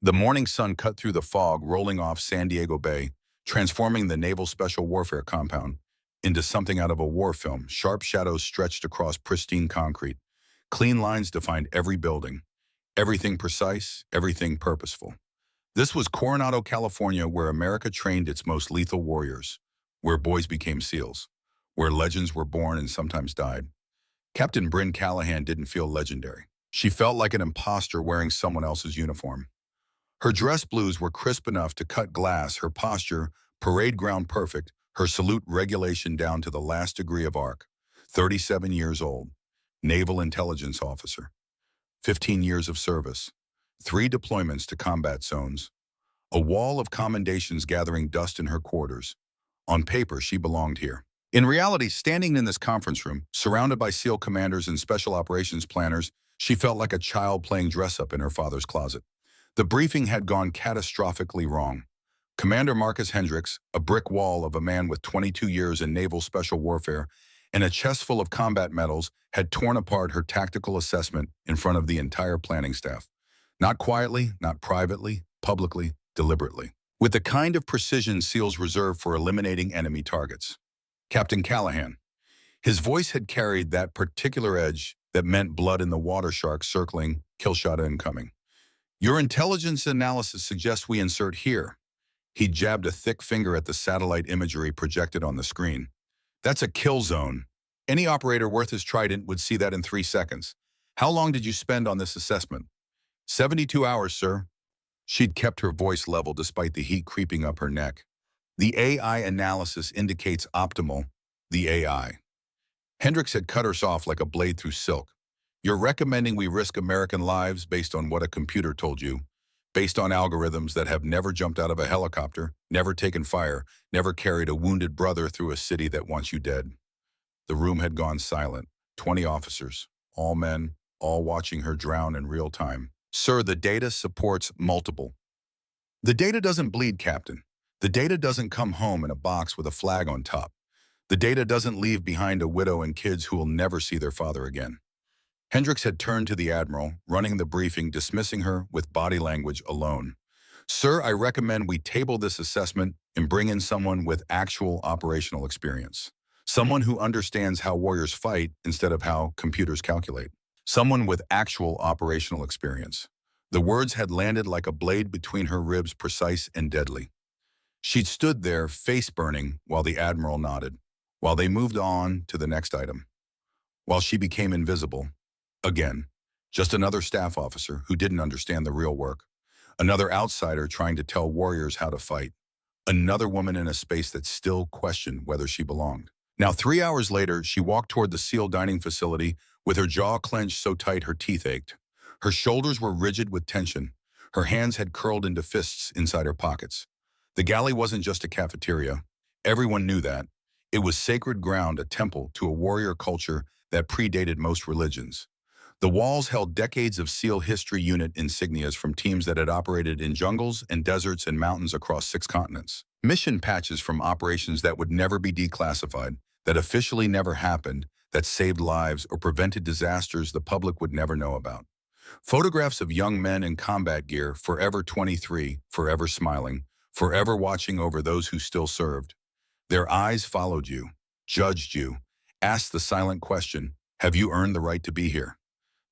The morning sun cut through the fog, rolling off San Diego Bay, transforming the Naval Special Warfare Compound into something out of a war film. Sharp shadows stretched across pristine concrete. Clean lines defined every building. Everything precise, everything purposeful. This was Coronado, California, where America trained its most lethal warriors, where boys became SEALs, where legends were born and sometimes died. Captain Bryn Callahan didn't feel legendary. She felt like an imposter wearing someone else's uniform. Her dress blues were crisp enough to cut glass, her posture parade ground perfect, her salute regulation down to the last degree of arc. 37 years old, naval intelligence officer, 15 years of service, 3 deployments to combat zones, a wall of commendations gathering dust in her quarters. On paper, she belonged here. In reality, standing in this conference room, surrounded by SEAL commanders and special operations planners, she felt like a child playing dress-up in her father's closet. The briefing had gone catastrophically wrong. Commander Marcus Hendricks, a brick wall of a man with 22 years in naval special warfare and a chest full of combat medals, had torn apart her tactical assessment in front of the entire planning staff. Not quietly, not privately, publicly, deliberately. With the kind of precision SEALs reserve for eliminating enemy targets. Captain Callahan. His voice had carried that particular edge that meant blood in the water, shark circling, kill shot incoming. Your intelligence analysis suggests we insert here. He jabbed a thick finger at the satellite imagery projected on the screen. That's a kill zone. Any operator worth his trident would see that in 3 seconds. How long did you spend on this assessment? 72 hours, sir. She'd kept her voice level despite the heat creeping up her neck. The AI analysis indicates optimal, the AI. Hendricks had cut us off like a blade through silk. You're recommending we risk American lives based on what a computer told you, based on algorithms that have never jumped out of a helicopter, never taken fire, never carried a wounded brother through a city that wants you dead. The room had gone silent. 20 officers, all men, all watching her drown in real time. Sir, the data supports multiple. The data doesn't bleed, Captain. The data doesn't come home in a box with a flag on top. The data doesn't leave behind a widow and kids who will never see their father again. Hendricks had turned to the Admiral, running the briefing, dismissing her with body language alone. Sir, I recommend we table this assessment and bring in someone with actual operational experience. Someone who understands how warriors fight instead of how computers calculate. Someone with actual operational experience. The words had landed like a blade between her ribs, precise and deadly. She'd stood there, face burning, while the Admiral nodded, while they moved on to the next item. While she became invisible. Again, just another staff officer who didn't understand the real work. Another outsider trying to tell warriors how to fight. Another woman in a space that still questioned whether she belonged. Now, 3 hours later, she walked toward the SEAL dining facility with her jaw clenched so tight her teeth ached. Her shoulders were rigid with tension. Her hands had curled into fists inside her pockets. The galley wasn't just a cafeteria. Everyone knew that. It was sacred ground, a temple to a warrior culture that predated most religions. The walls held decades of SEAL history unit insignias from teams that had operated in jungles and deserts and mountains across 6 continents. Mission patches from operations that would never be declassified, that officially never happened, that saved lives or prevented disasters the public would never know about. Photographs of young men in combat gear, forever 23, forever smiling, forever watching over those who still served. Their eyes followed you, judged you, asked the silent question, have you earned the right to be here?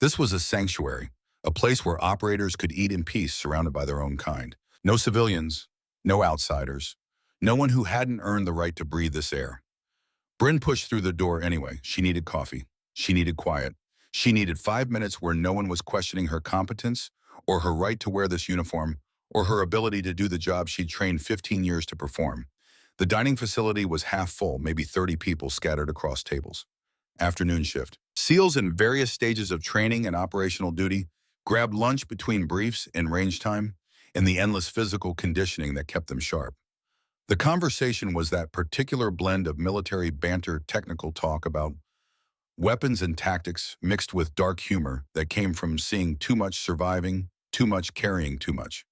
This was a sanctuary, a place where operators could eat in peace surrounded by their own kind. No civilians, no outsiders, no one who hadn't earned the right to breathe this air. Bryn pushed through the door anyway. She needed coffee. She needed quiet. She needed 5 minutes where no one was questioning her competence or her right to wear this uniform or her ability to do the job she'd trained 15 years to perform. The dining facility was half full, maybe 30 people scattered across tables. Afternoon shift. SEALs in various stages of training and operational duty grabbed lunch between briefs and range time and the endless physical conditioning that kept them sharp. The conversation was that particular blend of military banter, technical talk about weapons and tactics mixed with dark humor that came from seeing too much surviving, too much carrying too much.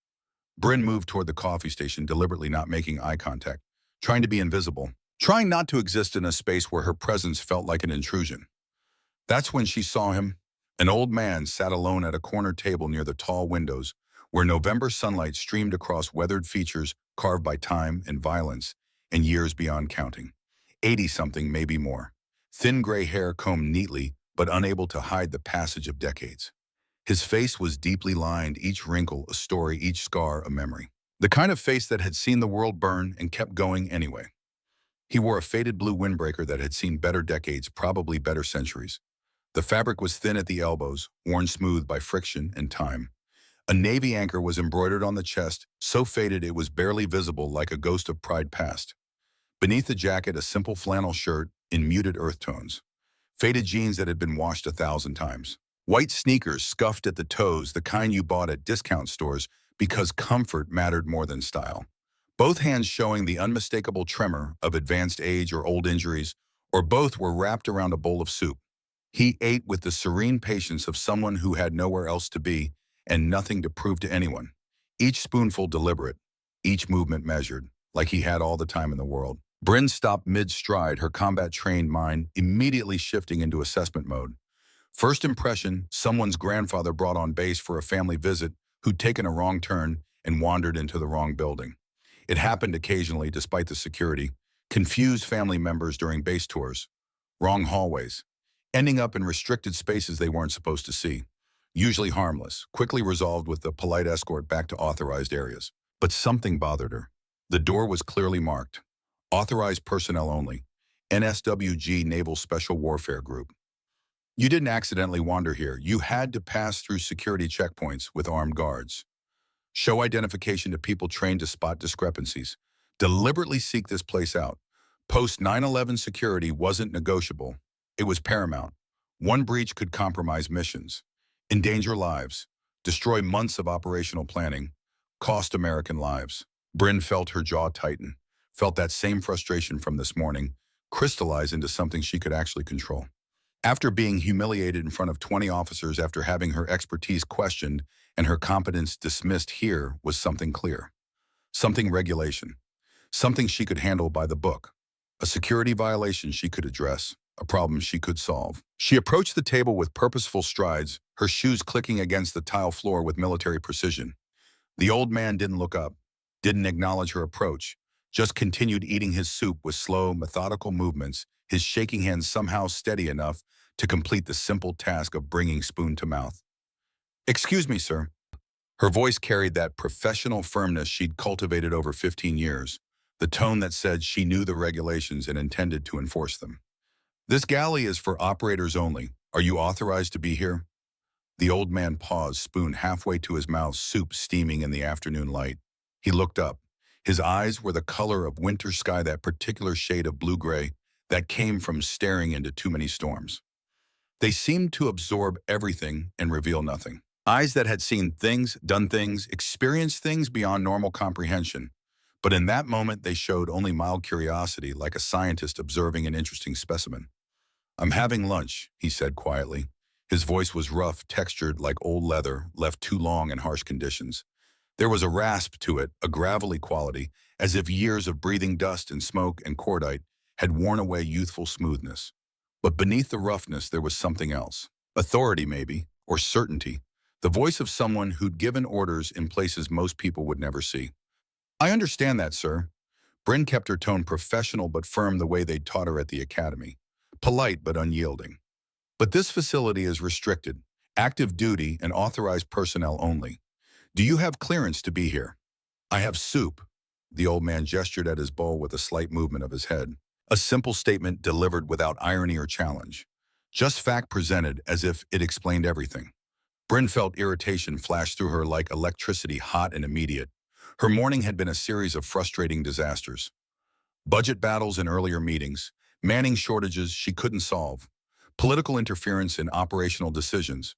Bryn moved toward the coffee station, deliberately not making eye contact, trying to be invisible, trying not to exist in a space where her presence felt like an intrusion. That's when she saw him, An old man sat alone at a corner table near the tall windows, where November sunlight streamed across weathered features carved by time and violence, and years beyond counting. 80-something, maybe more. Thin gray hair combed neatly, but unable to hide the passage of decades. His face was deeply lined, each wrinkle a story, each scar a memory. The kind of face that had seen the world burn and kept going anyway. He wore a faded blue windbreaker that had seen better decades, probably better centuries. The fabric was thin at the elbows, worn smooth by friction and time. A navy anchor was embroidered on the chest, so faded it was barely visible, like a ghost of pride past. Beneath the jacket, a simple flannel shirt in muted earth tones. Faded jeans that had been washed 1,000 times. White sneakers scuffed at the toes, the kind you bought at discount stores because comfort mattered more than style. Both hands showing the unmistakable tremor of advanced age or old injuries, or both were wrapped around a bowl of soup. He ate with the serene patience of someone who had nowhere else to be and nothing to prove to anyone. Each spoonful deliberate, each movement measured, like he had all the time in the world. Bryn stopped mid-stride, her combat-trained mind immediately shifting into assessment mode. First impression, someone's grandfather brought on base for a family visit who'd taken a wrong turn and wandered into the wrong building. It happened occasionally, despite the security. Confused family members during base tours. Wrong hallways. Ending up in restricted spaces they weren't supposed to see. Usually harmless, quickly resolved with a polite escort back to authorized areas. But something bothered her. The door was clearly marked. Authorized personnel only. NSWG Naval Special Warfare Group. You didn't accidentally wander here. You had to pass through security checkpoints with armed guards. Show identification to people trained to spot discrepancies. Deliberately seek this place out. Post 9/11 security wasn't negotiable. It was paramount. One breach could compromise missions, endanger lives, destroy months of operational planning, cost American lives. Bryn felt her jaw tighten, felt that same frustration from this morning crystallize into something she could actually control. After being humiliated in front of 20 officers, after having her expertise questioned and her competence dismissed, here was something clear. Something regulation. Something she could handle by the book. A security violation she could address. A problem she could solve. She approached the table with purposeful strides, her shoes clicking against the tile floor with military precision. The old man didn't look up, didn't acknowledge her approach, just continued eating his soup with slow, methodical movements, his shaking hands somehow steady enough to complete the simple task of bringing spoon to mouth. "Excuse me, sir." Her voice carried that professional firmness she'd cultivated over 15 years, the tone that said she knew the regulations and intended to enforce them. "This galley is for operators only. Are you authorized to be here?" The old man paused, spoon halfway to his mouth, soup steaming in the afternoon light. He looked up. His eyes were the color of winter sky, that particular shade of blue-gray that came from staring into too many storms. They seemed to absorb everything and reveal nothing. Eyes that had seen things, done things, experienced things beyond normal comprehension. But in that moment, they showed only mild curiosity, like a scientist observing an interesting specimen. "I'm having lunch," he said quietly. His voice was rough, textured like old leather, left too long in harsh conditions. There was a rasp to it, a gravelly quality, as if years of breathing dust and smoke and cordite had worn away youthful smoothness. But beneath the roughness, there was something else. Authority, maybe, or certainty. The voice of someone who'd given orders in places most people would never see. "I understand that, sir." Bryn kept her tone professional but firm, the way they'd taught her at the academy. Polite but unyielding. "But this facility is restricted. Active duty and authorized personnel only. Do you have clearance to be here?" "I have soup." The old man gestured at his bowl with a slight movement of his head. A simple statement delivered without irony or challenge. Just fact presented as if it explained everything. Bryn felt irritation flash through her like electricity, hot and immediate. Her morning had been a series of frustrating disasters. Budget battles in earlier meetings, manning shortages she couldn't solve, political interference in operational decisions,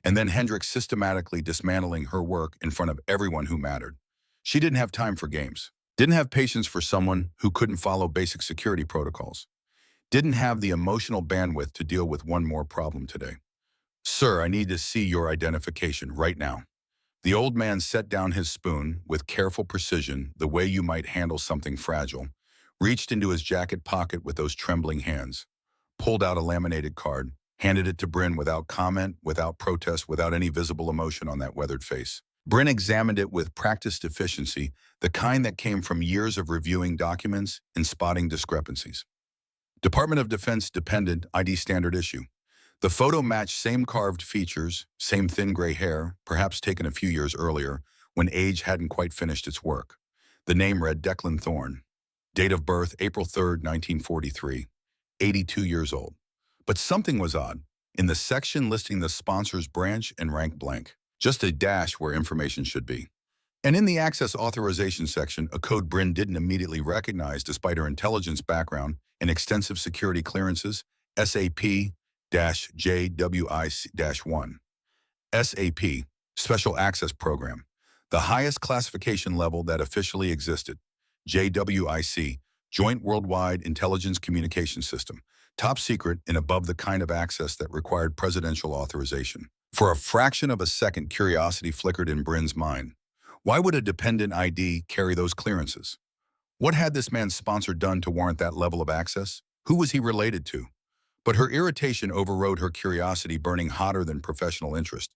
and then Hendricks systematically dismantling her work in front of everyone who mattered. She didn't have time for games. Didn't have patience for someone who couldn't follow basic security protocols. Didn't have the emotional bandwidth to deal with one more problem today. "Sir, I need to see your identification right now." The old man set down his spoon with careful precision, the way you might handle something fragile, reached into his jacket pocket with those trembling hands, pulled out a laminated card, handed it to Bryn without comment, without protest, without any visible emotion on that weathered face. Bryn examined it with practiced efficiency, the kind that came from years of reviewing documents and spotting discrepancies. Department of Defense dependent ID standard issue. The photo matched same carved features, same thin gray hair, perhaps taken a few years earlier, when age hadn't quite finished its work. The name read Declan Thorne. Date of birth, April 3rd, 1943. 82 years old. But something was odd. In the section listing the sponsor's branch and rank blank. Just a dash where information should be. And in the access authorization section, a code Bryn didn't immediately recognize despite her intelligence background and extensive security clearances, SAP-JWIC-1. SAP, Special Access Program, the highest classification level that officially existed. JWIC, Joint Worldwide Intelligence Communication System, top secret and above the kind of access that required presidential authorization. For a fraction of a second, curiosity flickered in Bryn's mind. Why would a dependent ID carry those clearances? What had this man's sponsor done to warrant that level of access? Who was he related to? But her irritation overrode her curiosity, burning hotter than professional interest.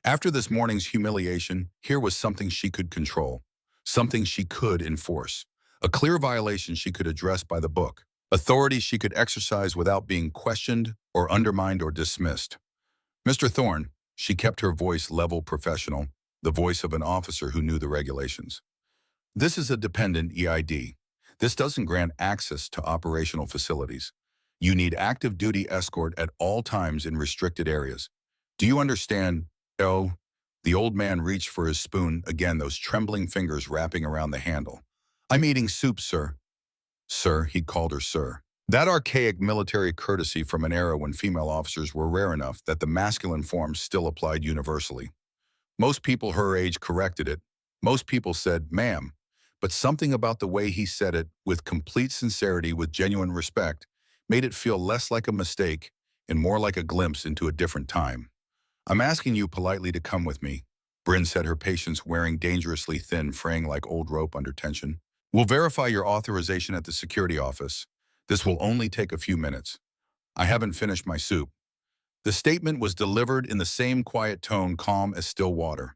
After this morning's humiliation, here was something she could control, something she could enforce, a clear violation she could address by the book, authority she could exercise without being questioned or undermined or dismissed. Mr. Thorne, she kept her voice level, professional, the voice of an officer who knew the regulations. This is a dependent EID. This doesn't grant access to operational facilities. You need active duty escort at all times in restricted areas. Do you understand? Oh, the old man reached for his spoon, again those trembling fingers wrapping around the handle. I'm eating soup, sir. Sir, he'd called her sir. That archaic military courtesy from an era when female officers were rare enough that the masculine form still applied universally. Most people her age corrected it. Most people said, ma'am. But something about the way he said it, with complete sincerity, with genuine respect, made it feel less like a mistake and more like a glimpse into a different time. I'm asking you politely to come with me, Bryn said, her patience wearing dangerously thin, fraying like old rope under tension. We'll verify your authorization at the security office. This will only take a few minutes. I haven't finished my soup. The statement was delivered in the same quiet tone, calm as still water.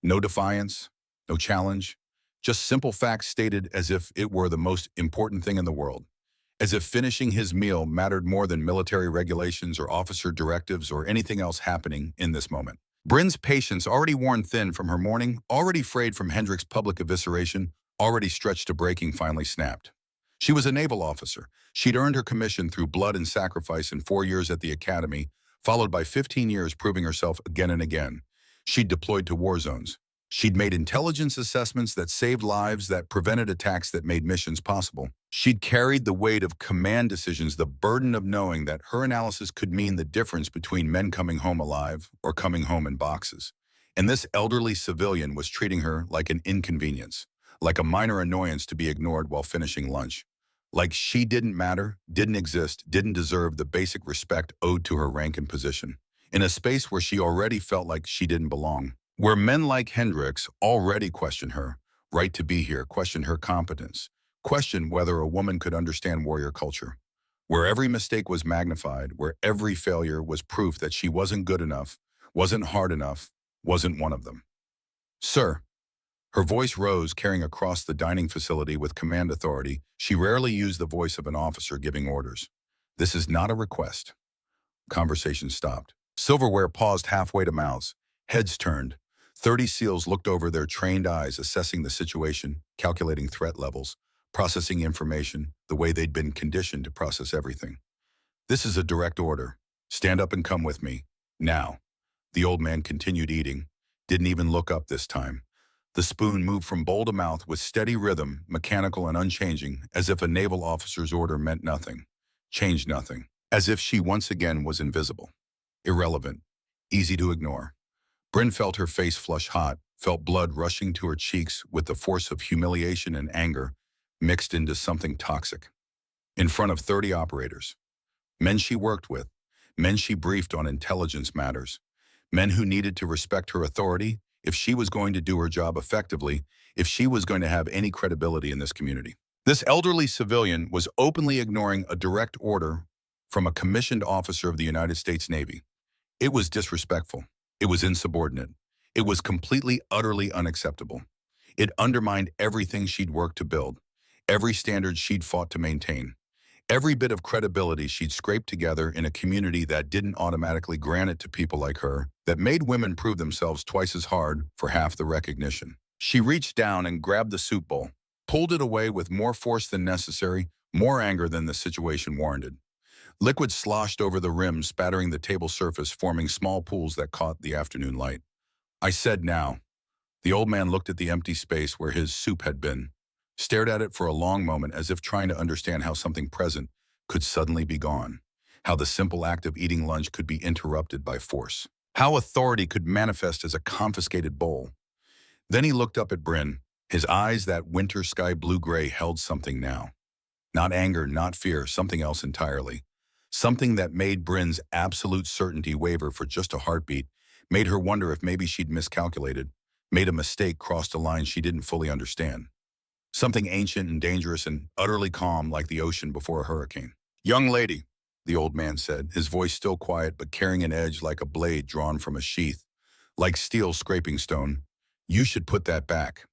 No defiance, no challenge, just simple facts stated as if it were the most important thing in the world. As if finishing his meal mattered more than military regulations or officer directives or anything else happening in this moment. Bryn's patience, already worn thin from her morning, already frayed from Hendrick's public evisceration, already stretched to breaking, finally snapped. She was a naval officer. She'd earned her commission through blood and sacrifice in 4 years at the academy, followed by 15 years proving herself again and again. She'd deployed to war zones. She'd made intelligence assessments that saved lives, that prevented attacks, that made missions possible. She'd carried the weight of command decisions, the burden of knowing that her analysis could mean the difference between men coming home alive or coming home in boxes. And this elderly civilian was treating her like an inconvenience, like a minor annoyance to be ignored while finishing lunch. Like she didn't matter, didn't exist, didn't deserve the basic respect owed to her rank and position. In a space where she already felt like she didn't belong. Where men like Hendricks already questioned her right to be here, questioned her competence, questioned whether a woman could understand warrior culture. Where every mistake was magnified, where every failure was proof that she wasn't good enough, wasn't hard enough, wasn't one of them. Sir. Her voice rose, carrying across the dining facility with command authority. She rarely used the voice of an officer giving orders. This is not a request. Conversation stopped. Silverware paused halfway to mouths. Heads turned. 30 SEALs looked over their trained eyes, assessing the situation, calculating threat levels, processing information the way they'd been conditioned to process everything. This is a direct order. Stand up and come with me. Now. The old man continued eating. Didn't even look up this time. The spoon moved from bowl to mouth with steady rhythm, mechanical and unchanging, as if a naval officer's order meant nothing, changed nothing, as if she once again was invisible, irrelevant, easy to ignore. Bryn felt her face flush hot, felt blood rushing to her cheeks with the force of humiliation and anger mixed into something toxic. In front of 30 operators, men she worked with, men she briefed on intelligence matters, men who needed to respect her authority if she was going to do her job effectively, if she was going to have any credibility in this community. This elderly civilian was openly ignoring a direct order from a commissioned officer of the United States Navy. It was disrespectful. It was insubordinate. It was completely, utterly unacceptable. It undermined everything she'd worked to build, every standard she'd fought to maintain, every bit of credibility she'd scraped together in a community that didn't automatically grant it to people like her, that made women prove themselves twice as hard for half the recognition. She reached down and grabbed the soup bowl, pulled it away with more force than necessary, more anger than the situation warranted. Liquid sloshed over the rim, spattering the table surface, forming small pools that caught the afternoon light. I said now. The old man looked at the empty space where his soup had been, stared at it for a long moment as if trying to understand how something present could suddenly be gone, how the simple act of eating lunch could be interrupted by force, how authority could manifest as a confiscated bowl. Then he looked up at Bryn. His eyes, that winter sky blue-gray, held something now. Not anger, not fear, something else entirely. Something that made Bryn's absolute certainty waver for just a heartbeat, made her wonder if maybe she'd miscalculated, made a mistake, crossed a line she didn't fully understand. Something ancient and dangerous and utterly calm like the ocean before a hurricane. "Young lady," the old man said, his voice still quiet but carrying an edge like a blade drawn from a sheath, like steel scraping stone, "you should put that back."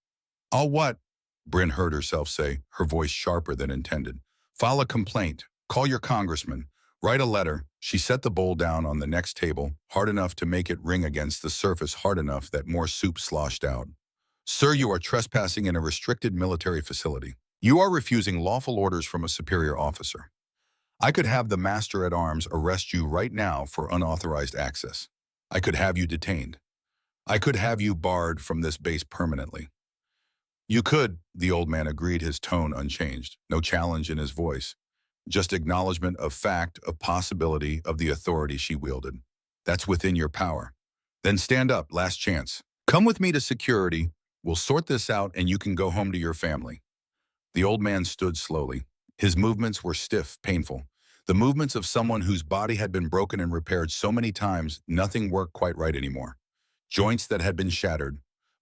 "I'll what?" Bryn heard herself say, her voice sharper than intended. "File a complaint. Call your congressman. Write a letter." She set the bowl down on the next table, hard enough to make it ring against the surface, hard enough that more soup sloshed out. "Sir, you are trespassing in a restricted military facility. You are refusing lawful orders from a superior officer. I could have the master-at-arms arrest you right now for unauthorized access. I could have you detained. I could have you barred from this base permanently." "You could," the old man agreed, his tone unchanged, no challenge in his voice. Just acknowledgement of fact, of possibility, of the authority she wielded. "That's within your power. Then stand up, last chance. Come with me to security. We'll sort this out and you can go home to your family." The old man stood slowly. His movements were stiff, painful. The movements of someone whose body had been broken and repaired so many times, nothing worked quite right anymore. Joints that had been shattered,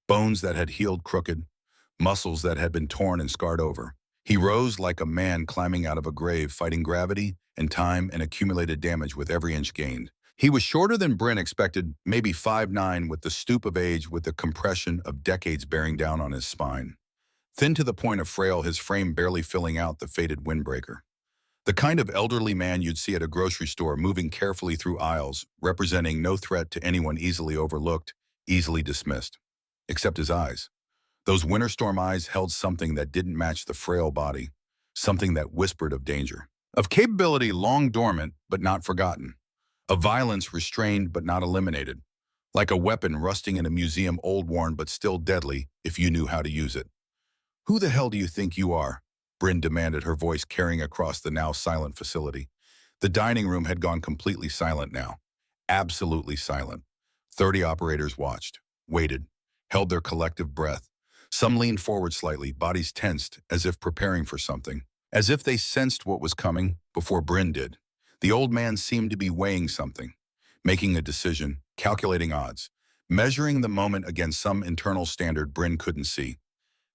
bones that had healed crooked, muscles that had been torn and scarred over. He rose like a man climbing out of a grave, fighting gravity and time and accumulated damage with every inch gained. He was shorter than Bryn expected, maybe 5'9", with the stoop of age, with the compression of decades bearing down on his spine. Thin to the point of frail, his frame barely filling out the faded windbreaker. The kind of elderly man you'd see at a grocery store, moving carefully through aisles, representing no threat to anyone, easily overlooked, easily dismissed. Except his eyes. Those winter storm eyes held something that didn't match the frail body, something that whispered of danger, of capability long dormant but not forgotten, of violence restrained but not eliminated, like a weapon rusting in a museum, old worn but still deadly if you knew how to use it. "Who the hell do you think you are?" Bryn demanded, her voice carrying across the now silent facility. The dining room had gone completely silent now. Absolutely silent. 30 operators watched, waited, held their collective breath. Some leaned forward slightly, bodies tensed, as if preparing for something, as if they sensed what was coming before Bryn did. The old man seemed to be weighing something, making a decision, calculating odds, measuring the moment against some internal standard Bryn couldn't see.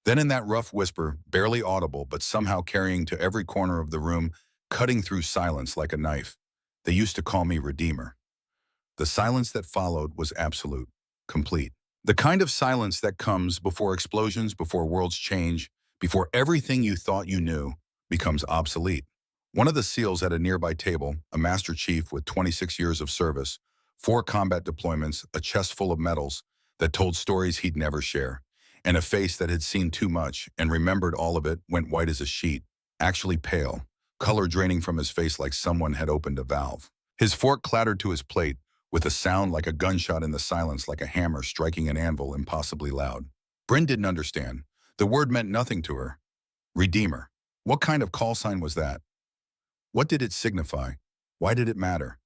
Then in that rough whisper, barely audible but somehow carrying to every corner of the room, cutting through silence like a knife, "They used to call me Redeemer." The silence that followed was absolute, complete. The kind of silence that comes before explosions, before worlds change, before everything you thought you knew becomes obsolete. One of the SEALs at a nearby table, a master chief with 26 years of service, 4 combat deployments, a chest full of medals that told stories he'd never share, and a face that had seen too much and remembered all of it, went white as a sheet, actually pale, color draining from his face like someone had opened a valve. His fork clattered to his plate, with a sound like a gunshot in the silence, like a hammer striking an anvil, impossibly loud. Bryn didn't understand. The word meant nothing to her. Redeemer. What kind of call sign was that? What did it signify? Why did it matter?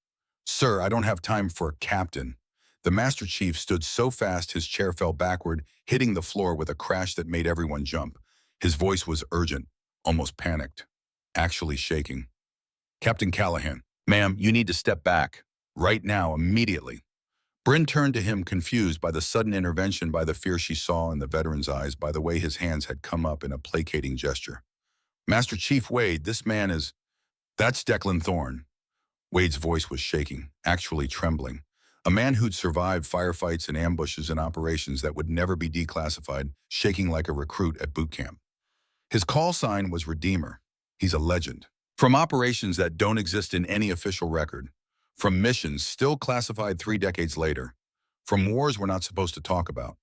"Sir, I don't have time for captain." The Master Chief stood so fast his chair fell backward, hitting the floor with a crash that made everyone jump. His voice was urgent, almost panicked, actually shaking. "Captain Callahan, ma'am, you need to step back. Right now, immediately." Bryn turned to him, confused by the sudden intervention, by the fear she saw in the veteran's eyes, by the way his hands had come up in a placating gesture. "Master Chief Wade, this man is—" "That's Declan Thorne." Wade's voice was shaking, actually trembling. A man who'd survived firefights and ambushes and operations that would never be declassified, shaking like a recruit at boot camp. His call sign was Redeemer. He's a legend. From operations that don't exist in any official record, from missions still classified 3 decades later, from wars we're not supposed to talk about.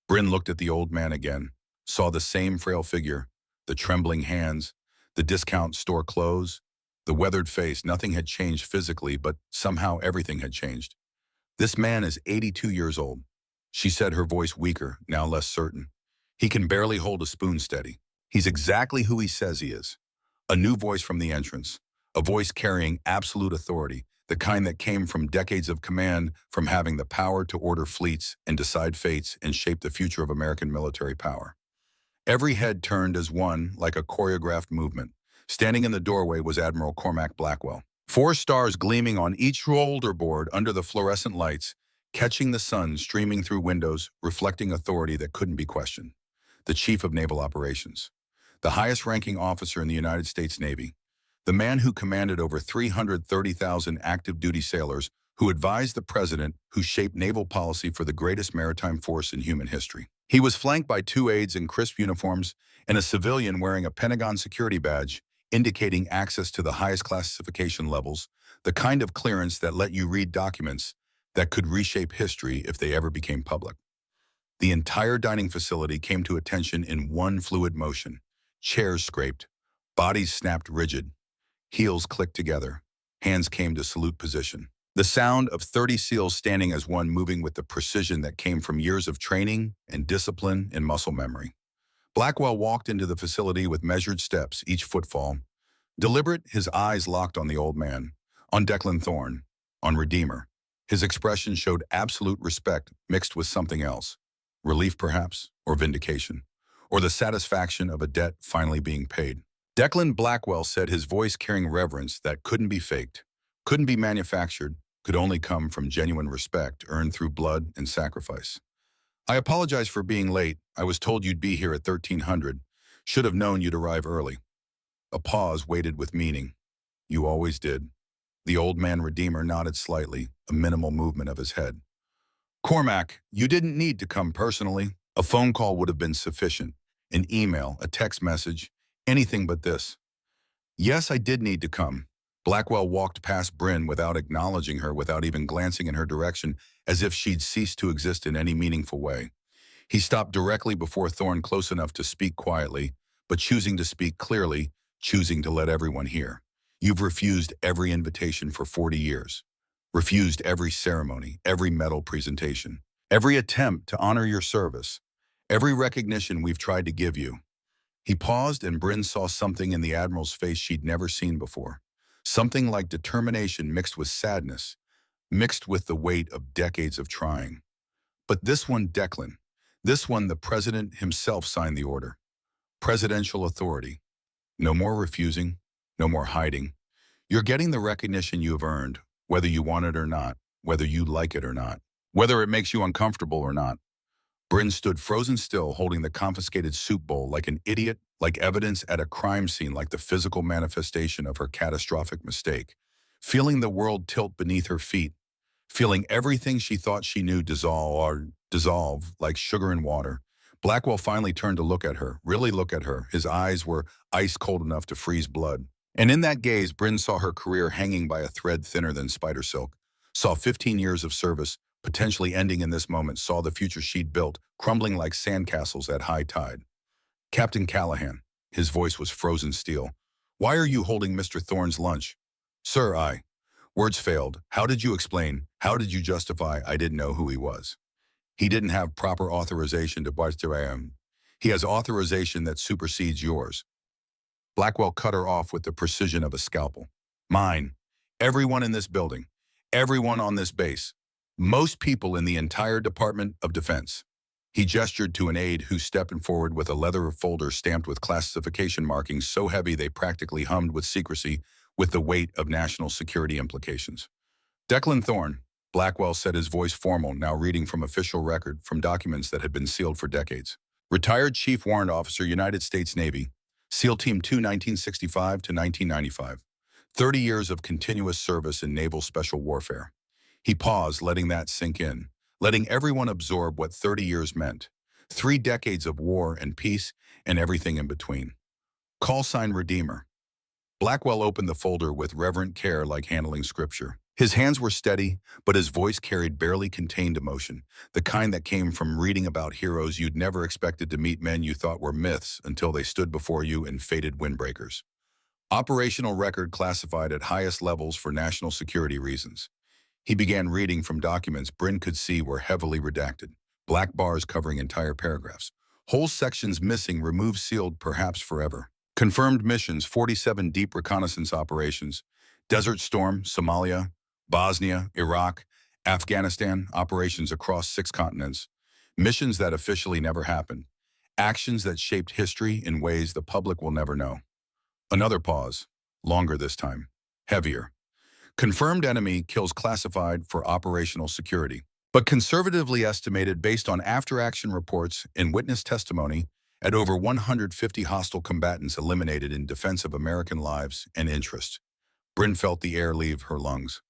Bryn looked at the old man again, saw the same frail figure, the trembling hands, the discount store clothes, the weathered face. Nothing had changed physically, but somehow everything had changed. This man is 82 years old. She said, her voice weaker, now less certain. He can barely hold a spoon steady. He's exactly who he says he is. A new voice from the entrance, a voice carrying absolute authority, the kind that came from decades of command, from having the power to order fleets and decide fates and shape the future of American military power. Every head turned as one, like a choreographed movement. Standing in the doorway was Admiral Cormac Blackwell. 4 stars gleaming on each shoulder board under the fluorescent lights, catching the sun streaming through windows, reflecting authority that couldn't be questioned. The Chief of Naval Operations, the highest-ranking officer in the United States Navy, the man who commanded over 330,000 active-duty sailors, who advised the president, who shaped naval policy for the greatest maritime force in human history. He was flanked by 2 aides in crisp uniforms and a civilian wearing a Pentagon security badge, indicating access to the highest classification levels, the kind of clearance that let you read documents that could reshape history if they ever became public. The entire dining facility came to attention in one fluid motion. Chairs scraped, bodies snapped rigid, heels clicked together, hands came to salute position. The sound of 30 SEALs standing as one, moving with the precision that came from years of training and discipline and muscle memory. Blackwell walked into the facility with measured steps, each footfall. Deliberate, his eyes locked on the old man, on Declan Thorne, on Redeemer. His expression showed absolute respect mixed with something else. Relief, perhaps, or vindication, or the satisfaction of a debt finally being paid. Declan Blackwell said, his voice carrying reverence that couldn't be faked, couldn't be manufactured, could only come from genuine respect earned through blood and sacrifice. I apologize for being late. I was told you'd be here at 1300. Should have known you'd arrive early. A pause waited with meaning. You always did. The old man Redeemer nodded slightly, a minimal movement of his head. Cormac, you didn't need to come personally. A phone call would have been sufficient. An email, a text message, anything but this. Yes, I did need to come. Blackwell walked past Bryn without acknowledging her, without even glancing in her direction, as if she'd ceased to exist in any meaningful way. He stopped directly before Thorne, close enough to speak quietly, but choosing to speak clearly, choosing to let everyone hear. You've refused every invitation for 40 years. Refused every ceremony, every medal presentation, every attempt to honor your service, every recognition we've tried to give you. He paused, and Bryn saw something in the Admiral's face she'd never seen before. Something like determination mixed with sadness, mixed with the weight of decades of trying. But this one, Declan, this one, the president himself signed the order. Presidential authority. No more refusing, no more hiding. You're getting the recognition you have earned, whether you want it or not, whether you like it or not, whether it makes you uncomfortable or not. Bryn stood frozen still, holding the confiscated soup bowl like an idiot, like evidence at a crime scene, like the physical manifestation of her catastrophic mistake, feeling the world tilt beneath her feet, feeling everything she thought she knew dissolve like sugar in water. Blackwell finally turned to look at her, really look at her. His eyes were ice cold enough to freeze blood. And in that gaze, Bryn saw her career hanging by a thread thinner than spider silk, saw 15 years of service, potentially ending in this moment, saw the future she'd built, crumbling like sandcastles at high tide. Captain Callahan, his voice was frozen steel. Why are you holding Mr. Thorne's lunch? Sir, Words failed. How did you explain? How did you justify? I didn't know who he was. He didn't have proper authorization to Bartram. He has authorization that supersedes yours. Blackwell cut her off with the precision of a scalpel. Mine. Everyone in this building. Everyone on this base. Most people in the entire Department of Defense. He gestured to an aide who stepped forward with a leather folder stamped with classification markings so heavy they practically hummed with secrecy, with the weight of national security implications. Declan Thorne, Blackwell said, his voice formal, now reading from official record, from documents that had been sealed for decades. Retired Chief Warrant Officer, United States Navy, SEAL Team 2, 1965 to 1995. 30 years of continuous service in naval special warfare. He paused, letting that sink in, letting everyone absorb what 30 years meant. 3 decades of war and peace and everything in between. Call sign Redeemer. Blackwell opened the folder with reverent care like handling scripture. His hands were steady, but his voice carried barely contained emotion, the kind that came from reading about heroes you'd never expected to meet, men you thought were myths until they stood before you in fated windbreakers. Operational record classified at highest levels for national security reasons. He began reading from documents Bryn could see were heavily redacted, black bars covering entire paragraphs, whole sections missing, removed, sealed, perhaps forever. Confirmed missions: 47 deep reconnaissance operations, Desert Storm, Somalia, Bosnia, Iraq, Afghanistan, operations across 6 continents, missions that officially never happened, actions that shaped history in ways the public will never know. Another pause, longer this time, heavier. Confirmed enemy kills classified for operational security, but conservatively estimated based on after-action reports and witness testimony at over 150 hostile combatants eliminated in defense of American lives and interests. Bryn felt the air leave her lungs.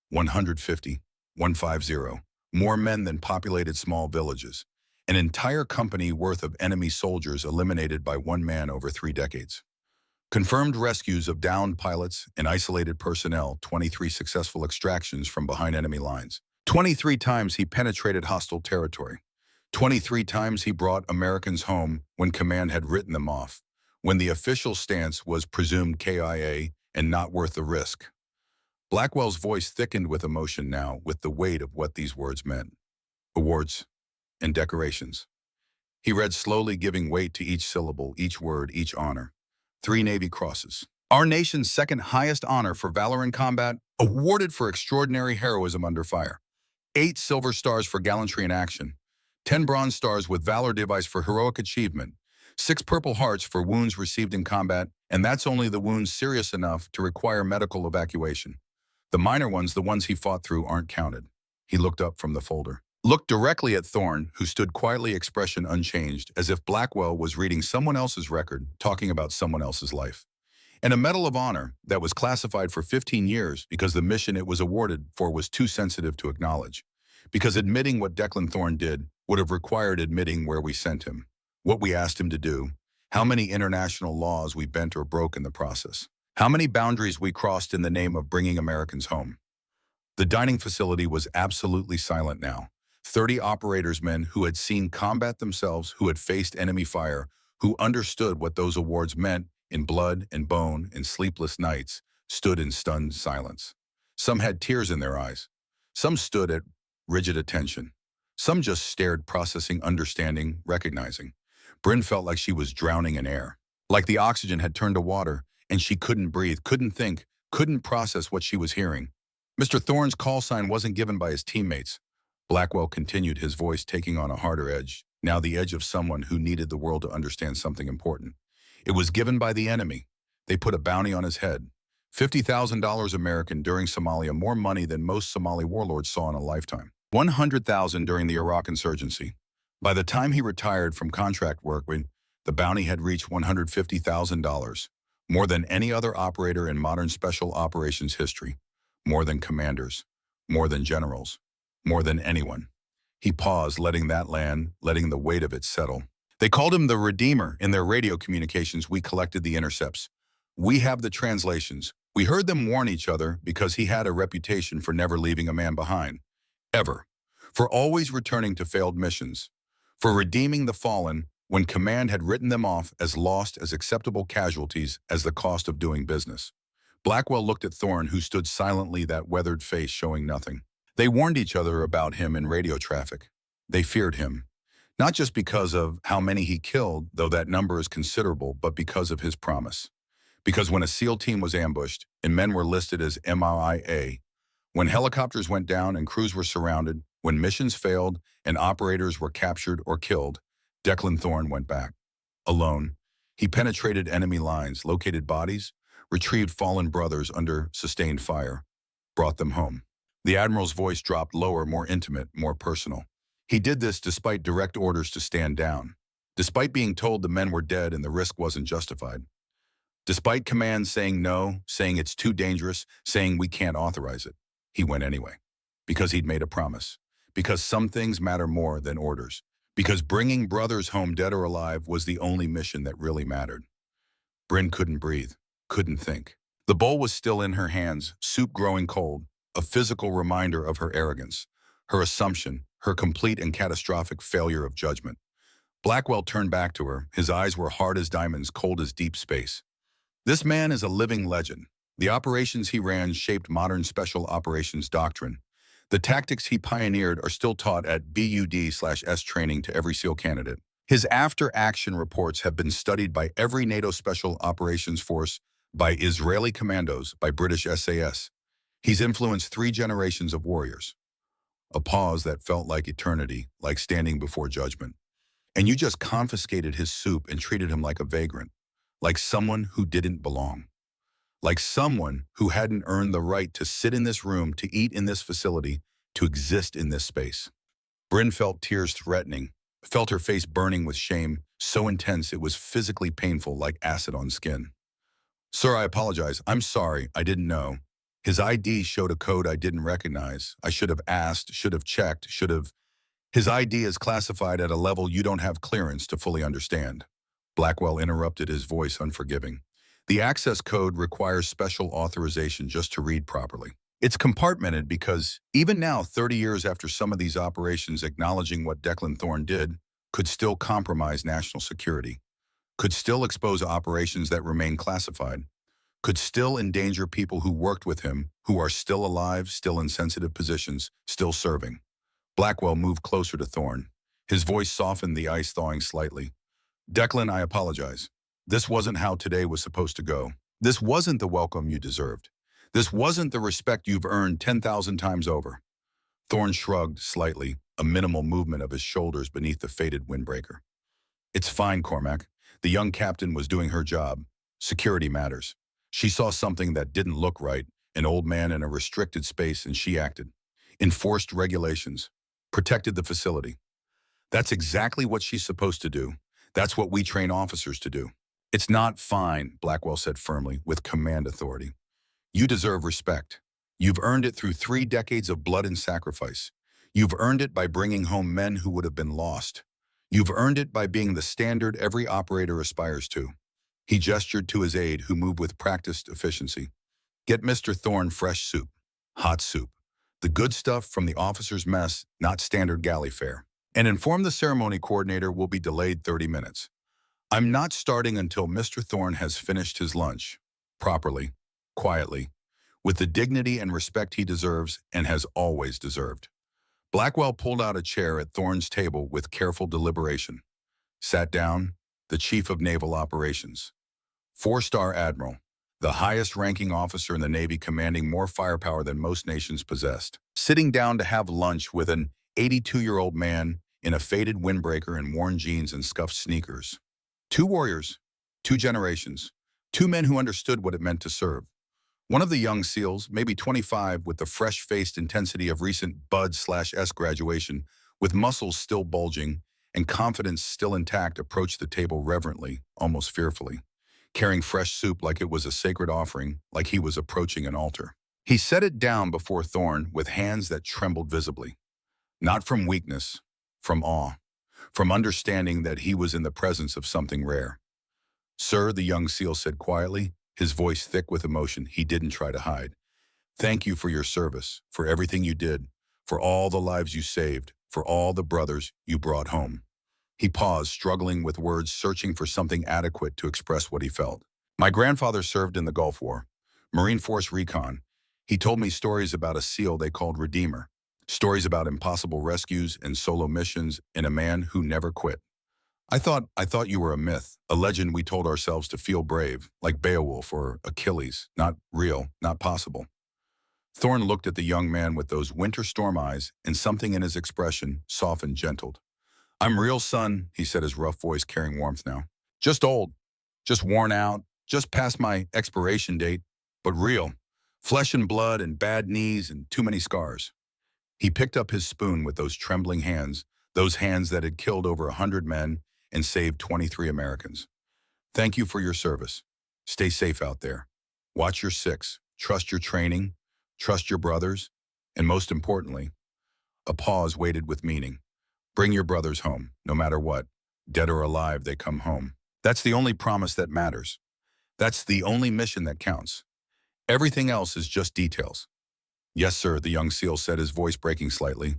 150, 150, more men than populated small villages. An entire company worth of enemy soldiers eliminated by one man over 3 decades. Confirmed rescues of downed pilots and isolated personnel, 23 successful extractions from behind enemy lines. 23 times he penetrated hostile territory. 23 times he brought Americans home when command had written them off, when the official stance was presumed KIA and not worth the risk. Blackwell's voice thickened with emotion now, with the weight of what these words meant. Awards and decorations. He read slowly, giving weight to each syllable, each word, each honor. 3 Navy Crosses. Our nation's second highest honor for valor in combat, awarded for extraordinary heroism under fire. 8 Silver Stars for gallantry in action. 10 Bronze Stars with Valor Device for heroic achievement. 6 Purple Hearts for wounds received in combat, and that's only the wounds serious enough to require medical evacuation. The minor ones, the ones he fought through, aren't counted. He looked up from the folder. Looked directly at Thorne, who stood quietly, expression unchanged, as if Blackwell was reading someone else's record, talking about someone else's life. And a Medal of Honor that was classified for 15 years because the mission it was awarded for was too sensitive to acknowledge. Because admitting what Declan Thorne did would have required admitting where we sent him, what we asked him to do, how many international laws we bent or broke in the process, how many boundaries we crossed in the name of bringing Americans home. The dining facility was absolutely silent now. 30 operators, men who had seen combat themselves, who had faced enemy fire, who understood what those awards meant in blood and bone and sleepless nights, stood in stunned silence. Some had tears in their eyes. Some stood at rigid attention. Some just stared, processing, understanding, recognizing. Bryn felt like she was drowning in air, like the oxygen had turned to water, and she couldn't breathe, couldn't think, couldn't process what she was hearing. Mr. Thorne's call sign wasn't given by his teammates. Blackwell continued, his voice taking on a harder edge, now the edge of someone who needed the world to understand something important. It was given by the enemy. They put a bounty on his head. $50,000 American during Somalia, more money than most Somali warlords saw in a lifetime. $100,000 during the Iraq insurgency. By the time he retired from contract work, the bounty had reached $150,000, more than any other operator in modern special operations history, more than commanders, more than generals, more than anyone. He paused, letting that land, letting the weight of it settle. They called him the Redeemer in their radio communications. We collected the intercepts. We have the translations. We heard them warn each other because he had a reputation for never leaving a man behind. Ever. For always returning to failed missions. For redeeming the fallen when command had written them off as lost, as acceptable casualties as the cost of doing business. Blackwell looked at Thorne, who stood silently, that weathered face showing nothing. They warned each other about him in radio traffic. They feared him. Not just because of how many he killed, though that number is considerable, but because of his promise. Because when a SEAL team was ambushed and men were listed as MIA, when helicopters went down and crews were surrounded, when missions failed and operators were captured or killed, Declan Thorne went back. Alone, he penetrated enemy lines, located bodies, retrieved fallen brothers under sustained fire, brought them home. The Admiral's voice dropped lower, more intimate, more personal. He did this despite direct orders to stand down, despite being told the men were dead and the risk wasn't justified. Despite commands saying no, saying it's too dangerous, saying we can't authorize it, he went anyway. Because he'd made a promise. Because some things matter more than orders. Because bringing brothers home dead or alive was the only mission that really mattered. Bryn couldn't breathe, couldn't think. The bowl was still in her hands, soup growing cold, a physical reminder of her arrogance, her assumption, her complete and catastrophic failure of judgment. Blackwell turned back to her. His eyes were hard as diamonds, cold as deep space. This man is a living legend. The operations he ran shaped modern special operations doctrine. The tactics he pioneered are still taught at BUD/S training to every SEAL candidate. His after-action reports have been studied by every NATO Special Operations Force, by Israeli commandos, by British SAS. He's influenced 3 generations of warriors. A pause that felt like eternity, like standing before judgment. And you just confiscated his soup and treated him like a vagrant, like someone who didn't belong, like someone who hadn't earned the right to sit in this room, to eat in this facility, to exist in this space. Bryn felt tears threatening, felt her face burning with shame, so intense it was physically painful, like acid on skin. Sir, I apologize. I'm sorry. I didn't know. His ID showed a code I didn't recognize. I should have asked, should have checked, should have... His ID is classified at a level you don't have clearance to fully understand. Blackwell interrupted, his voice unforgiving. The access code requires special authorization just to read properly. It's compartmented because, even now, 30 years after some of these operations, acknowledging what Declan Thorne did could still compromise national security, could still expose operations that remain classified, could still endanger people who worked with him, who are still alive, still in sensitive positions, still serving. Blackwell moved closer to Thorne. His voice softened, the ice thawing slightly. Declan, I apologize. This wasn't how today was supposed to go. This wasn't the welcome you deserved. This wasn't the respect you've earned 10,000 times over. Thorne shrugged slightly, a minimal movement of his shoulders beneath the faded windbreaker. It's fine, Cormac. The young captain was doing her job. Security matters. She saw something that didn't look right, an old man in a restricted space, and she acted. Enforced regulations. Protected the facility. That's exactly what she's supposed to do. That's what we train officers to do. It's not fine, Blackwell said firmly, with command authority. You deserve respect. You've earned it through 3 decades of blood and sacrifice. You've earned it by bringing home men who would have been lost. You've earned it by being the standard every operator aspires to. He gestured to his aide, who moved with practiced efficiency. Get Mr. Thorne fresh soup. Hot soup. The good stuff from the officer's mess, not standard galley fare. And inform the ceremony coordinator will be delayed 30 minutes. I'm not starting until Mr. Thorne has finished his lunch. Properly. Quietly. With the dignity and respect he deserves and has always deserved. Blackwell pulled out a chair at Thorne's table with careful deliberation. Sat down, the Chief of Naval Operations. 4-star Admiral, the highest-ranking officer in the Navy, commanding more firepower than most nations possessed. Sitting down to have lunch with an 82-year-old man in a faded windbreaker and worn jeans and scuffed sneakers. 2 warriors, 2 generations, 2 men who understood what it meant to serve. One of the young SEALs, maybe 25, with the fresh-faced intensity of recent BUD/S graduation, with muscles still bulging and confidence still intact, approached the table reverently, almost fearfully, carrying fresh soup like it was a sacred offering, like he was approaching an altar. He set it down before Thorne with hands that trembled visibly. Not from weakness, from awe, from understanding that he was in the presence of something rare. Sir, the young SEAL said quietly, his voice thick with emotion he didn't try to hide. Thank you for your service, for everything you did, for all the lives you saved, for all the brothers you brought home. He paused, struggling with words, searching for something adequate to express what he felt. My grandfather served in the Gulf War, Marine Force Recon. He told me stories about a SEAL they called Redeemer, stories about impossible rescues and solo missions, and a man who never quit. I thought you were a myth, a legend we told ourselves to feel brave, like Beowulf or Achilles, not real, not possible. Thorne looked at the young man with those winter storm eyes, and something in his expression softened, gentled. I'm real, son, he said, his rough voice carrying warmth now. Just old, just worn out, just past my expiration date, but real. Flesh and blood and bad knees and too many scars. He picked up his spoon with those trembling hands, those hands that had killed over 100 men and saved 23 Americans. Thank you for your service. Stay safe out there. Watch your six. Trust your training. Trust your brothers. And most importantly, a pause waited with meaning. Bring your brothers home, no matter what. Dead or alive, they come home. That's the only promise that matters. That's the only mission that counts. Everything else is just details. Yes, sir, the young SEAL said, his voice breaking slightly.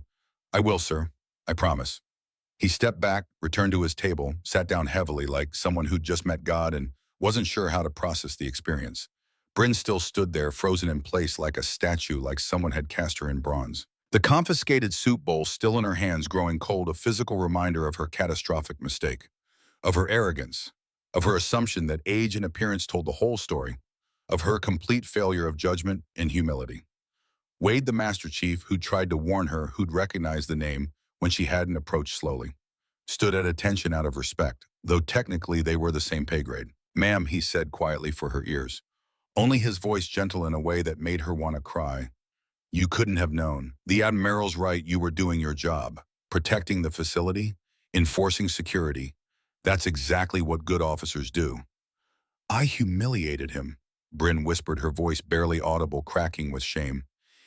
I will, sir. I promise. He stepped back, returned to his table, sat down heavily like someone who'd just met God and wasn't sure how to process the experience. Bryn still stood there, frozen in place like a statue, like someone had cast her in bronze. The confiscated soup bowl still in her hands, growing cold, a physical reminder of her catastrophic mistake, of her arrogance, of her assumption that age and appearance told the whole story, of her complete failure of judgment and humility. Wade, the Master Chief, who'd tried to warn her, who'd recognized the name when she hadn't, approached slowly, stood at attention out of respect, though technically they were the same pay grade. Ma'am, he said quietly for her ears, only his voice gentle in a way that made her want to cry. You couldn't have known. The Admiral's right, you were doing your job, protecting the facility, enforcing security. That's exactly what good officers do. I humiliated him, Bryn whispered, her voice barely audible, cracking with shame.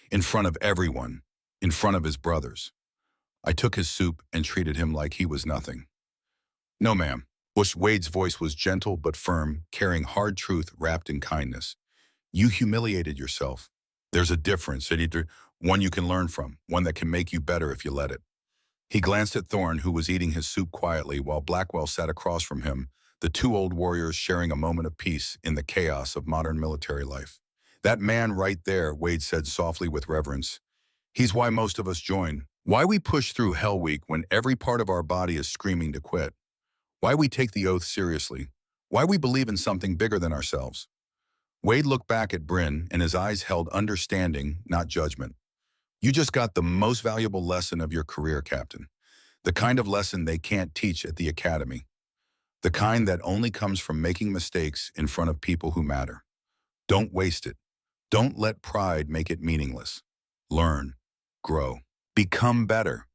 In front of everyone, in front of his brothers. I took his soup and treated him like he was nothing. No, ma'am. Wade's voice was gentle but firm, carrying hard truth wrapped in kindness. You humiliated yourself. There's a difference, one you can learn from, one that can make you better if you let it. He glanced at Thorne, who was eating his soup quietly, while Blackwell sat across from him, the two old warriors sharing a moment of peace in the chaos of modern military life. That man right there, Wade said softly with reverence. He's why most of us join. Why we push through Hell Week when every part of our body is screaming to quit. Why we take the oath seriously. Why we believe in something bigger than ourselves. Wade looked back at Bryn, and his eyes held understanding, not judgment. You just got the most valuable lesson of your career, Captain. The kind of lesson they can't teach at the academy. The kind that only comes from making mistakes in front of people who matter. Don't waste it. Don't let pride make it meaningless. Learn. Grow. Become better.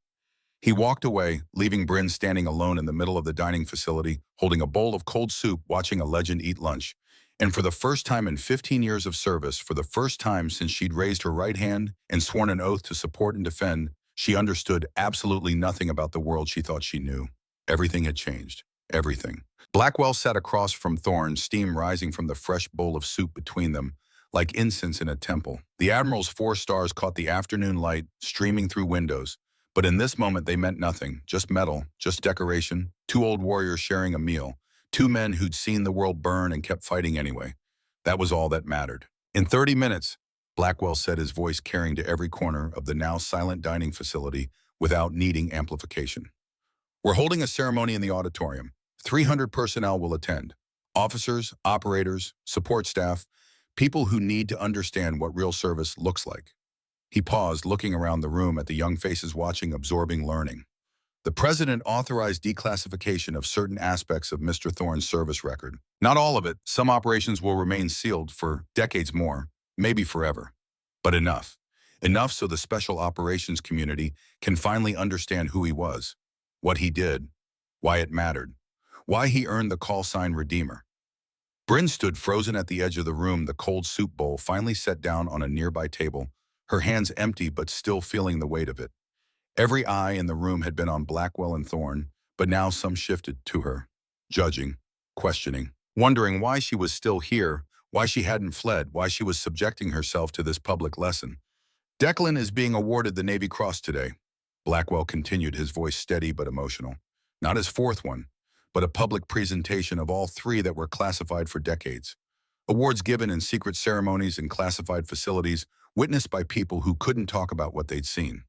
He walked away, leaving Bryn standing alone in the middle of the dining facility, holding a bowl of cold soup, watching a legend eat lunch. And for the first time in 15 years of service, for the first time since she'd raised her right hand and sworn an oath to support and defend, she understood absolutely nothing about the world she thought she knew. Everything had changed. Everything. Blackwell sat across from Thorne, steam rising from the fresh bowl of soup between them, like incense in a temple. The Admiral's 4 stars caught the afternoon light streaming through windows, but in this moment they meant nothing, just metal, just decoration, 2 old warriors sharing a meal, 2 men who'd seen the world burn and kept fighting anyway. That was all that mattered. In 30 minutes, Blackwell said, his voice carrying to every corner of the now silent dining facility without needing amplification. We're holding a ceremony in the auditorium. 300 personnel will attend. Officers, operators, support staff, people who need to understand what real service looks like. He paused, looking around the room at the young faces watching, absorbing, learning. The president authorized declassification of certain aspects of Mr. Thorne's service record. Not all of it. Some operations will remain sealed for decades more, maybe forever. But enough. Enough so the special operations community can finally understand who he was, what he did, why it mattered, why he earned the call sign Redeemer. Bryn stood frozen at the edge of the room, the cold soup bowl finally set down on a nearby table, her hands empty but still feeling the weight of it. Every eye in the room had been on Blackwell and Thorne, but now some shifted to her, judging, questioning, wondering why she was still here, why she hadn't fled, why she was subjecting herself to this public lesson. Declan is being awarded the Navy Cross today, Blackwell continued, his voice steady but emotional. Not his 4th one, but a public presentation of all 3 that were classified for decades. Awards given in secret ceremonies in classified facilities, witnessed by people who couldn't talk about what they'd seen.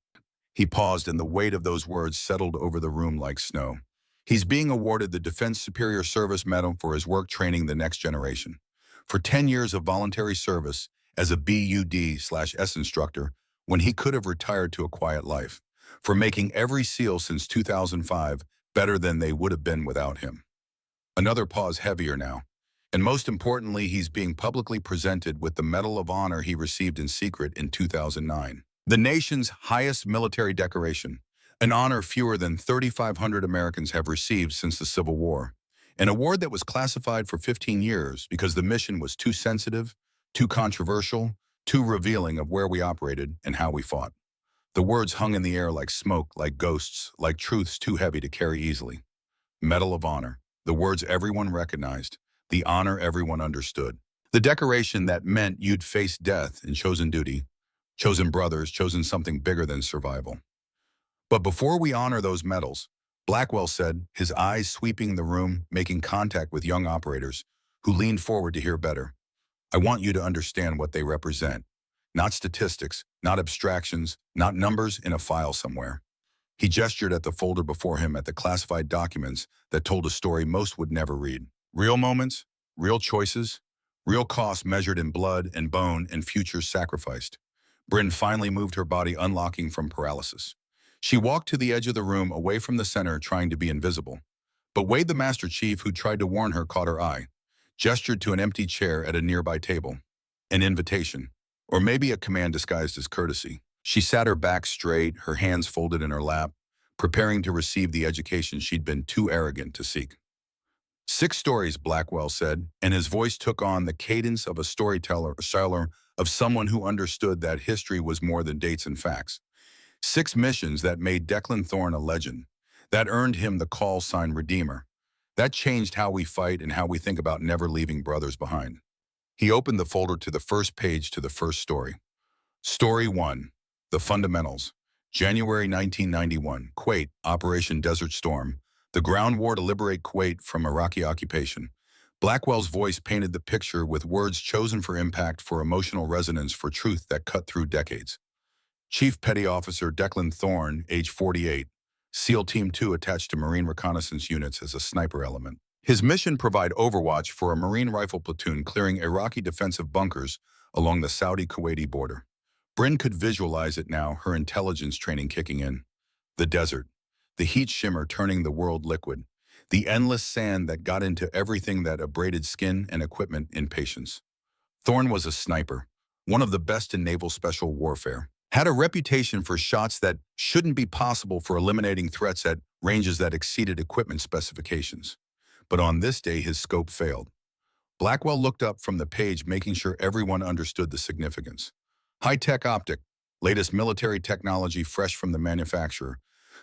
He paused, and the weight of those words settled over the room like snow. He's being awarded the Defense Superior Service Medal for his work training the next generation. For 10 years of voluntary service as a BUD/S instructor when he could have retired to a quiet life. For making every SEAL since 2005 better than they would have been without him. Another pause, heavier now. And most importantly, he's being publicly presented with the Medal of Honor he received in secret in 2009. The nation's highest military decoration, an honor fewer than 3,500 Americans have received since the Civil War. An award that was classified for 15 years because the mission was too sensitive, too controversial, too revealing of where we operated and how we fought. The words hung in the air like smoke, like ghosts, like truths too heavy to carry easily. Medal of Honor. The words everyone recognized, the honor everyone understood. The decoration that meant you'd face death in chosen duty, chosen brothers, chosen something bigger than survival. But before we honor those medals, Blackwell said, his eyes sweeping the room, making contact with young operators who leaned forward to hear better. I want you to understand what they represent. Not statistics, not abstractions, not numbers in a file somewhere. He gestured at the folder before him at the classified documents that told a story most would never read. Real moments, real choices, real costs measured in blood and bone and futures sacrificed. Bryn finally moved her body, unlocking from paralysis. She walked to the edge of the room, away from the center, trying to be invisible. But Wade, the Master Chief, who tried to warn her, caught her eye, gestured to an empty chair at a nearby table. An invitation, or maybe a command disguised as courtesy. She sat her back straight, her hands folded in her lap, preparing to receive the education she'd been too arrogant to seek. 6 stories, Blackwell said, and his voice took on the cadence of a storyteller, of someone who understood that history was more than dates and facts. 6 missions that made Declan Thorne a legend, that earned him the call sign Redeemer, that changed how we fight and how we think about never leaving brothers behind. He opened the folder to the first page, to the first story. Story 1, The Fundamentals. January 1991, Kuwait, Operation Desert Storm, the ground war to liberate Kuwait from Iraqi occupation. Blackwell's voice painted the picture with words chosen for impact, for emotional resonance, for truth that cut through decades. Chief Petty Officer Declan Thorne, age 48, SEAL Team 2 attached to Marine reconnaissance units as a sniper element. His mission: provide overwatch for a Marine rifle platoon clearing Iraqi defensive bunkers along the Saudi-Kuwaiti border. Bryn could visualize it now, her intelligence training kicking in. The desert, the heat shimmer turning the world liquid, the endless sand that got into everything that abraded skin and equipment in patience. Thorne was a sniper, one of the best in naval special warfare. Had a reputation for shots that shouldn't be possible, for eliminating threats at ranges that exceeded equipment specifications. But on this day, his scope failed. Blackwell looked up from the page, making sure everyone understood the significance. High-tech optic, latest military technology fresh from the manufacturer,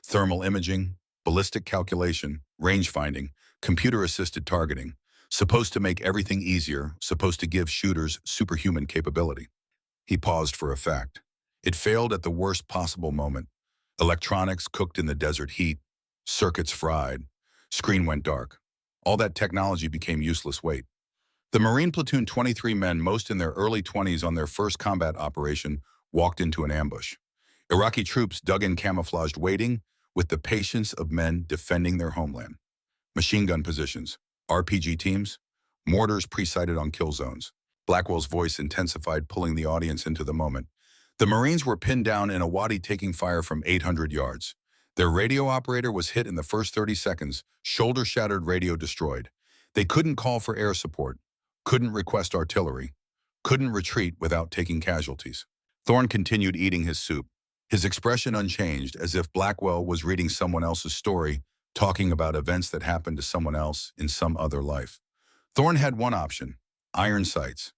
thermal imaging, ballistic calculation, range finding, computer-assisted targeting, supposed to make everything easier, supposed to give shooters superhuman capability. He paused for effect. It failed at the worst possible moment. Electronics cooked in the desert heat, circuits fried, screen went dark. All that technology became useless weight. The Marine platoon, 23 men, most in their early 20s, on their first combat operation, walked into an ambush. Iraqi troops dug in, camouflaged, waiting, with the patience of men defending their homeland. Machine gun positions, RPG teams, mortars pre-sighted on kill zones. Blackwell's voice intensified, pulling the audience into the moment. The Marines were pinned down in a wadi, taking fire from 800 yards. Their radio operator was hit in the first 30 seconds, shoulder shattered, radio destroyed. They couldn't call for air support, couldn't request artillery, couldn't retreat without taking casualties. Thorne continued eating his soup, his expression unchanged, as if Blackwell was reading someone else's story, talking about events that happened to someone else in some other life. Thorne had one option: iron sights,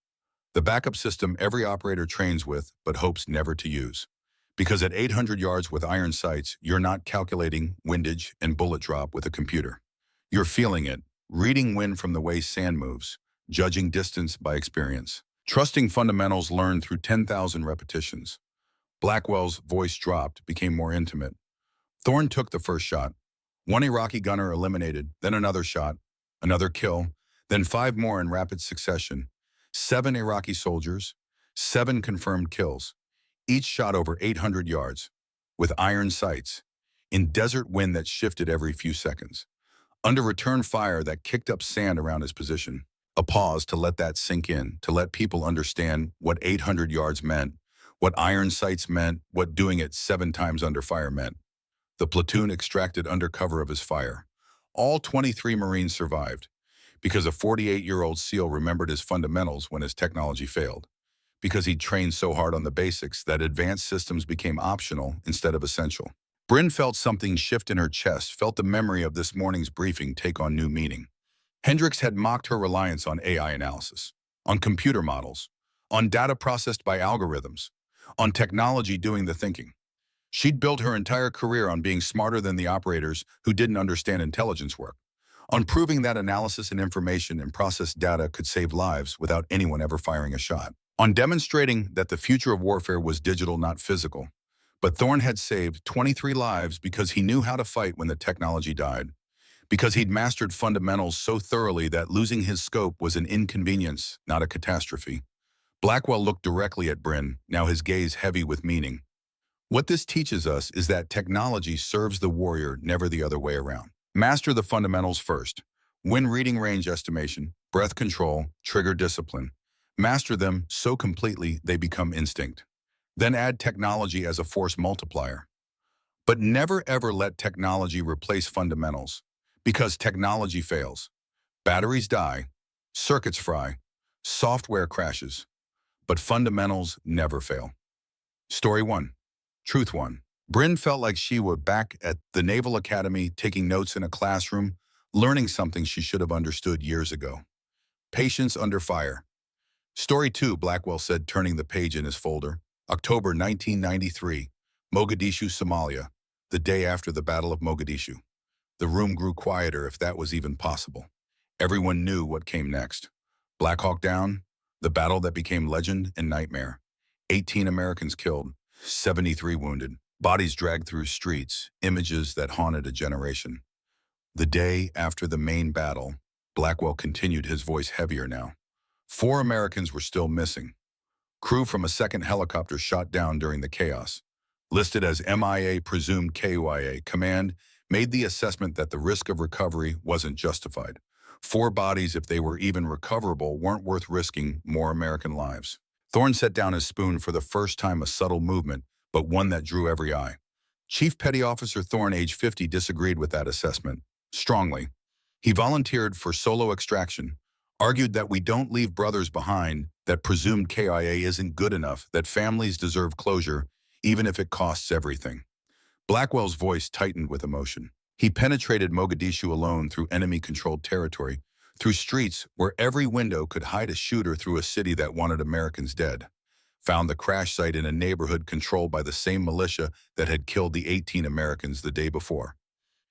the backup system every operator trains with but hopes never to use. Because at 800 yards with iron sights, you're not calculating windage and bullet drop with a computer. You're feeling it, reading wind from the way sand moves, judging distance by experience, trusting fundamentals learned through 10,000 repetitions. Blackwell's voice dropped, became more intimate. Thorne took the first shot. One Iraqi gunner eliminated, then another shot, another kill, then 5 more in rapid succession. 7 Iraqi soldiers, 7 confirmed kills, each shot over 800 yards, with iron sights, in desert wind that shifted every few seconds, under return fire that kicked up sand around his position. A pause to let that sink in, to let people understand what 800 yards meant, what iron sights meant, what doing it 7 times under fire meant. The platoon extracted under cover of his fire. All 23 Marines survived, because a 48-year-old SEAL remembered his fundamentals when his technology failed, because he'd trained so hard on the basics that advanced systems became optional instead of essential. Bryn felt something shift in her chest, felt the memory of this morning's briefing take on new meaning. Hendricks had mocked her reliance on AI analysis, on computer models, on data processed by algorithms, on technology doing the thinking. She'd built her entire career on being smarter than the operators who didn't understand intelligence work, on proving that analysis and information and processed data could save lives without anyone ever firing a shot, on demonstrating that the future of warfare was digital, not physical. But Thorne had saved 23 lives because he knew how to fight when the technology died, because he'd mastered fundamentals so thoroughly that losing his scope was an inconvenience, not a catastrophe. Blackwell looked directly at Bryn, now his gaze heavy with meaning. What this teaches us is that technology serves the warrior, never the other way around. Master the fundamentals first. Win reading range estimation, breath control, trigger discipline. Master them so completely they become instinct. Then add technology as a force multiplier. But never ever let technology replace fundamentals, because technology fails. Batteries die, circuits fry, software crashes, but fundamentals never fail. Story 1. Truth 1. Bryn felt like she was back at the Naval Academy taking notes in a classroom, learning something she should have understood years ago. Patience under fire. Story 2, Blackwell said, turning the page in his folder. October 1993, Mogadishu, Somalia, the day after the Battle of Mogadishu. The room grew quieter, if that was even possible. Everyone knew what came next. Black Hawk Down, the battle that became legend and nightmare. 18 Americans killed, 73 wounded. Bodies dragged through streets, images that haunted a generation. The day after the main battle, Blackwell continued, his voice heavier now. 4 Americans were still missing. Crew from a second helicopter shot down during the chaos. Listed as MIA, presumed KIA, command made the assessment that the risk of recovery wasn't justified. 4 bodies, if they were even recoverable, weren't worth risking more American lives. Thorne set down his spoon, for the first time a subtle movement, but one that drew every eye. Chief Petty Officer Thorne, age 50, disagreed with that assessment, strongly. He volunteered for solo extraction, argued that we don't leave brothers behind, that presumed KIA isn't good enough, that families deserve closure, even if it costs everything. Blackwell's voice tightened with emotion. He penetrated Mogadishu alone, through enemy-controlled territory, through streets where every window could hide a shooter, through a city that wanted Americans dead. Found the crash site in a neighborhood controlled by the same militia that had killed the 18 Americans the day before.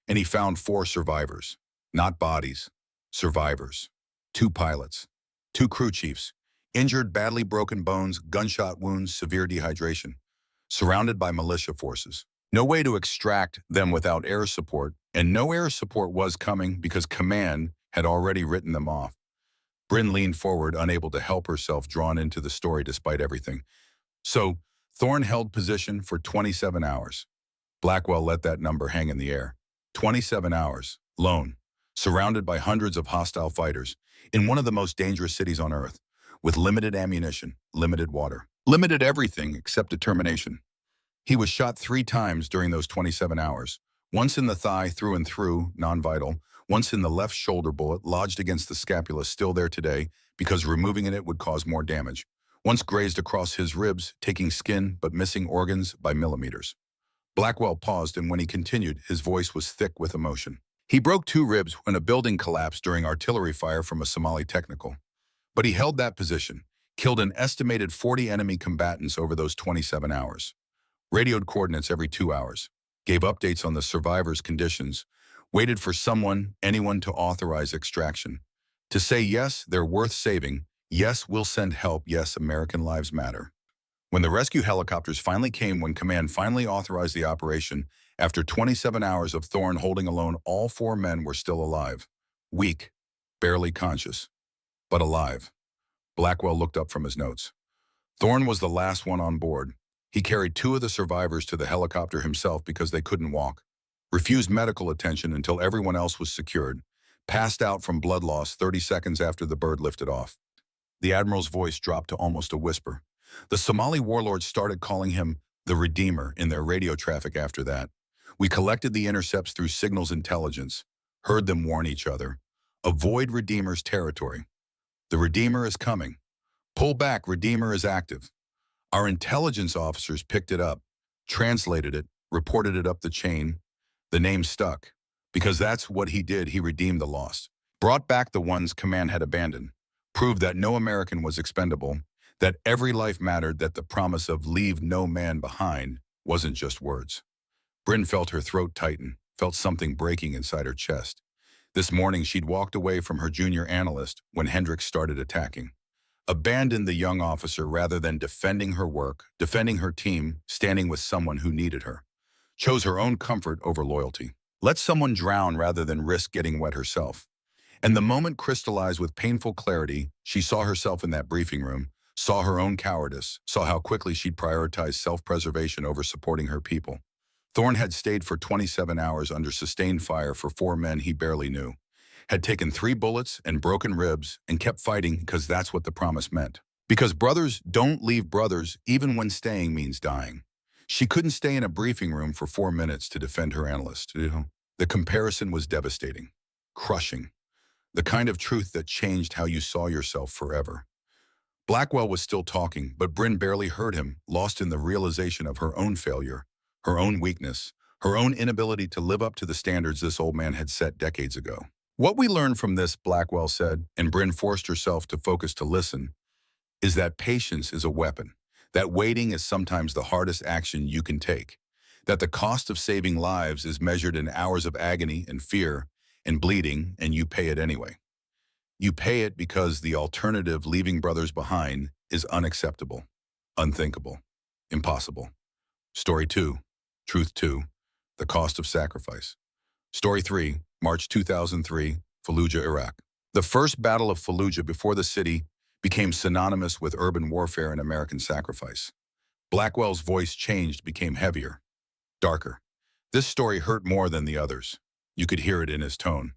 And he found 4 survivors. Not bodies, survivors. 2 pilots, 2 crew chiefs, injured, badly broken bones, gunshot wounds, severe dehydration, surrounded by militia forces. No way to extract them without air support, and no air support was coming because command had already written them off. Bryn leaned forward, unable to help herself, drawn into the story despite everything. So, Thorne held position for 27 hours. Blackwell let that number hang in the air. 27 hours, lone, surrounded by hundreds of hostile fighters, in one of the most dangerous cities on Earth, with limited ammunition, limited water, limited everything except determination. He was shot 3 times during those 27 hours, once in the thigh, through and through, non-vital, once in the left shoulder, bullet lodged against the scapula, still there today, because removing it would cause more damage. Once grazed across his ribs, taking skin but missing organs by millimeters. Blackwell paused, and when he continued, his voice was thick with emotion. He broke 2 ribs when a building collapsed during artillery fire from a Somali technical. But he held that position, killed an estimated 40 enemy combatants over those 27 hours. Radioed coordinates every 2 hours, gave updates on the survivors' conditions, waited for anyone to authorize extraction. To say, yes, they're worth saving, yes, we'll send help, yes, American lives matter. When the rescue helicopters finally came, when command finally authorized the operation, after 27 hours of Thorne holding alone, all 4 men were still alive. Weak, barely conscious, but alive. Blackwell looked up from his notes. Thorne was the last one on board. He carried 2 of the survivors to the helicopter himself because they couldn't walk, refused medical attention until everyone else was secured, passed out from blood loss 30 seconds after the bird lifted off. The Admiral's voice dropped to almost a whisper. The Somali warlords started calling him the Redeemer in their radio traffic after that. We collected the intercepts through signals intelligence, heard them warn each other. Avoid Redeemer's territory. The Redeemer is coming. Pull back, Redeemer is active. Our intelligence officers picked it up, translated it, reported it up the chain. The name stuck, because that's what he did. He redeemed the lost. brought back the ones command had abandoned, proved that no American was expendable, that every life mattered, that the promise of leave no man behind wasn't just words. Bryn felt her throat tighten, felt something breaking inside her chest. This morning, she'd walked away from her junior analyst when Hendricks started attacking. Abandoned the young officer rather than defending her work, defending her team, standing with someone who needed her. Chose her own comfort over loyalty. Let someone drown rather than risk getting wet herself. And the moment crystallized with painful clarity, she saw herself in that briefing room, saw her own cowardice, saw how quickly she'd prioritized self-preservation over supporting her people. Thorne had stayed for 27 hours under sustained fire for 4 men he barely knew, had taken 3 bullets and broken ribs and kept fighting because that's what the promise meant. Because brothers don't leave brothers even when staying means dying. She couldn't stay in a briefing room for 4 minutes to defend her analyst. The comparison was devastating, crushing, the kind of truth that changed how you saw yourself forever. Blackwell was still talking, but Bryn barely heard him, lost in the realization of her own failure, her own weakness, her own inability to live up to the standards this old man had set decades ago. What we learned from this, Blackwell said, and Bryn forced herself to focus to listen, is that patience is a weapon, that waiting is sometimes the hardest action you can take, that the cost of saving lives is measured in hours of agony and fear and bleeding, and you pay it anyway. You pay it because the alternative, leaving brothers behind, is unacceptable, unthinkable, impossible. Story 2, Truth 2, The Cost of Sacrifice. Story 3, March 2003, Fallujah, Iraq. The first Battle of Fallujah before the city became synonymous with urban warfare and American sacrifice. Blackwell's voice changed, became heavier, darker. This story hurt more than the others. You could hear it in his tone.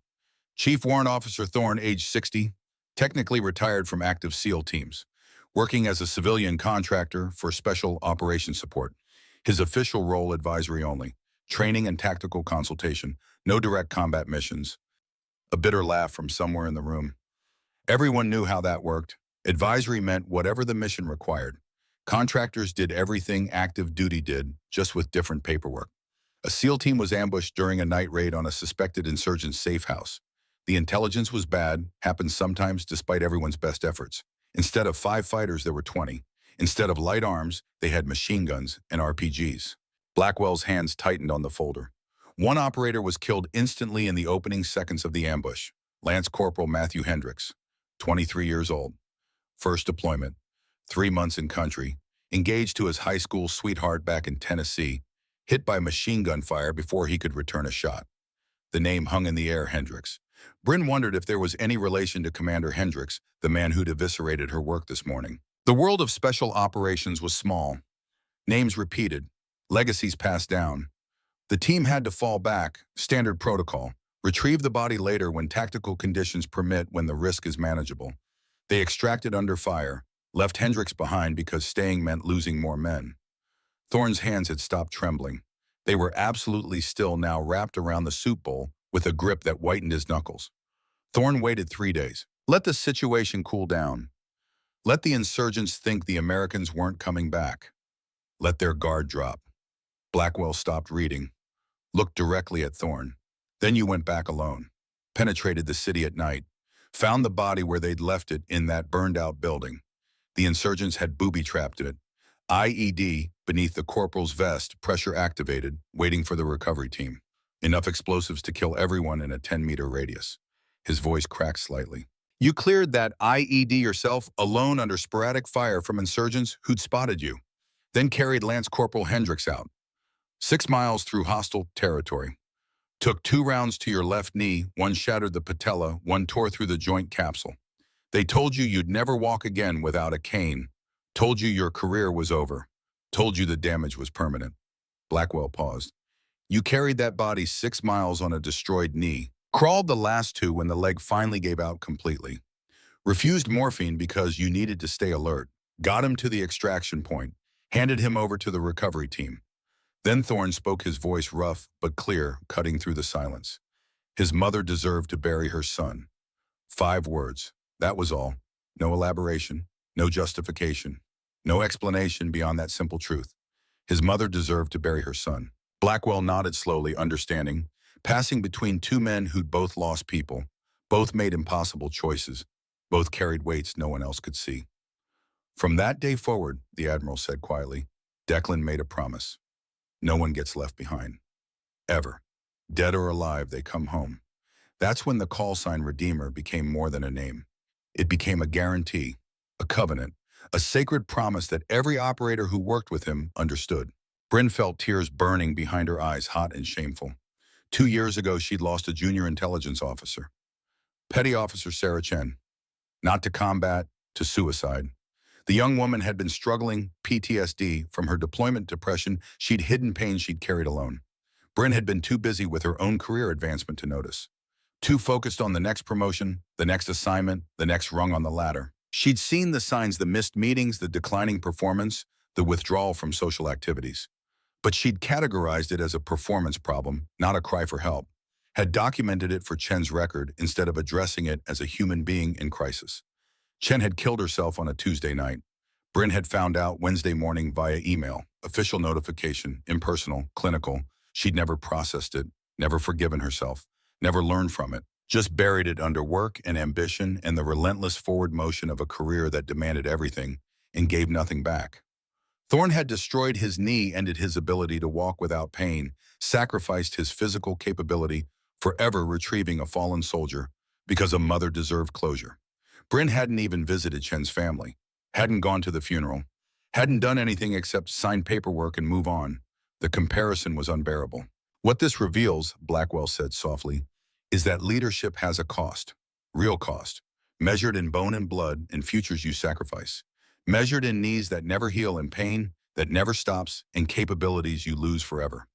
Chief Warrant Officer Thorne, age 60, technically retired from active SEAL teams, working as a civilian contractor for special operations support. His official role advisory only, training and tactical consultation, no direct combat missions. A bitter laugh from somewhere in the room. Everyone knew how that worked. Advisory meant whatever the mission required. Contractors did everything active duty did, just with different paperwork. A SEAL team was ambushed during a night raid on a suspected insurgent safe house. The intelligence was bad, happened sometimes despite everyone's best efforts. Instead of 5 fighters, there were 20. Instead of light arms, they had machine guns and RPGs. Blackwell's hands tightened on the folder. One operator was killed instantly in the opening seconds of the ambush. Lance Corporal Matthew Hendricks, 23 years old. First deployment, 3 months in country, engaged to his high school sweetheart back in Tennessee, hit by machine gun fire before he could return a shot. The name hung in the air, Hendricks. Bryn wondered if there was any relation to Commander Hendricks, the man who'd eviscerated her work this morning. The world of special operations was small. Names repeated, legacies passed down. The team had to fall back, standard protocol, retrieve the body later when tactical conditions permit, when the risk is manageable. They extracted under fire, left Hendricks behind because staying meant losing more men. Thorne's hands had stopped trembling. They were absolutely still now, wrapped around the soup bowl with a grip that whitened his knuckles. Thorne waited 3 days. Let the situation cool down. Let the insurgents think the Americans weren't coming back. Let their guard drop. Blackwell stopped reading, looked directly at Thorne. Then you went back alone, penetrated the city at night, found the body where they'd left it, in that burned-out building. The insurgents had booby-trapped it. IED beneath the corporal's vest, pressure activated, waiting for the recovery team. Enough explosives to kill everyone in a 10-meter radius. His voice cracked slightly. You cleared that IED yourself, alone under sporadic fire from insurgents who'd spotted you. Then carried Lance Corporal Hendricks out. 6 miles through hostile territory. Took 2 rounds to your left knee, one shattered the patella, one tore through the joint capsule. They told you you'd never walk again without a cane. Told you your career was over. Told you the damage was permanent. Blackwell paused. You carried that body 6 miles on a destroyed knee. Crawled the last 2 when the leg finally gave out completely. Refused morphine because you needed to stay alert. Got him to the extraction point. Handed him over to the recovery team. Then Thorne spoke, his voice rough but clear, cutting through the silence. His mother deserved to bury her son. 5 words. That was all. No elaboration. No justification. No explanation beyond that simple truth. His mother deserved to bury her son. Blackwell nodded slowly, understanding, passing between 2 men who'd both lost people, Both made impossible choices. Both carried weights no one else could see. From that day forward, the Admiral said quietly, Declan made a promise. No one gets left behind. Ever. Dead or alive, they come home. That's when the call sign Redeemer became more than a name. It became a guarantee, a covenant, a sacred promise that every operator who worked with him understood. Bryn felt tears burning behind her eyes, hot and shameful. 2 years ago, she'd lost a junior intelligence officer. Petty Officer Sarah Chen. Not to combat, to suicide. The young woman had been struggling PTSD from her deployment depression. She'd hidden pain she'd carried alone. Bryn had been too busy with her own career advancement to notice. Too focused on the next promotion, the next assignment, the next rung on the ladder. She'd seen the signs, the missed meetings, the declining performance, the withdrawal from social activities. But she'd categorized it as a performance problem, not a cry for help. Had documented it for Chen's record instead of addressing it as a human being in crisis. Chen had killed herself on a Tuesday night. Bryn had found out Wednesday morning via email, official notification, impersonal, clinical. She'd never processed it, never forgiven herself, never learned from it, just buried it under work and ambition and the relentless forward motion of a career that demanded everything and gave nothing back. Thorne had destroyed his knee, ended his ability to walk without pain, sacrificed his physical capability, forever retrieving a fallen soldier because a mother deserved closure. Bryn hadn't even visited Chen's family, hadn't gone to the funeral, hadn't done anything except sign paperwork and move on. The comparison was unbearable. What this reveals, Blackwell said softly, is that leadership has a cost, real cost, measured in bone and blood and futures you sacrifice, measured in knees that never heal and pain that never stops and capabilities you lose forever.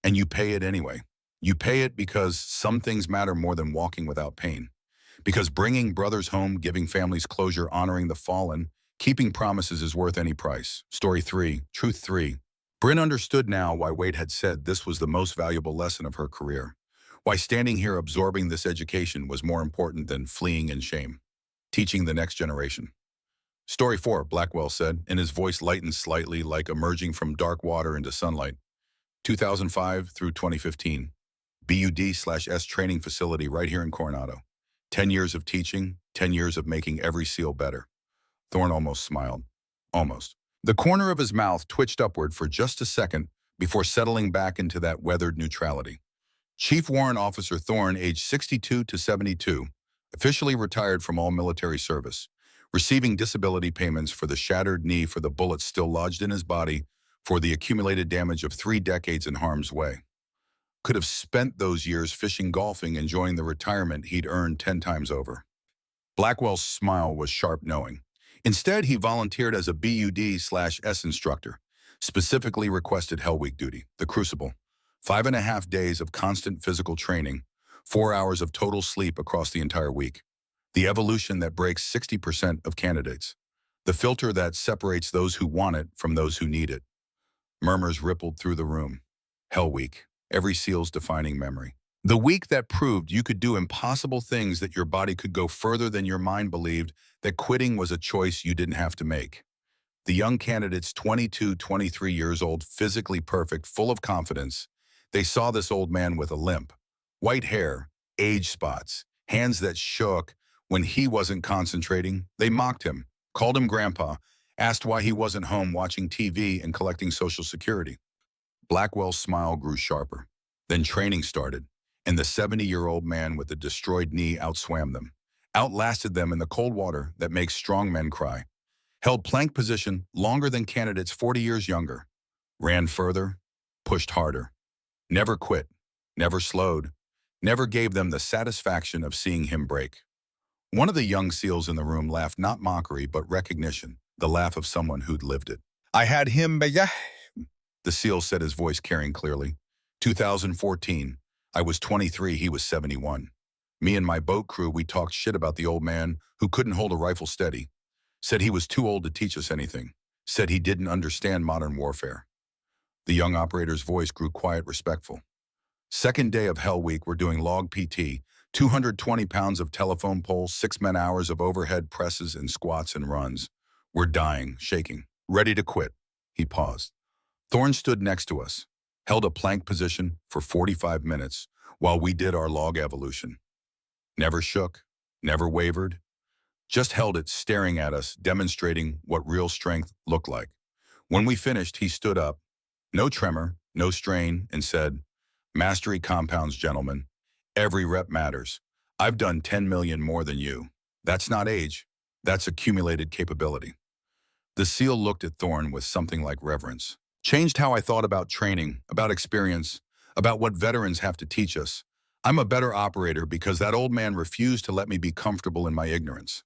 And you pay it anyway. You pay it because some things matter more than walking without pain. Because bringing brothers home, giving families closure, honoring the fallen, keeping promises is worth any price. Story 3, Truth 3. Bryn understood now why Wade had said this was the most valuable lesson of her career. Why standing here absorbing this education was more important than fleeing in shame. Teaching the next generation. Story 4, Blackwell said, and his voice lightened slightly like emerging from dark water into sunlight. 2005 through 2015. BUD/S training facility right here in Coronado. 10 years of teaching, 10 years of making every SEAL better. Thorne almost smiled. Almost. The corner of his mouth twitched upward for just a second before settling back into that weathered neutrality. Chief Warrant Officer Thorne, aged 62 to 72, officially retired from all military service, receiving disability payments for the shattered knee, for the bullets still lodged in his body, for the accumulated damage of 3 decades in harm's way. Could have spent those years fishing, golfing, enjoying the retirement he'd earned 10 times over. Blackwell's smile was sharp, knowing. Instead, he volunteered as a BUD/S instructor, specifically requested Hell Week duty, the Crucible. 5.5 days of constant physical training, 4 hours of total sleep across the entire week. The evolution that breaks 60% of candidates. The filter that separates those who want it from those who need it. Murmurs rippled through the room. Hell Week, every SEAL's defining memory. The week that proved you could do impossible things, that your body could go further than your mind believed, that quitting was a choice you didn't have to make. The young candidates, 22, 23 years old, physically perfect, full of confidence. They saw this old man with a limp, white hair, age spots, hands that shook when he wasn't concentrating. They mocked him, called him grandpa, asked why he wasn't home watching TV and collecting Social Security. Blackwell's smile grew sharper. Then training started, and the 70-year-old man with the destroyed knee outswam them, outlasted them in the cold water that makes strong men cry, held plank position longer than candidates 40 years younger, ran further, pushed harder, never quit, never slowed, never gave them the satisfaction of seeing him break. One of the young SEALs in the room laughed, not mockery, but recognition, the laugh of someone who'd lived it. I had him, but yeah, the SEAL said, his voice carrying clearly. 2014. I was 23, he was 71. Me and my boat crew, we talked shit about the old man who couldn't hold a rifle steady. Said he was too old to teach us anything. Said he didn't understand modern warfare. The young operator's voice grew quiet, respectful. Second day of Hell Week, we're doing log PT, 220 pounds of telephone poles, 6 man-hours of overhead presses and squats and runs. We're dying, shaking, ready to quit. He paused. Thorne stood next to us, held a plank position for 45 minutes while we did our log evolution. Never shook, never wavered, just held it staring at us, demonstrating what real strength looked like. When we finished, he stood up, no tremor, no strain, and said, "Mastery compounds, gentlemen. Every rep matters. I've done 10 million more than you. That's not age. That's accumulated capability." The SEAL looked at Thorne with something like reverence. Changed how I thought about training, about experience, about what veterans have to teach us. I'm a better operator because that old man refused to let me be comfortable in my ignorance.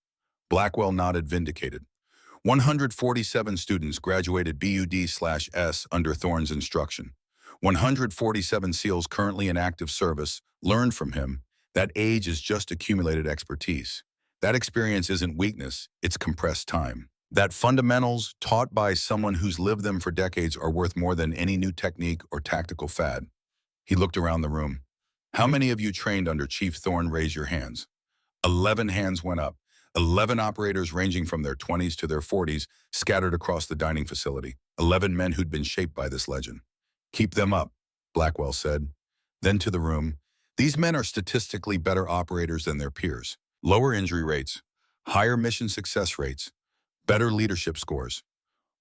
Blackwell nodded, vindicated. 147 students graduated BUD/S under Thorne's instruction. 147 SEALs currently in active service learned from him. That age is just accumulated expertise. That experience isn't weakness, it's compressed time. That fundamentals taught by someone who's lived them for decades are worth more than any new technique or tactical fad. He looked around the room. How many of you trained under Chief Thorne? Raise your hands. 11 hands went up. 11 operators ranging from their 20s to their 40s scattered across the dining facility. 11 men who'd been shaped by this legend. "Keep them up," Blackwell said. Then to the room, "These men are statistically better operators than their peers. Lower injury rates, higher mission success rates, better leadership scores.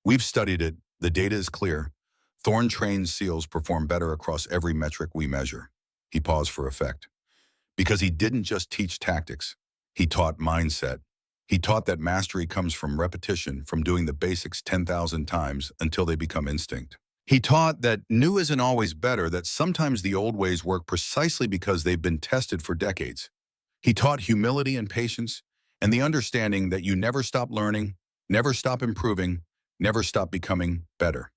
We've studied it. The data is clear. Thorne-trained SEALs perform better across every metric we measure." He paused for effect. Because he didn't just teach tactics. He taught mindset. He taught that mastery comes from repetition, from doing the basics 10,000 times until they become instinct. He taught that new isn't always better, that sometimes the old ways work precisely because they've been tested for decades. He taught humility and patience, and the understanding that you never stop learning, never stop improving, never stop becoming better.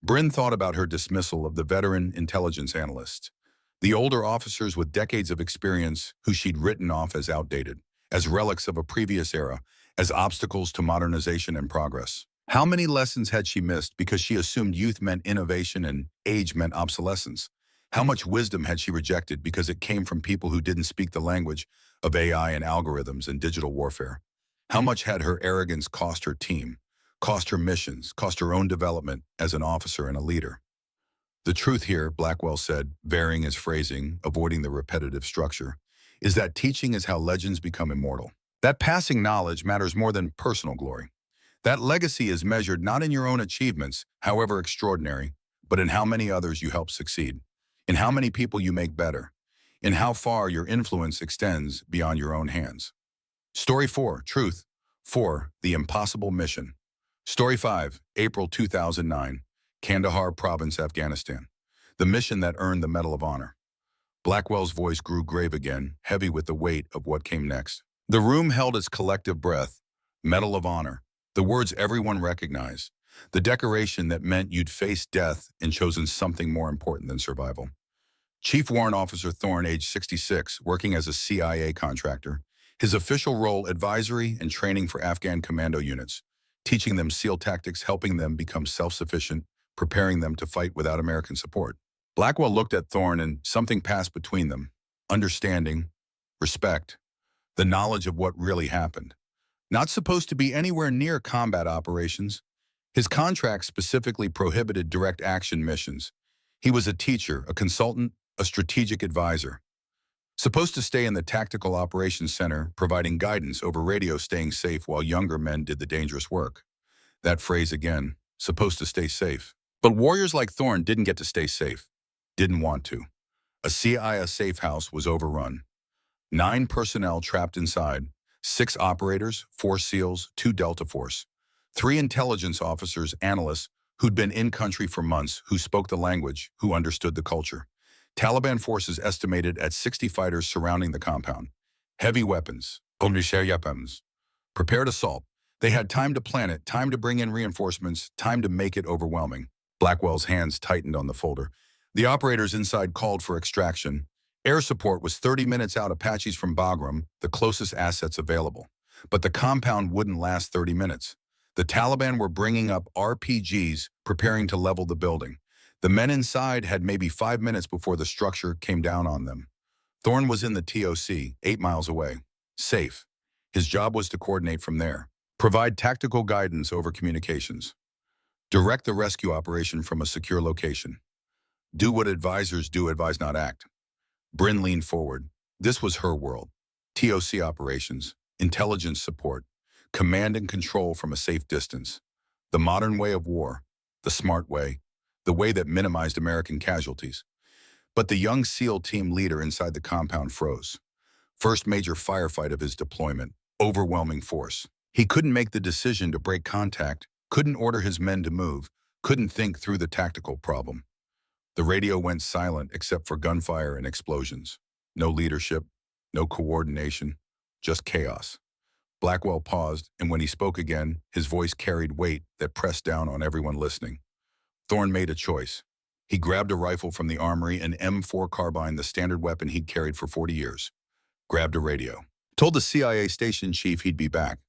Bryn thought about her dismissal of the veteran intelligence analysts, the older officers with decades of experience who she'd written off as outdated, as relics of a previous era, as obstacles to modernization and progress. How many lessons had she missed because she assumed youth meant innovation and age meant obsolescence? How much wisdom had she rejected because it came from people who didn't speak the language of AI and algorithms and digital warfare? How much had her arrogance cost her team, cost her missions, cost her own development as an officer and a leader? The truth here, Blackwell said, varying his phrasing, avoiding the repetitive structure, is that teaching is how legends become immortal. That passing knowledge matters more than personal glory. That legacy is measured not in your own achievements, however extraordinary, but in how many others you help succeed, in how many people you make better, in how far your influence extends beyond your own hands. Story 4, Truth. 4, The Impossible Mission. Story 5, April 2009, Kandahar Province, Afghanistan. The mission that earned the Medal of Honor. Blackwell's voice grew grave again, heavy with the weight of what came next. The room held its collective breath. Medal of Honor. The words everyone recognized. The decoration that meant you'd faced death and chosen something more important than survival. Chief Warrant Officer Thorne, age 66, working as a CIA contractor. His official role, advisory and training for Afghan commando units, teaching them SEAL tactics, helping them become self-sufficient, preparing them to fight without American support. Blackwell looked at Thorne and something passed between them. Understanding, respect, the knowledge of what really happened. Not supposed to be anywhere near combat operations. His contract specifically prohibited direct action missions. He was a teacher, a consultant, a strategic advisor. Supposed to stay in the Tactical Operations Center, providing guidance over radio, staying safe while younger men did the dangerous work. That phrase again, supposed to stay safe. But warriors like Thorne didn't get to stay safe. Didn't want to. A CIA safe house was overrun. 9 personnel trapped inside. 6 operators, 4 SEALs, 2 Delta Force. 3 intelligence officers, analysts, who'd been in country for months, who spoke the language, who understood the culture. Taliban forces estimated at 60 fighters surrounding the compound. Heavy weapons, prepared assault. They had time to plan it, time to bring in reinforcements, time to make it overwhelming. Blackwell's hands tightened on the folder. The operators inside called for extraction. Air support was 30 minutes out, Apaches from Bagram, the closest assets available. But the compound wouldn't last 30 minutes. The Taliban were bringing up RPGs, preparing to level the building. The men inside had maybe 5 minutes before the structure came down on them. Thorne was in the TOC, 8 miles away. Safe. His job was to coordinate from there. Provide tactical guidance over communications. Direct the rescue operation from a secure location. Do what advisors do, advise not act. Bryn leaned forward. This was her world. TOC operations, intelligence support, command and control from a safe distance. The modern way of war, the smart way, the way that minimized American casualties. But the young SEAL team leader inside the compound froze. First major firefight of his deployment, overwhelming force. He couldn't make the decision to break contact, couldn't order his men to move, couldn't think through the tactical problem. The radio went silent except for gunfire and explosions. No leadership, no coordination, just chaos. Blackwell paused, and when he spoke again, his voice carried weight that pressed down on everyone listening. Thorne made a choice. He grabbed a rifle from the armory, an M4 carbine, the standard weapon he'd carried for 40 years. Grabbed a radio. Told the CIA station chief he'd be back.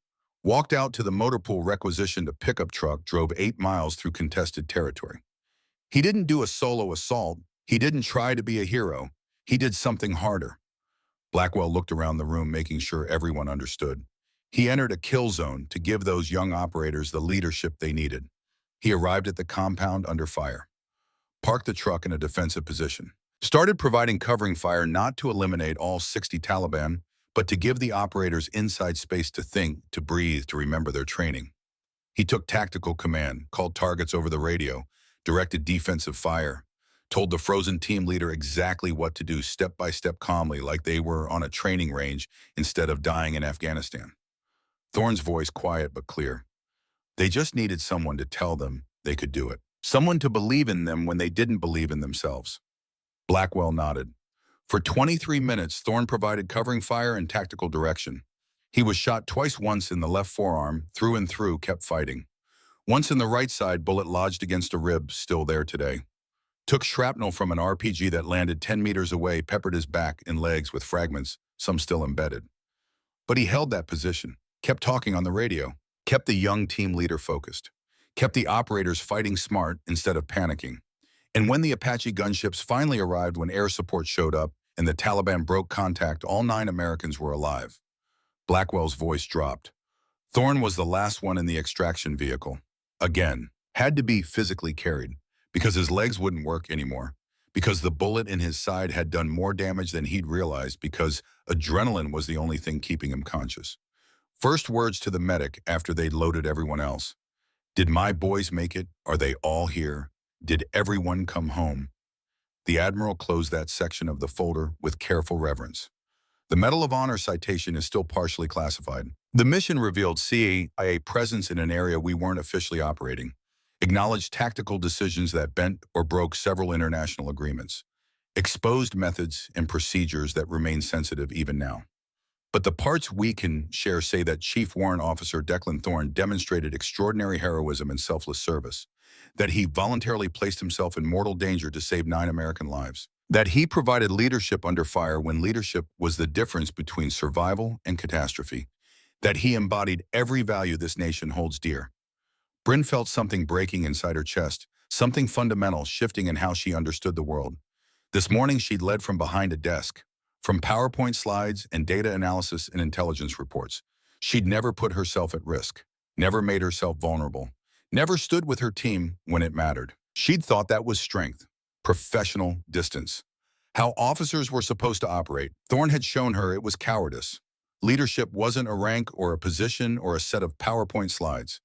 Walked out to the motor pool requisitioned a pickup truck, drove 8 miles through contested territory. He didn't do a solo assault. He didn't try to be a hero. He did something harder. Blackwell looked around the room, making sure everyone understood. He entered a kill zone to give those young operators the leadership they needed. He arrived at the compound under fire. Parked the truck in a defensive position. Started providing covering fire not to eliminate all 60 Taliban, but to give the operators inside space to think, to breathe, to remember their training. He took tactical command, called targets over the radio, directed defensive fire, told the frozen team leader exactly what to do step by step calmly like they were on a training range instead of dying in Afghanistan. Thorne's voice quiet but clear. They just needed someone to tell them they could do it. Someone to believe in them when they didn't believe in themselves. Blackwell nodded. For 23 minutes, Thorne provided covering fire and tactical direction. He was shot twice, once in the left forearm, through and through, kept fighting. Once in the right side, bullet lodged against a rib, still there today. Took shrapnel from an RPG that landed 10 meters away, peppered his back and legs with fragments, some still embedded. But he held that position, kept talking on the radio, kept the young team leader focused, kept the operators fighting smart instead of panicking. And when the Apache gunships finally arrived, when air support showed up and the Taliban broke contact, all 9 Americans were alive. Blackwell's voice dropped. Thorne was the last one in the extraction vehicle. Again, had to be physically carried, because his legs wouldn't work anymore, because the bullet in his side had done more damage than he'd realized, because adrenaline was the only thing keeping him conscious. First words to the medic after they'd loaded everyone else. Did my boys make it? Are they all here? Did everyone come home? The Admiral closed that section of the folder with careful reverence. The Medal of Honor citation is still partially classified. The mission revealed CIA presence in an area we weren't officially operating, acknowledged tactical decisions that bent or broke several international agreements, exposed methods and procedures that remain sensitive even now. But the parts we can share say that Chief Warrant Officer Declan Thorne demonstrated extraordinary heroism and selfless service, that he voluntarily placed himself in mortal danger to save 9 American lives, that he provided leadership under fire when leadership was the difference between survival and catastrophe, that he embodied every value this nation holds dear. Bryn felt something breaking inside her chest, something fundamental shifting in how she understood the world. This morning she'd led from behind a desk, from PowerPoint slides and data analysis and intelligence reports. She'd never put herself at risk, never made herself vulnerable, never stood with her team when it mattered. She'd thought that was strength, professional distance. How officers were supposed to operate. Thorne had shown her it was cowardice. Leadership wasn't a rank or a position or a set of PowerPoint slides.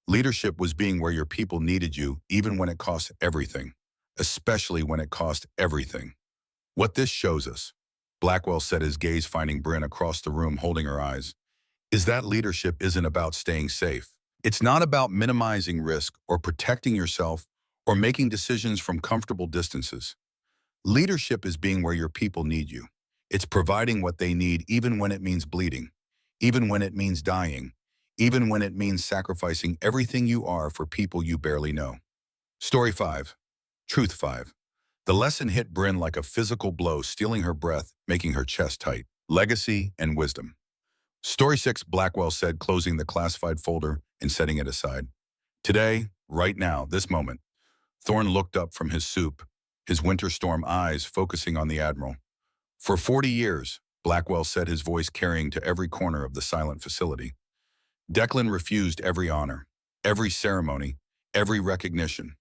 Leadership was being where your people needed you, even when it cost everything, especially when it cost everything. What this shows us, Blackwell said, his gaze finding Bryn across the room holding her eyes, is that leadership isn't about staying safe. It's not about minimizing risk or protecting yourself or making decisions from comfortable distances. Leadership is being where your people need you. It's providing what they need even when it means bleeding, even when it means dying, even when it means sacrificing everything you are for people you barely know. Story 5. Truth 5. The lesson hit Bryn like a physical blow, stealing her breath, making her chest tight. Legacy and wisdom. Story 6, Blackwell said, closing the classified folder and setting it aside. Today, right now, this moment, Thorne looked up from his soup, his winter storm eyes focusing on the Admiral. For 40 years, Blackwell said, his voice carrying to every corner of the silent facility, Declan refused every honor, every ceremony, every recognition.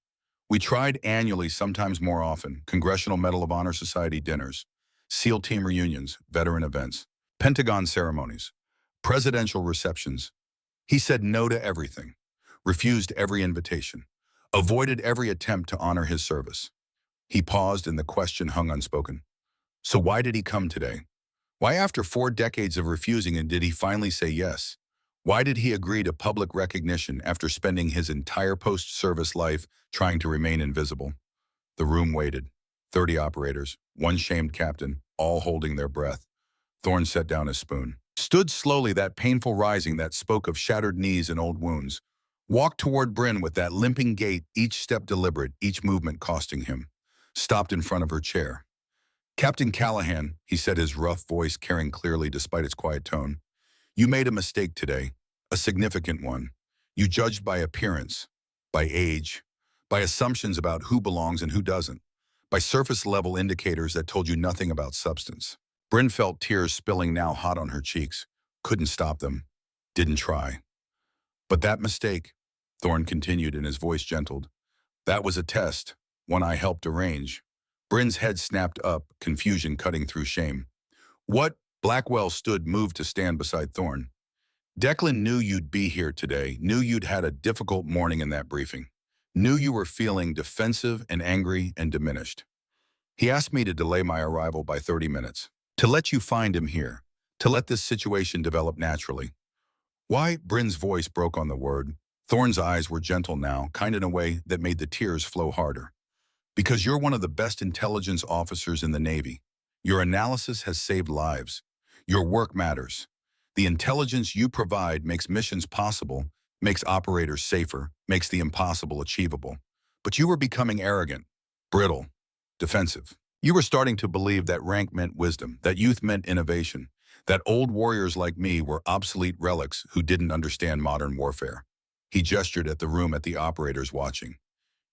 We tried annually, sometimes more often, Congressional Medal of Honor Society dinners, SEAL team reunions, veteran events, Pentagon ceremonies, presidential receptions. He said no to everything, refused every invitation, avoided every attempt to honor his service. He paused and the question hung unspoken. So why did he come today? Why, after 4 decades of refusing it, did he finally say yes? Why did he agree to public recognition after spending his entire post-service life trying to remain invisible? The room waited. 30 operators, one shamed captain, all holding their breath. Thorne set down his spoon, stood slowly, that painful rising that spoke of shattered knees and old wounds. Walked toward Bryn with that limping gait, each step deliberate, each movement costing him. Stopped in front of her chair. Captain Callahan, he said, his rough voice carrying clearly despite its quiet tone. You made a mistake today, a significant one. You judged by appearance, by age, by assumptions about who belongs and who doesn't, by surface-level indicators that told you nothing about substance. Bryn felt tears spilling now hot on her cheeks, couldn't stop them, didn't try. But that mistake, Thorne continued and his voice gentled, that was a test, one I helped arrange. Bryn's head snapped up, confusion cutting through shame. What? Blackwell stood, moved to stand beside Thorne. Declan knew you'd be here today, knew you'd had a difficult morning in that briefing, knew you were feeling defensive and angry and diminished. He asked me to delay my arrival by 30 minutes, to let you find him here, to let this situation develop naturally. Why? Bryn's voice broke on the word. Thorne's eyes were gentle now, kind in a way that made the tears flow harder. Because you're one of the best intelligence officers in the Navy. Your analysis has saved lives. Your work matters. The intelligence you provide makes missions possible, makes operators safer, makes the impossible achievable. But you were becoming arrogant, brittle, defensive. You were starting to believe that rank meant wisdom, that youth meant innovation, that old warriors like me were obsolete relics who didn't understand modern warfare. He gestured at the room, at the operators watching.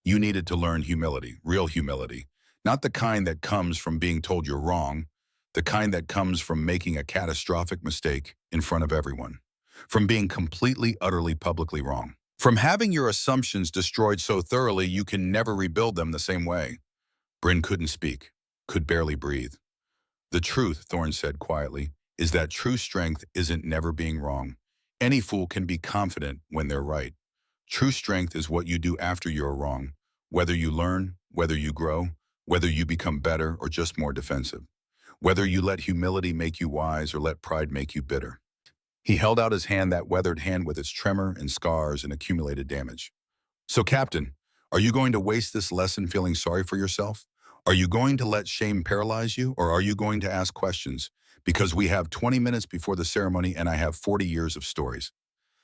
You needed to learn humility, real humility, not the kind that comes from being told you're wrong, the kind that comes from making a catastrophic mistake in front of everyone, from being completely, utterly, publicly wrong, from having your assumptions destroyed so thoroughly you can never rebuild them the same way. Bryn couldn't speak, could barely breathe. The truth, Thorne said quietly, is that true strength isn't never being wrong. Any fool can be confident when they're right. True strength is what you do after you're wrong, whether you learn, whether you grow, whether you become better or just more defensive, whether you let humility make you wise or let pride make you bitter. He held out his hand, that weathered hand with its tremor and scars and accumulated damage. So, Captain, are you going to waste this lesson feeling sorry for yourself? Are you going to let shame paralyze you, or are you going to ask questions? Because we have 20 minutes before the ceremony and I have 40 years of stories.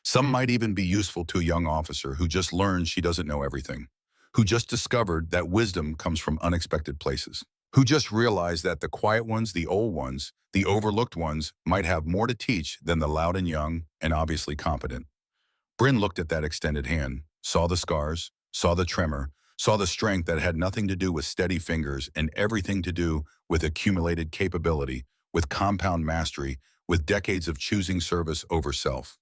Some might even be useful to a young officer who just learned she doesn't know everything, who just discovered that wisdom comes from unexpected places, who just realized that the quiet ones, the old ones, the overlooked ones might have more to teach than the loud and young and obviously competent. Bryn looked at that extended hand, saw the scars, saw the tremor, saw the strength that had nothing to do with steady fingers and everything to do with accumulated capability, with compound mastery, with decades of choosing service over self.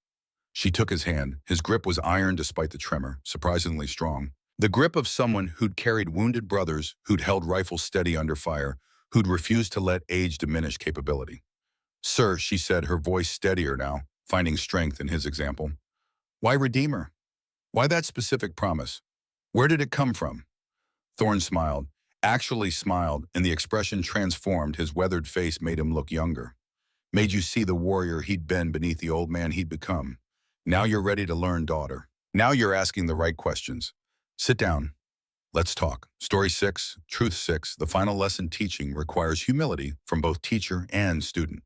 She took his hand. His grip was iron despite the tremor, surprisingly strong. The grip of someone who'd carried wounded brothers, who'd held rifles steady under fire, who'd refused to let age diminish capability. Sir, she said, her voice steadier now, finding strength in his example. Why Redeemer? Why that specific promise? Where did it come from? Thorne smiled, actually smiled, and the expression transformed. His weathered face made him look younger. Made you see the warrior he'd been beneath the old man he'd become. Now you're ready to learn, daughter. Now you're asking the right questions. Sit down. Let's talk. Story 6, Truth 6, the final lesson teaching requires humility from both teacher and student.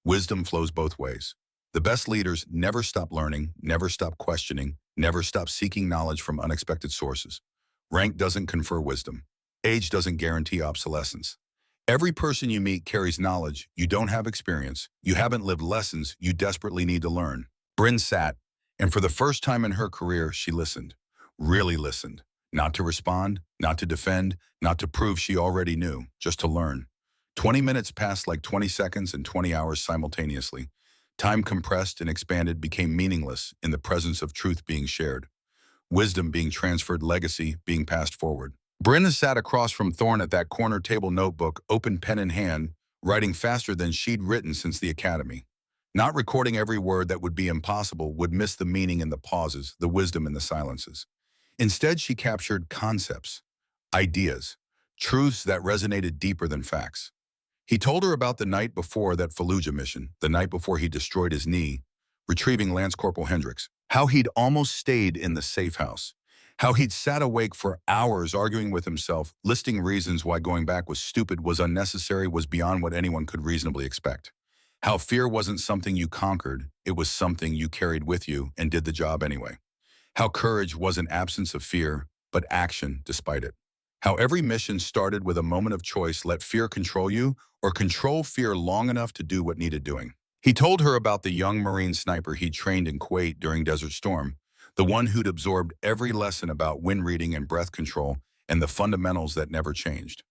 Wisdom flows both ways. The best leaders never stop learning, never stop questioning, never stop seeking knowledge from unexpected sources. Rank doesn't confer wisdom. Age doesn't guarantee obsolescence. Every person you meet carries knowledge. You don't have experience. You haven't lived lessons you desperately need to learn. Bryn sat, and for the first time in her career, she listened. Really listened. Not to respond, not to defend, not to prove she already knew, just to learn. 20 minutes passed like 20 seconds and 20 hours simultaneously. Time compressed and expanded became meaningless in the presence of truth being shared. Wisdom being transferred, legacy being passed forward. Bryn sat across from Thorne at that corner table, notebook, open pen in hand, writing faster than she'd written since the academy. Not recording every word that would be impossible would miss the meaning in the pauses, the wisdom in the silences. Instead, she captured concepts, ideas, truths that resonated deeper than facts. He told her about the night before that Fallujah mission, the night before he destroyed his knee, retrieving Lance Corporal Hendricks, how he'd almost stayed in the safe house, how he'd sat awake for hours arguing with himself, listing reasons why going back was stupid, was unnecessary, was beyond what anyone could reasonably expect. How fear wasn't something you conquered, it was something you carried with you and did the job anyway. How courage wasn't absence of fear, but action despite it. How every mission started with a moment of choice: let fear control you or control fear long enough to do what needed doing. He told her about the young Marine sniper he'd trained in Kuwait during Desert Storm, the one who'd absorbed every lesson about wind reading and breath control and the fundamentals that never changed.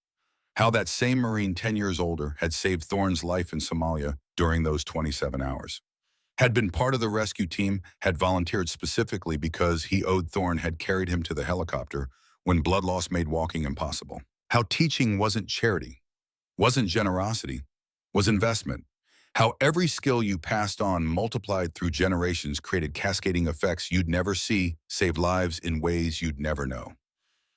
How that same Marine 10 years older had saved Thorne's life in Somalia during those 27 hours. Had been part of the rescue team, had volunteered specifically because he owed Thorne had carried him to the helicopter when blood loss made walking impossible. How teaching wasn't charity, wasn't generosity, was investment. How every skill you passed on multiplied through generations created cascading effects you'd never see, saved lives in ways you'd never know.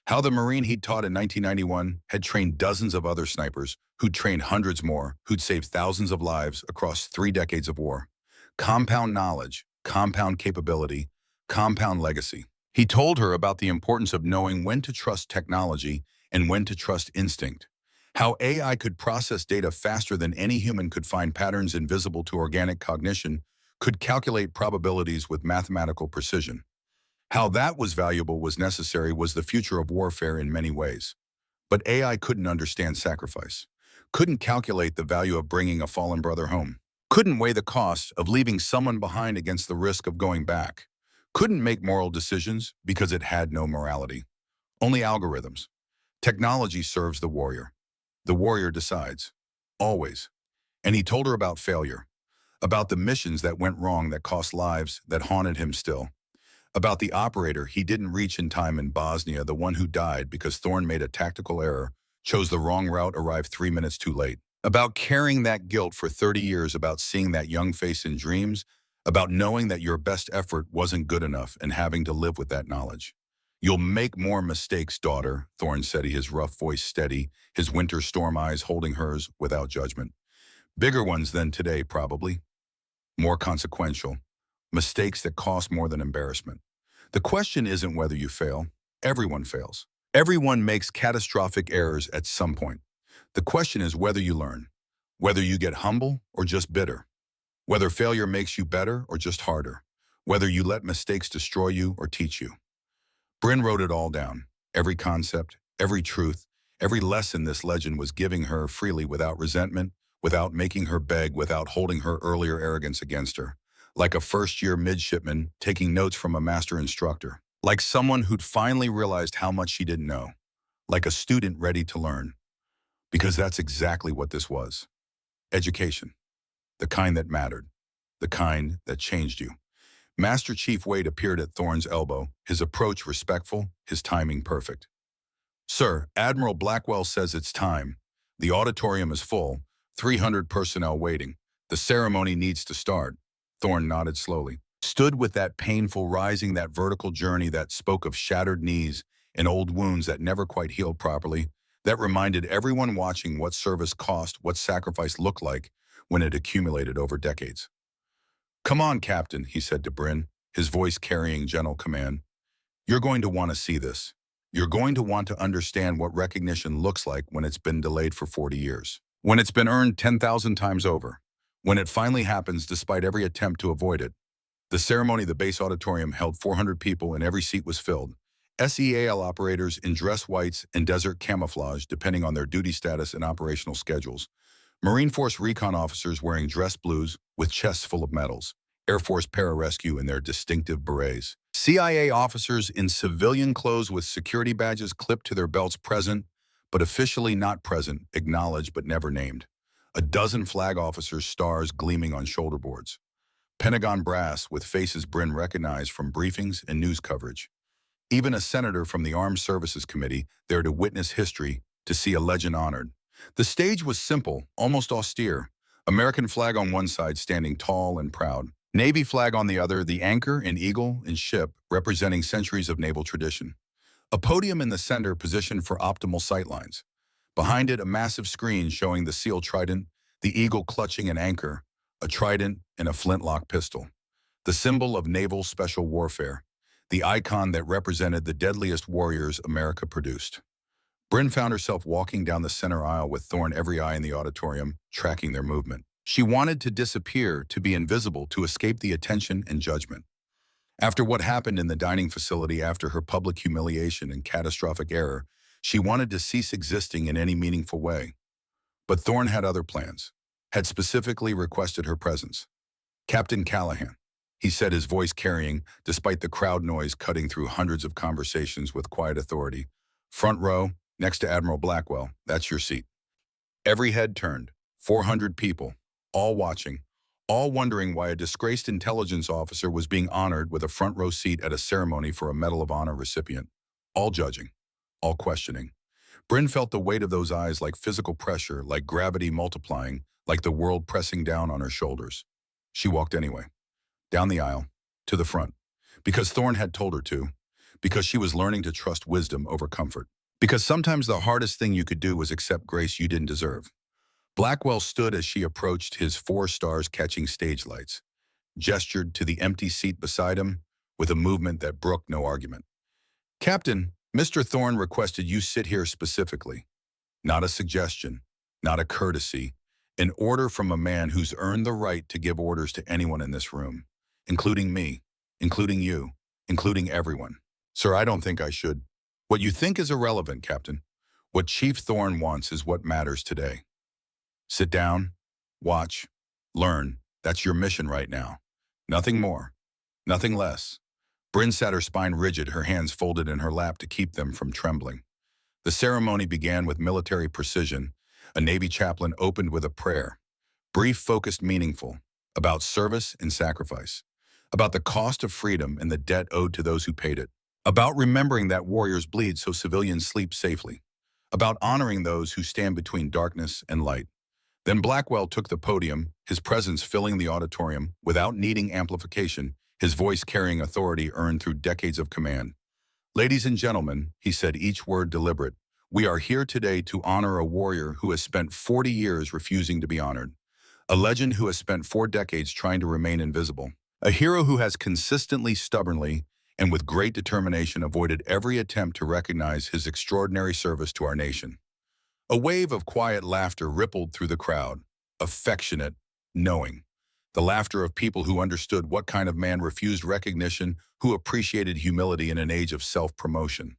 How the Marine he'd taught in 1991 had trained dozens of other snipers, who'd trained hundreds more, who'd saved thousands of lives across 3 decades of war. Compound knowledge, compound capability, compound legacy. He told her about the importance of knowing when to trust technology and when to trust instinct. How AI could process data faster than any human, could find patterns invisible to organic cognition, could calculate probabilities with mathematical precision. How that was valuable, was necessary, was the future of warfare in many ways. But AI couldn't understand sacrifice, couldn't calculate the value of bringing a fallen brother home, couldn't weigh the cost of leaving someone behind against the risk of going back, couldn't make moral decisions because it had no morality, only algorithms. Technology serves the warrior. The warrior decides, always. And he told her about failure, about the missions that went wrong, that cost lives, that haunted him still, about the operator he didn't reach in time in Bosnia, the one who died because Thorne made a tactical error, chose the wrong route, arrived 3 minutes too late, about carrying that guilt for 30 years, about seeing that young face in dreams, about knowing that your best effort wasn't good enough and having to live with that knowledge. You'll make more mistakes, daughter, Thorne said, his rough voice steady, his winter storm eyes holding hers without judgment. Bigger ones than today, probably. More consequential. Mistakes that cost more than embarrassment. The question isn't whether you fail. Everyone fails. Everyone makes catastrophic errors at some point. The question is whether you learn, whether you get humble or just bitter, whether failure makes you better or just harder, whether you let mistakes destroy you or teach you. Bryn wrote it all down, every concept, every truth, every lesson this legend was giving her freely, without resentment, without making her beg, without holding her earlier arrogance against her. Like a first-year midshipman taking notes from a master instructor. Like someone who'd finally realized how much she didn't know. Like a student ready to learn. Because that's exactly what this was. Education. The kind that mattered. The kind that changed you. Master Chief Wade appeared at Thorne's elbow, his approach respectful, his timing perfect. Sir, Admiral Blackwell says it's time. The auditorium is full, 300 personnel waiting. The ceremony needs to start. Thorne nodded slowly, stood with that painful rising, that vertical journey that spoke of shattered knees and old wounds that never quite healed properly, that reminded everyone watching what service cost, what sacrifice looked like when it accumulated over decades. Come on, Captain, he said to Bryn, his voice carrying gentle command. You're going to want to see this. You're going to want to understand what recognition looks like when it's been delayed for 40 years. When it's been earned 10,000 times over. When it finally happens despite every attempt to avoid it. The ceremony, the base auditorium, held 400 people and every seat was filled. SEAL operators in dress whites and desert camouflage, depending on their duty status and operational schedules. Marine Force recon officers wearing dress blues with chests full of medals. Air Force pararescue in their distinctive berets. CIA officers in civilian clothes with security badges clipped to their belts, present, but officially not present, acknowledged but never named. A dozen flag officers' stars gleaming on shoulder boards. Pentagon brass with faces Bryn recognized from briefings and news coverage. Even a senator from the Armed Services Committee there to witness history, to see a legend honored. The stage was simple, almost austere. American flag on one side standing tall and proud. Navy flag on the other, the anchor, an eagle, and ship, representing centuries of naval tradition. A podium in the center positioned for optimal sightlines. Behind it, a massive screen showing the SEAL trident, the eagle clutching an anchor, a trident, and a flintlock pistol. The symbol of naval special warfare, the icon that represented the deadliest warriors America produced. Bryn found herself walking down the center aisle with Thorne every eye in the auditorium, tracking their movement. She wanted to disappear, to be invisible, to escape the attention and judgment. After what happened in the dining facility, after her public humiliation and catastrophic error, she wanted to cease existing in any meaningful way. But Thorne had other plans, had specifically requested her presence. Captain Callahan, he said, his voice carrying, despite the crowd noise cutting through hundreds of conversations with quiet authority. Front row, next to Admiral Blackwell, that's your seat. Every head turned, 400 people, all watching, all wondering why a disgraced intelligence officer was being honored with a front row seat at a ceremony for a Medal of Honor recipient. All judging, all questioning. Bryn felt the weight of those eyes like physical pressure, like gravity multiplying, like the world pressing down on her shoulders. She walked anyway, down the aisle, to the front, because Thorne had told her to, because she was learning to trust wisdom over comfort. Because sometimes the hardest thing you could do was accept grace you didn't deserve. Blackwell stood as she approached his 4 stars catching stage lights, gestured to the empty seat beside him with a movement that brooked no argument. Captain, Mr. Thorne requested you sit here specifically. Not a suggestion, not a courtesy, an order from a man who's earned the right to give orders to anyone in this room, including me, including you, including everyone. Sir, I don't think I should. What you think is irrelevant, Captain. What Chief Thorne wants is what matters today. Sit down, watch, learn. That's your mission right now. Nothing more, nothing less. Bryn sat her spine rigid, her hands folded in her lap to keep them from trembling. The ceremony began with military precision. A Navy chaplain opened with a prayer. Brief, focused, meaningful. About service and sacrifice. About the cost of freedom and the debt owed to those who paid it. About remembering that warriors bleed so civilians sleep safely. About honoring those who stand between darkness and light. Then Blackwell took the podium, his presence filling the auditorium without needing amplification, his voice carrying authority earned through decades of command. Ladies and gentlemen, he said, each word deliberate, we are here today to honor a warrior who has spent 40 years refusing to be honored. A legend who has spent 4 decades trying to remain invisible. A hero who has consistently, stubbornly, and with great determination avoided every attempt to recognize his extraordinary service to our nation. A wave of quiet laughter rippled through the crowd, affectionate, knowing. The laughter of people who understood what kind of man refused recognition, who appreciated humility in an age of self-promotion.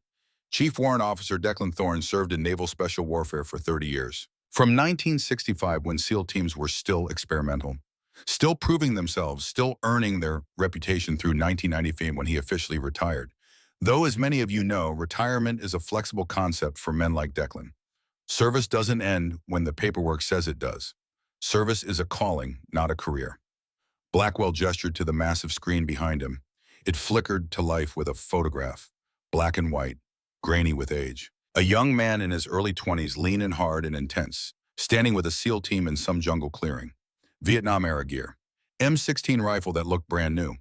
Chief Warrant Officer Declan Thorne served in naval special warfare for 30 years. From 1965, when SEAL teams were still experimental, still proving themselves, still earning their reputation, through 1995 when he officially retired. Though, as many of you know, retirement is a flexible concept for men like Declan. Service doesn't end when the paperwork says it does. Service is a calling, not a career. Blackwell gestured to the massive screen behind him. It flickered to life with a photograph, black and white, grainy with age. A young man in his early 20s, lean and hard and intense, standing with a SEAL team in some jungle clearing. Vietnam-era gear. M16 rifle that looked brand new.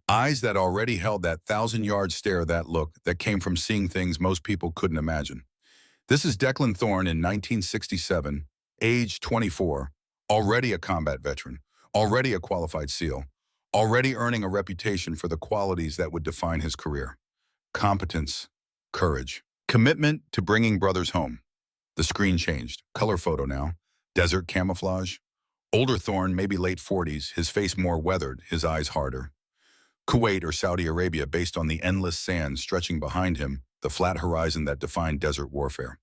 Eyes that already held that 1,000-yard stare, that look that came from seeing things most people couldn't imagine. This is Declan Thorne in 1967, age 24, already a combat veteran, already a qualified SEAL, already earning a reputation for the qualities that would define his career. Competence, courage, commitment to bringing brothers home. The screen changed. Color photo now. Desert camouflage. Older Thorne, maybe late 40s, his face more weathered, his eyes harder. Kuwait or Saudi Arabia, based on the endless sand stretching behind him, the flat horizon that defined desert warfare.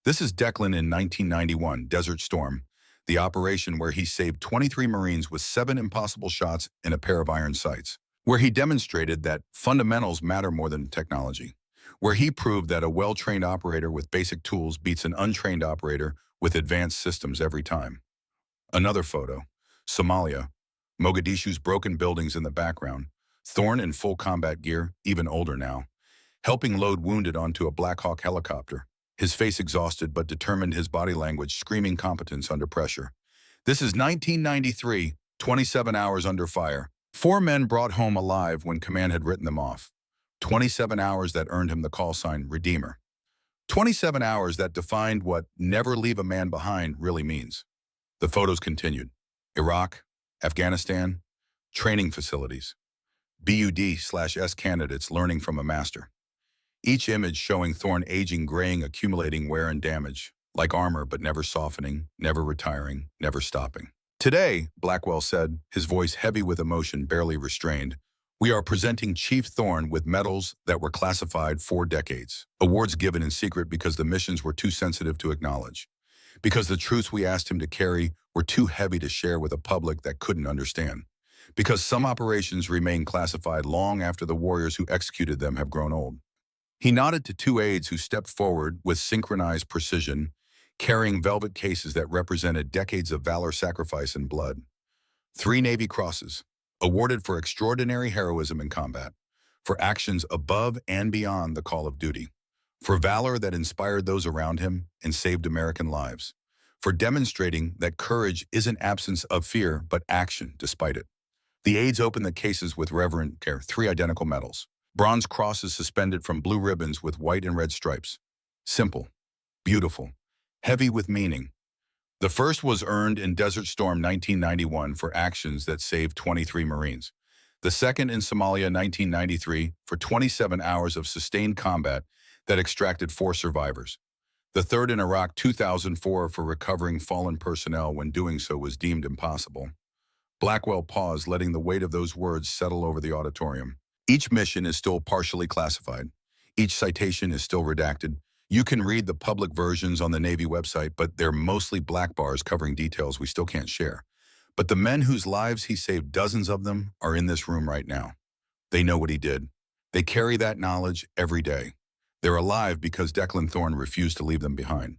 This is Declan in 1991, Desert Storm, the operation where he saved 23 Marines with 7 impossible shots in a pair of iron sights, where he demonstrated that fundamentals matter more than technology, where he proved that a well-trained operator with basic tools beats an untrained operator with advanced systems every time. Another photo, Somalia, Mogadishu's broken buildings in the background, Thorne in full combat gear, even older now, helping load wounded onto a Black Hawk helicopter. his face exhausted but determined, his body language screaming competence under pressure. This is 1993, 27 hours under fire. 4 men brought home alive when command had written them off. 27 hours that earned him the call sign Redeemer. 27 hours that defined what "never leave a man behind" really means. The photos continued. Iraq, Afghanistan, training facilities. BUD/S candidates learning from a master. Each image showing Thorne aging, graying, accumulating wear and damage, like armor but never softening, never retiring, never stopping. Today, Blackwell said, his voice heavy with emotion barely restrained, we are presenting Chief Thorne with medals that were classified 4 decades. Awards given in secret because the missions were too sensitive to acknowledge. Because the truths we asked him to carry were too heavy to share with a public that couldn't understand. Because some operations remain classified long after the warriors who executed them have grown old. He nodded to 2 aides who stepped forward with synchronized precision, carrying velvet cases that represented decades of valor, sacrifice, and blood. 3 Navy crosses, awarded for extraordinary heroism in combat, for actions above and beyond the call of duty, for valor that inspired those around him and saved American lives, for demonstrating that courage isn't absence of fear but action despite it. The aides opened the cases with reverent care, 3 identical medals. Bronze crosses suspended from blue ribbons with white and red stripes. Simple, beautiful, heavy with meaning. The first was earned in Desert Storm 1991 for actions that saved 23 Marines. The second in Somalia 1993 for 27 hours of sustained combat that extracted 4 survivors. The third in Iraq 2004 for recovering fallen personnel when doing so was deemed impossible. Blackwell paused, letting the weight of those words settle over the auditorium. Each mission is still partially classified. Each citation is still redacted. You can read the public versions on the Navy website, but they're mostly black bars covering details we still can't share. But the men whose lives he saved, dozens of them, are in this room right now. They know what he did. They carry that knowledge every day. They're alive because Declan Thorne refused to leave them behind.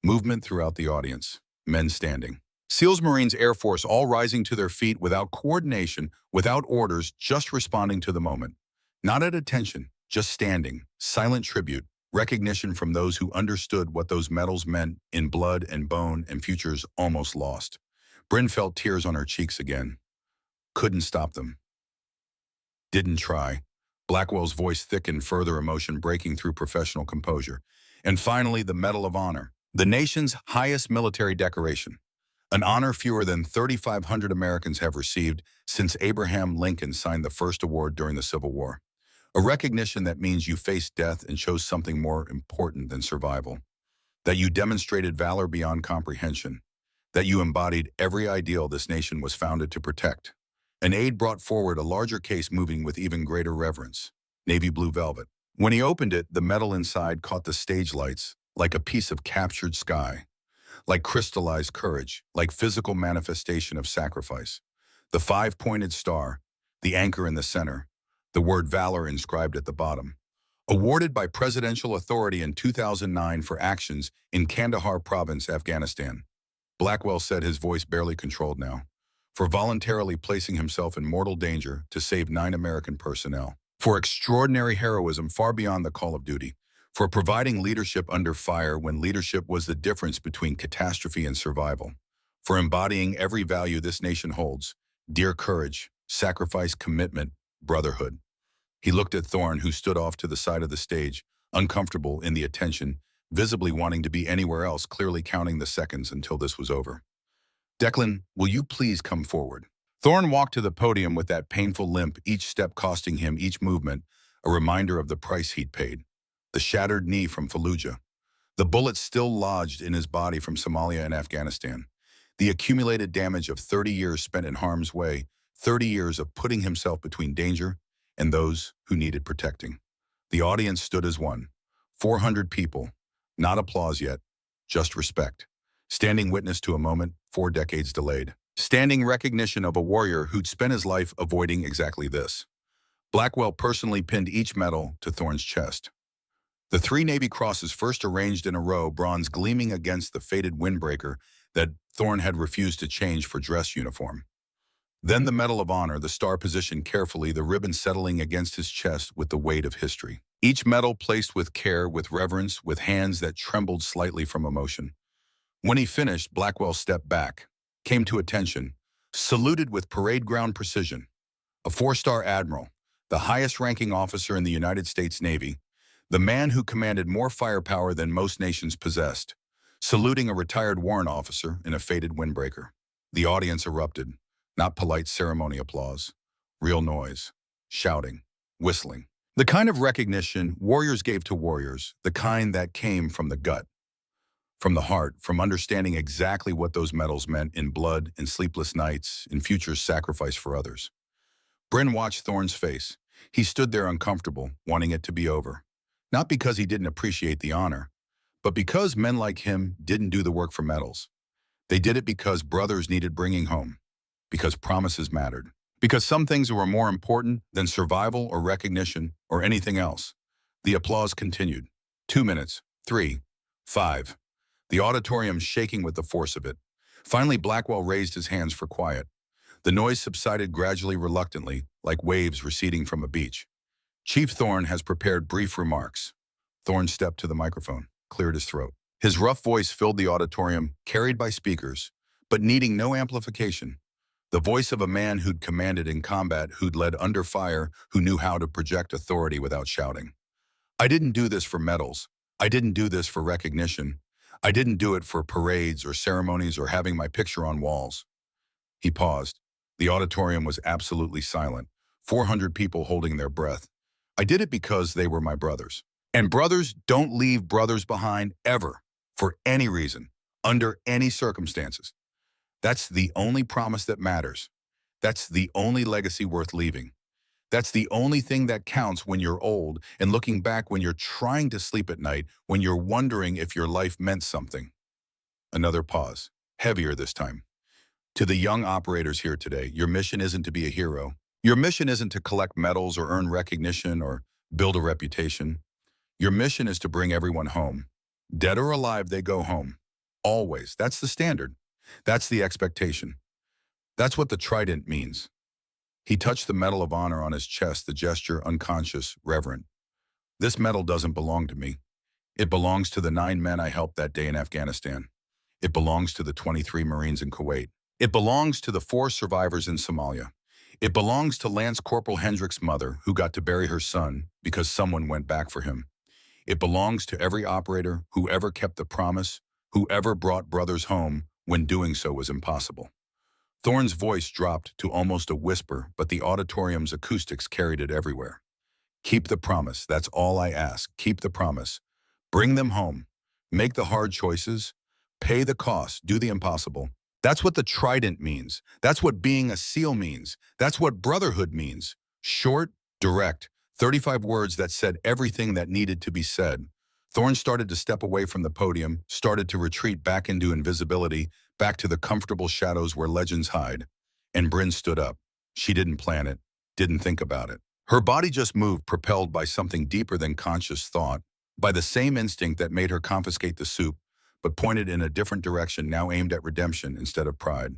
Movement throughout the audience. Men standing. SEALs, Marines, Air Force, all rising to their feet without coordination, without orders, just responding to the moment. Not at attention, just standing. Silent tribute. Recognition from those who understood what those medals meant in blood and bone and futures almost lost. Bryn felt tears on her cheeks again. Couldn't stop them. Didn't try. Blackwell's voice thickened, further emotion breaking through professional composure. And finally, the Medal of Honor, the nation's highest military decoration. An honor fewer than 3,500 Americans have received since Abraham Lincoln signed the first award during the Civil War. A recognition that means you faced death and chose something more important than survival. That you demonstrated valor beyond comprehension. That you embodied every ideal this nation was founded to protect. An aide brought forward a larger case, moving with even greater reverence. Navy blue velvet. When he opened it, the metal inside caught the stage lights like a piece of captured sky. Like crystallized courage, like physical manifestation of sacrifice. The 5-pointed star, the anchor in the center, the word valor inscribed at the bottom. Awarded by presidential authority in 2009 for actions in Kandahar province, Afghanistan. Blackwell said, his voice barely controlled now. For voluntarily placing himself in mortal danger to save 9 American personnel. For extraordinary heroism far beyond the call of duty. For providing leadership under fire when leadership was the difference between catastrophe and survival. For embodying every value this nation holds. Dear courage, sacrifice, commitment, brotherhood. He looked at Thorne, who stood off to the side of the stage, uncomfortable in the attention, visibly wanting to be anywhere else, clearly counting the seconds until this was over. Declan, will you please come forward? Thorne walked to the podium with that painful limp, each step costing him, each movement, a reminder of the price he'd paid. The shattered knee from Fallujah. The bullets still lodged in his body from Somalia and Afghanistan. The accumulated damage of 30 years spent in harm's way, 30 years of putting himself between danger and those who needed protecting. The audience stood as one. 400 people. Not applause yet, just respect. Standing witness to a moment 4 decades delayed. Standing recognition of a warrior who'd spent his life avoiding exactly this. Blackwell personally pinned each medal to Thorne's chest. The 3 Navy crosses first arranged in a row, bronze gleaming against the faded windbreaker that Thorne had refused to change for dress uniform. Then the Medal of Honor, the star positioned carefully, the ribbon settling against his chest with the weight of history. Each medal placed with care, with reverence, with hands that trembled slightly from emotion. When he finished, Blackwell stepped back, came to attention, saluted with parade ground precision. A four-star admiral, the highest-ranking officer in the United States Navy, the man who commanded more firepower than most nations possessed, saluting a retired warrant officer in a faded windbreaker. The audience erupted, not polite ceremony applause, real noise, shouting, whistling. The kind of recognition warriors gave to warriors, the kind that came from the gut, from the heart, from understanding exactly what those medals meant in blood, in sleepless nights, in future sacrifice for others. Bryn watched Thorne's face. He stood there uncomfortable, wanting it to be over. Not because he didn't appreciate the honor, but because men like him didn't do the work for medals. They did it because brothers needed bringing home, because promises mattered, because some things were more important than survival or recognition or anything else. The applause continued. 2 minutes, 3, 5. The auditorium shaking with the force of it. Finally, Blackwell raised his hands for quiet. The noise subsided gradually, reluctantly, like waves receding from a beach. Chief Thorne has prepared brief remarks. Thorne stepped to the microphone, cleared his throat. His rough voice filled the auditorium, carried by speakers, but needing no amplification. The voice of a man who'd commanded in combat, who'd led under fire, who knew how to project authority without shouting. I didn't do this for medals. I didn't do this for recognition. I didn't do it for parades or ceremonies or having my picture on walls. He paused. The auditorium was absolutely silent, 400 people holding their breath. I did it because they were my brothers. And brothers don't leave brothers behind ever, for any reason, under any circumstances. That's the only promise that matters. That's the only legacy worth leaving. That's the only thing that counts when you're old and looking back when you're trying to sleep at night, when you're wondering if your life meant something. Another pause, heavier this time. To the young operators here today, your mission isn't to be a hero. Your mission isn't to collect medals or earn recognition or build a reputation. Your mission is to bring everyone home. Dead or alive, they go home. Always. That's the standard. That's the expectation. That's what the trident means. He touched the Medal of Honor on his chest, the gesture unconscious, reverent. This medal doesn't belong to me. It belongs to the 9 men I helped that day in Afghanistan. It belongs to the 23 Marines in Kuwait. It belongs to the 4 survivors in Somalia. It belongs to Lance Corporal Hendrick's mother, who got to bury her son because someone went back for him. It belongs to every operator who ever kept the promise, who ever brought brothers home when doing so was impossible. Thorne's voice dropped to almost a whisper, but the auditorium's acoustics carried it everywhere. Keep the promise. That's all I ask. Keep the promise. Bring them home. Make the hard choices. Pay the cost. Do the impossible. That's what the trident means. That's what being a SEAL means. That's what brotherhood means. Short, direct, 35 words that said everything that needed to be said. Thorne started to step away from the podium, started to retreat back into invisibility, back to the comfortable shadows where legends hide. And Bryn stood up. She didn't plan it, didn't think about it. Her body just moved, propelled by something deeper than conscious thought, by the same instinct that made her confiscate the soup, but pointed in a different direction, now aimed at redemption instead of pride.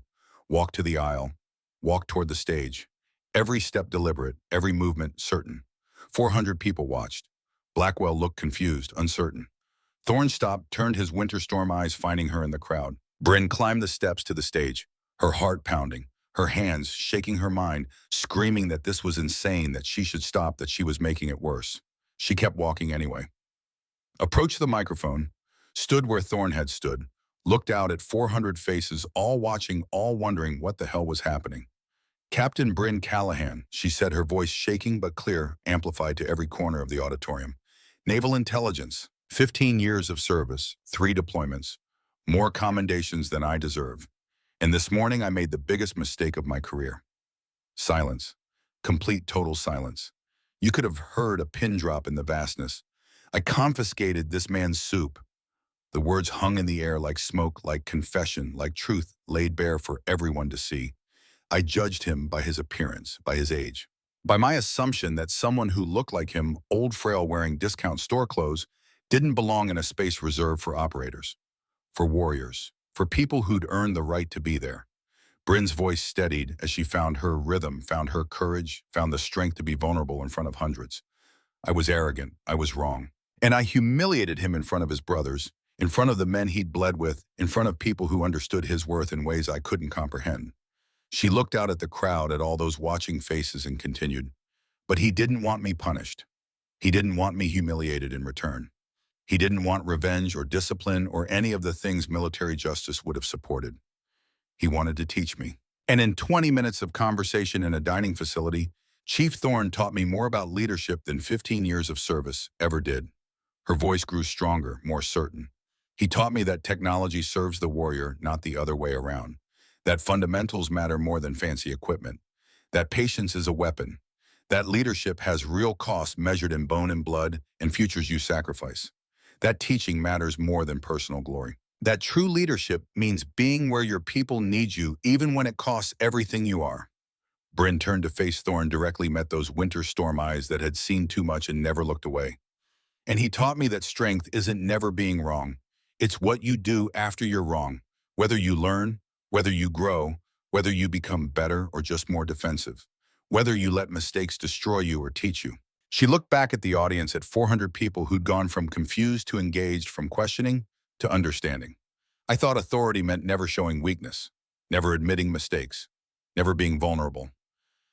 Walked to the aisle, walked toward the stage. Every step deliberate, every movement certain. 400 people watched. Blackwell looked confused, uncertain. Thorne stopped, turned his winter storm eyes, finding her in the crowd. Bryn climbed the steps to the stage, her heart pounding, her hands shaking, her mind screaming that this was insane, that she should stop, that she was making it worse. She kept walking anyway. Approached the microphone, stood where Thorne had stood, looked out at 400 faces, all watching, all wondering what the hell was happening. Captain Bryn Callahan, she said, her voice shaking but clear, amplified to every corner of the auditorium. Naval Intelligence, 15 years of service, 3 deployments, more commendations than I deserve. And this morning I made the biggest mistake of my career. Silence. Complete total silence. You could have heard a pin drop in the vastness. I confiscated this man's soup. The words hung in the air like smoke, like confession, like truth laid bare for everyone to see. I judged him by his appearance, by his age, by my assumption that someone who looked like him, old, frail, wearing discount store clothes, didn't belong in a space reserved for operators, for warriors, for people who'd earned the right to be there. Bryn's voice steadied as she found her rhythm, found her courage, found the strength to be vulnerable in front of hundreds. I was arrogant. I was wrong. And I humiliated him in front of his brothers, in front of the men he'd bled with, in front of people who understood his worth in ways I couldn't comprehend. She looked out at the crowd, at all those watching faces, and continued, "But he didn't want me punished. He didn't want me humiliated in return. He didn't want revenge or discipline or any of the things military justice would have supported. He wanted to teach me." And in 20 minutes of conversation in a dining facility, Chief Thorne taught me more about leadership than 15 years of service ever did. Her voice grew stronger, more certain. He taught me that technology serves the warrior, not the other way around. That fundamentals matter more than fancy equipment. That patience is a weapon. That leadership has real costs measured in bone and blood and futures you sacrifice. That teaching matters more than personal glory. That true leadership means being where your people need you, even when it costs everything you are. Bryn turned to face Thorne, directly met those winter storm eyes that had seen too much and never looked away. And he taught me that strength isn't never being wrong. It's what you do after you're wrong. Whether you learn, whether you grow, whether you become better or just more defensive. Whether you let mistakes destroy you or teach you. She looked back at the audience, at 400 people who'd gone from confused to engaged, from questioning to understanding. I thought authority meant never showing weakness, never admitting mistakes, never being vulnerable.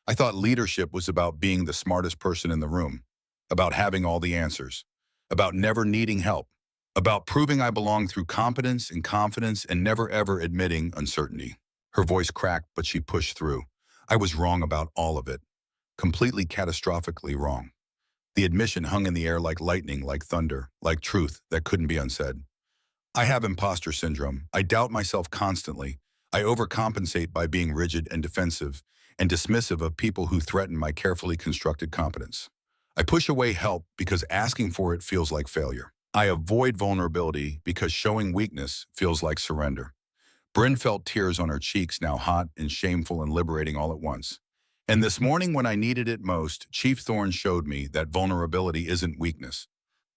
I thought leadership was about being the smartest person in the room, about having all the answers, about never needing help, about proving I belong through competence and confidence and never ever admitting uncertainty. Her voice cracked, but she pushed through. I was wrong about all of it, completely catastrophically wrong. The admission hung in the air like lightning, like thunder, like truth that couldn't be unsaid. I have imposter syndrome. I doubt myself constantly. I overcompensate by being rigid and defensive and dismissive of people who threaten my carefully constructed competence. I push away help because asking for it feels like failure. I avoid vulnerability because showing weakness feels like surrender. Bryn felt tears on her cheeks, now hot and shameful and liberating all at once. And this morning when I needed it most, Chief Thorne showed me that vulnerability isn't weakness.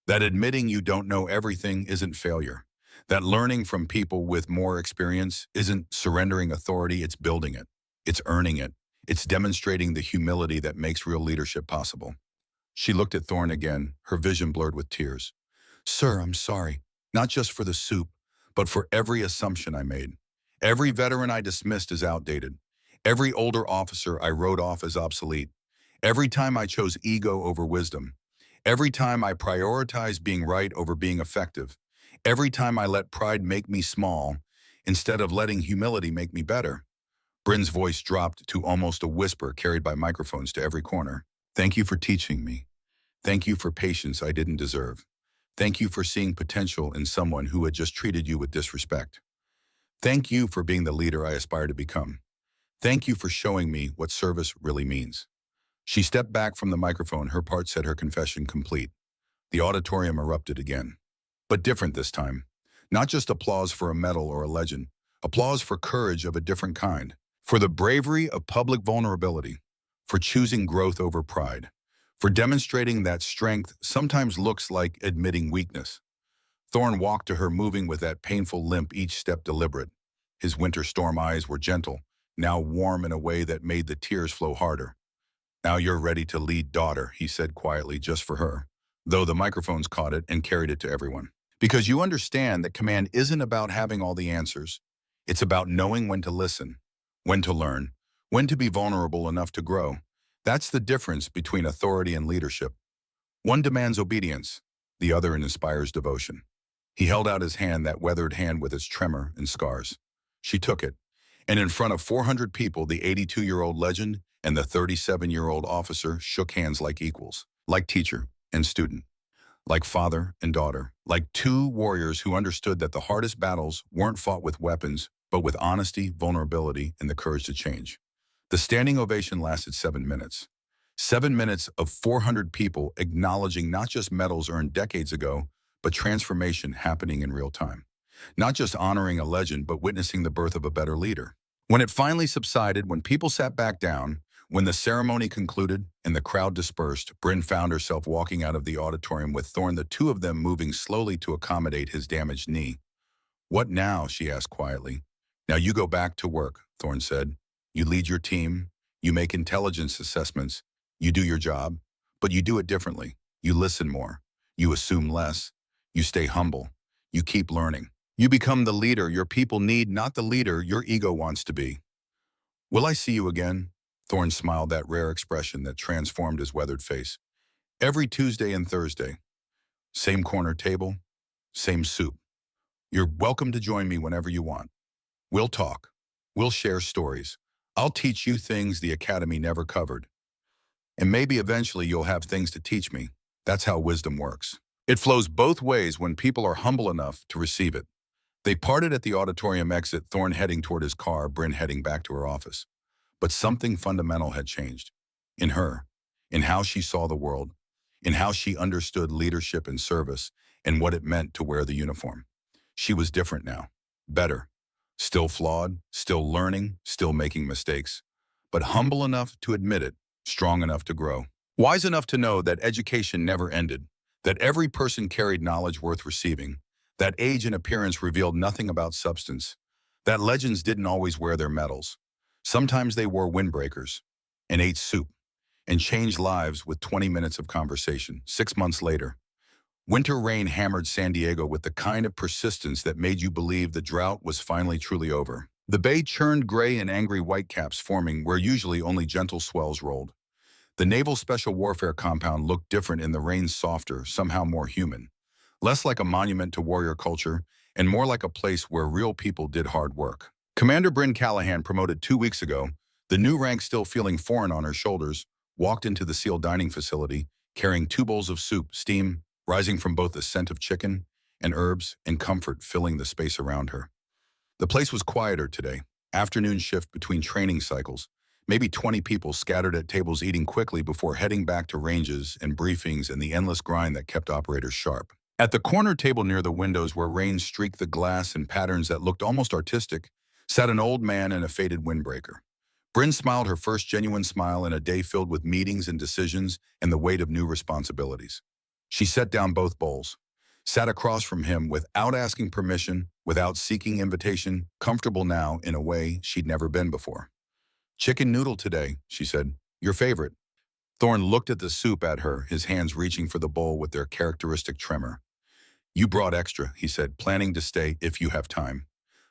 That admitting you don't know everything isn't failure. That learning from people with more experience isn't surrendering authority, it's building it. It's earning it. It's demonstrating the humility that makes real leadership possible. She looked at Thorne again, her vision blurred with tears. "Sir, I'm sorry, not just for the soup, but for every assumption I made. Every veteran I dismissed as outdated. Every older officer I wrote off as obsolete. Every time I chose ego over wisdom. Every time I prioritized being right over being effective. Every time I let pride make me small instead of letting humility make me better." Bryn's voice dropped to almost a whisper, carried by microphones to every corner. "Thank you for teaching me. Thank you for patience I didn't deserve. Thank you for seeing potential in someone who had just treated you with disrespect. Thank you for being the leader I aspire to become. Thank you for showing me what service really means." She stepped back from the microphone, her part said, her confession complete. The auditorium erupted again. But different this time. Not just applause for a medal or a legend. Applause for courage of a different kind. For the bravery of public vulnerability. For choosing growth over pride. For demonstrating that strength sometimes looks like admitting weakness. Thorne walked to her, moving with that painful limp, each step deliberate. His winter storm eyes were gentle, now warm in a way that made the tears flow harder. "Now you're ready to lead, daughter," he said quietly, just for her, though the microphones caught it and carried it to everyone. "Because you understand that command isn't about having all the answers. It's about knowing when to listen, when to learn, when to be vulnerable enough to grow. That's the difference between authority and leadership. One demands obedience, the other inspires devotion." He held out his hand, that weathered hand with its tremor and scars. She took it, and in front of 400 people, the 82-year-old legend and the 37-year-old officer shook hands like equals, like teacher and student, like father and daughter, like two warriors who understood that the hardest battles weren't fought with weapons, but with honesty, vulnerability, and the courage to change. The standing ovation lasted 7 minutes. 7 minutes of 400 people acknowledging not just medals earned decades ago, but transformation happening in real time. Not just honoring a legend, but witnessing the birth of a better leader. When it finally subsided, when people sat back down, when the ceremony concluded and the crowd dispersed, Bryn found herself walking out of the auditorium with Thorne, the two of them moving slowly to accommodate his damaged knee. "What now?" she asked quietly. "Now you go back to work," Thorne said. "You lead your team, you make intelligence assessments, you do your job, but you do it differently. You listen more. You assume less. You stay humble. You keep learning. You become the leader your people need, not the leader your ego wants to be. Will I see you again? Thorne smiled, that rare expression that transformed his weathered face. Every Tuesday and Thursday. Same corner table, same soup. You're welcome to join me whenever you want. We'll talk. We'll share stories. I'll teach you things the Academy never covered. And maybe eventually you'll have things to teach me. That's how wisdom works. It flows both ways when people are humble enough to receive it. They parted at the auditorium exit, Thorne heading toward his car, Bryn heading back to her office. But something fundamental had changed. In her, in how she saw the world, in how she understood leadership and service, and what it meant to wear the uniform. She was different now. Better. Still flawed, still learning, still making mistakes. But humble enough to admit it, strong enough to grow. Wise enough to know that education never ended, that every person carried knowledge worth receiving, that age and appearance revealed nothing about substance, that legends didn't always wear their medals. Sometimes they wore windbreakers and ate soup and changed lives with 20 minutes of conversation. 6 months later, winter rain hammered San Diego with the kind of persistence that made you believe the drought was finally truly over. The bay churned gray and angry whitecaps forming where usually only gentle swells rolled. The Naval Special Warfare compound looked different in the rain, softer, somehow more human. Less like a monument to warrior culture, and more like a place where real people did hard work. Commander Bryn Callahan, promoted 2 weeks ago, the new rank still feeling foreign on her shoulders, walked into the SEAL dining facility, carrying 2 bowls of soup, steam rising from both the scent of chicken and herbs and comfort filling the space around her. The place was quieter today, afternoon shift between training cycles, maybe 20 people scattered at tables eating quickly before heading back to ranges and briefings and the endless grind that kept operators sharp. At the corner table near the windows where rain streaked the glass in patterns that looked almost artistic, sat an old man in a faded windbreaker. Bryn smiled, her first genuine smile in a day filled with meetings and decisions and the weight of new responsibilities. She set down both bowls, sat across from him without asking permission, without seeking invitation, comfortable now in a way she'd never been before. "Chicken noodle today," she said. "Your favorite." Thorne looked at the soup at her, his hands reaching for the bowl with their characteristic tremor. "You brought extra," he said, "planning to stay if you have time.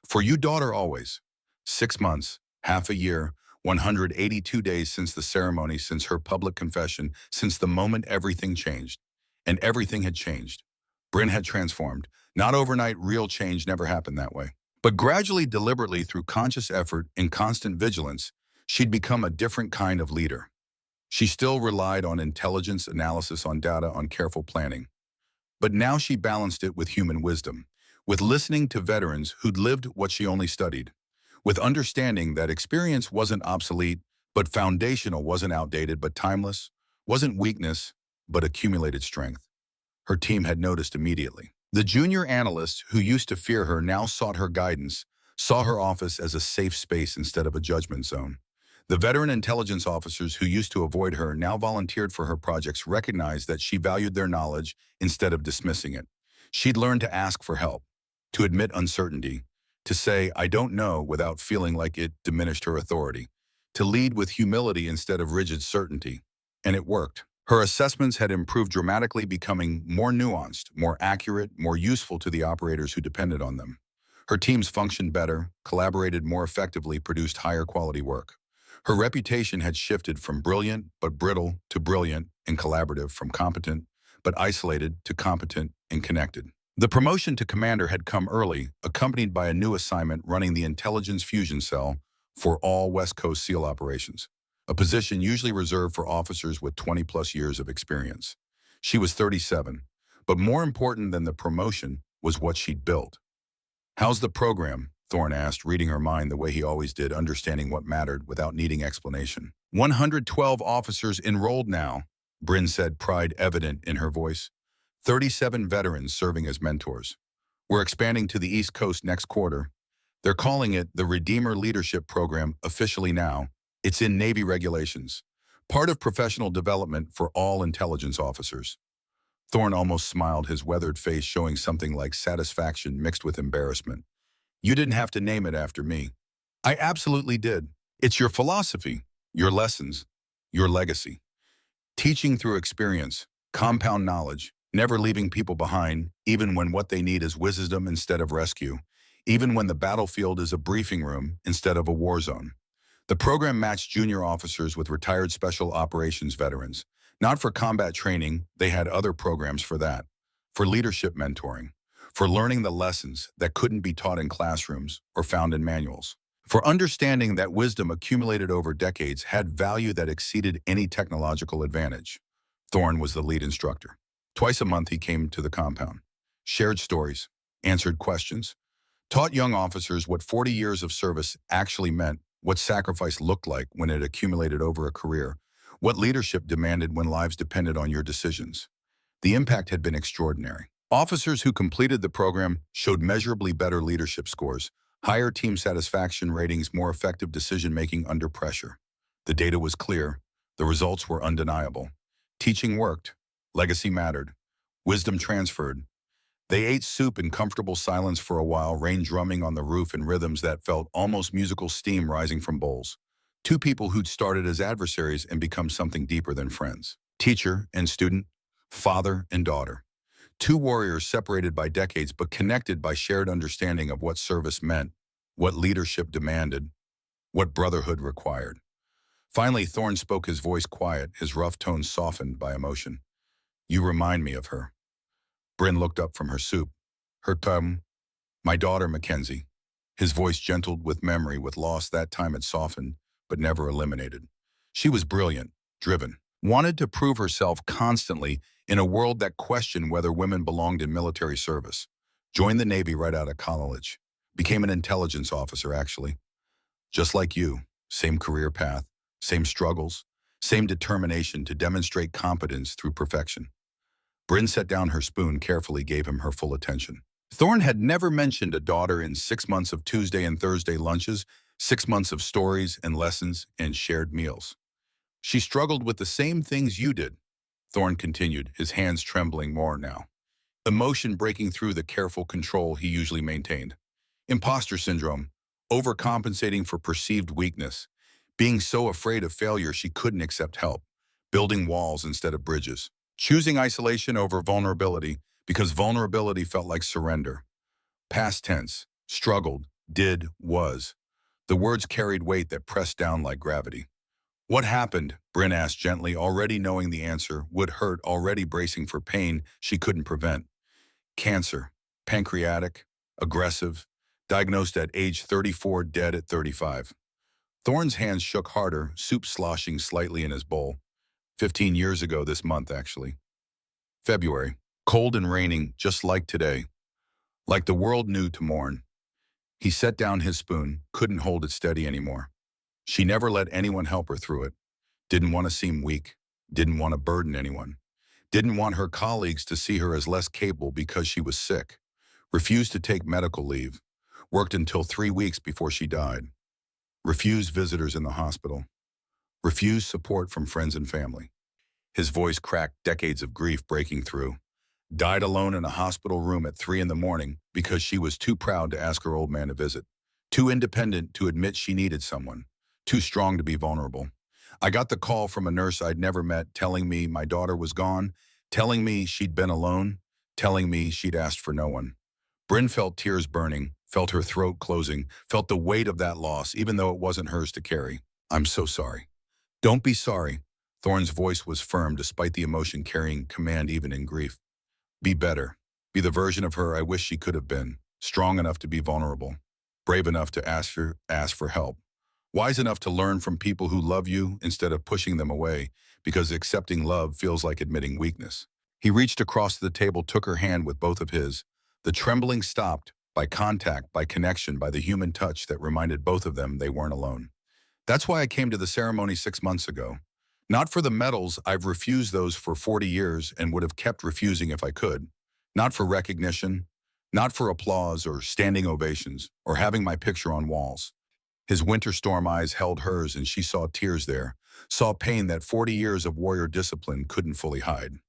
For you, daughter, always." 6 months, half a year, 182 days since the ceremony, since her public confession, since the moment everything changed. And everything had changed. Bryn had transformed. Not overnight, real change never happened that way. But gradually, deliberately, through conscious effort and constant vigilance, she'd become a different kind of leader. She still relied on intelligence, analysis, on data, on careful planning. But now she balanced it with human wisdom, with listening to veterans who'd lived what she only studied, with understanding that experience wasn't obsolete, but foundational, wasn't outdated, but timeless, wasn't weakness, but accumulated strength. Her team had noticed immediately. The junior analysts who used to fear her now sought her guidance, saw her office as a safe space instead of a judgment zone. The veteran intelligence officers who used to avoid her now volunteered for her projects, recognized that she valued their knowledge instead of dismissing it. She'd learned to ask for help, to admit uncertainty, to say, "I don't know," without feeling like it diminished her authority, to lead with humility instead of rigid certainty. And it worked. Her assessments had improved dramatically, becoming more nuanced, more accurate, more useful to the operators who depended on them. Her teams functioned better, collaborated more effectively, produced higher quality work. Her reputation had shifted from brilliant but brittle to brilliant and collaborative, from competent but isolated to competent and connected. The promotion to commander had come early, accompanied by a new assignment running the intelligence fusion cell for all West Coast SEAL operations, a position usually reserved for officers with 20-plus years of experience. She was 37, but more important than the promotion was what she'd built. "How's the program?" Thorne asked, reading her mind the way he always did, understanding what mattered without needing explanation. 112 officers enrolled now," Bryn said, pride evident in her voice. 37 veterans serving as mentors. "We're expanding to the East Coast next quarter. They're calling it the Redeemer Leadership Program officially now. It's in Navy regulations. Part of professional development for all intelligence officers." Thorne almost smiled, his weathered face showing something like satisfaction mixed with embarrassment. "You didn't have to name it after me." "I absolutely did. It's your philosophy, your lessons, your legacy. Teaching through experience, Compound knowledge, never leaving people behind, even when what they need is wisdom instead of rescue, even when the battlefield is a briefing room instead of a war zone. The program matched junior officers with retired special operations veterans. Not for combat training, they had other programs for that. For leadership mentoring. For learning the lessons that couldn't be taught in classrooms or found in manuals. For understanding that wisdom accumulated over decades had value that exceeded any technological advantage. Thorne was the lead instructor. Twice a month he came to the compound, shared stories, answered questions, taught young officers what 40 years of service actually meant, what sacrifice looked like when it accumulated over a career, what leadership demanded when lives depended on your decisions. The impact had been extraordinary. Officers who completed the program showed measurably better leadership scores, higher team satisfaction ratings, more effective decision-making under pressure. The data was clear. The results were undeniable. Teaching worked. Legacy mattered. Wisdom transferred. They ate soup in comfortable silence for a while, rain drumming on the roof in rhythms that felt almost musical, steam rising from bowls. Two people who'd started as adversaries and become something deeper than friends. Teacher and student, father and daughter. Two warriors separated by decades but connected by shared understanding of what service meant, what leadership demanded, what brotherhood required. Finally, Thorne spoke, his voice quiet, his rough tones softened by emotion. "You remind me of her." Bryn looked up from her soup. "Her my daughter, Mackenzie." His voice gentled with memory, with loss that time had softened, but never eliminated. She was brilliant, driven, wanted to prove herself constantly in a world that questioned whether women belonged in military service. Joined the Navy right out of college. Became an intelligence officer, actually. Just like you, same career path, same struggles, same determination to demonstrate competence through perfection. Bryn set down her spoon, carefully gave him her full attention. Thorne had never mentioned a daughter in 6 months of Tuesday and Thursday lunches, 6 months of stories and lessons and shared meals. "She struggled with the same things you did," Thorne continued, his hands trembling more now. Emotion breaking through the careful control he usually maintained. Imposter syndrome, overcompensating for perceived weakness, being so afraid of failure she couldn't accept help, building walls instead of bridges, choosing isolation over vulnerability because vulnerability felt like surrender. Past tense, struggled, did, was. The words carried weight that pressed down like gravity. "What happened?" Bryn asked gently, already knowing the answer would hurt, already bracing for pain she couldn't prevent. "Cancer, pancreatic, aggressive, diagnosed at age 34, dead at 35. Thorne's hands shook harder, soup sloshing slightly in his bowl. 15 years ago this month, actually. February, cold and raining, just like today. Like the world knew to mourn. He set down his spoon, couldn't hold it steady anymore. She never let anyone help her through it. Didn't want to seem weak. Didn't want to burden anyone. Didn't want her colleagues to see her as less capable because she was sick. Refused to take medical leave. Worked until 3 weeks before she died. Refused visitors in the hospital. Refused support from friends and family." His voice cracked, decades of grief breaking through. Died alone in a hospital room at 3 in the morning because she was too proud to ask her old man to visit. Too independent to admit she needed someone. Too strong to be vulnerable. I got the call from a nurse I'd never met telling me my daughter was gone, telling me she'd been alone, telling me she'd asked for no one. Bryn felt tears burning, felt her throat closing, felt the weight of that loss, even though it wasn't hers to carry. "I'm so sorry." "Don't be sorry." Thorne's voice was firm despite the emotion carrying command even in grief. "Be better. Be the version of her I wish she could have been. Strong enough to be vulnerable. Brave enough to ask for help. Wise enough to learn from people who love you instead of pushing them away, because accepting love feels like admitting weakness." He reached across the table, took her hand with both of his. The trembling stopped, by contact, by connection, by the human touch that reminded both of them they weren't alone. "That's why I came to the ceremony 6 months ago. Not for the medals, I've refused those for 40 years and would have kept refusing if I could. Not for recognition, not for applause or standing ovations, or having my picture on walls." His winter storm eyes held hers and she saw tears there, saw pain that 40 years of warrior discipline couldn't fully hide.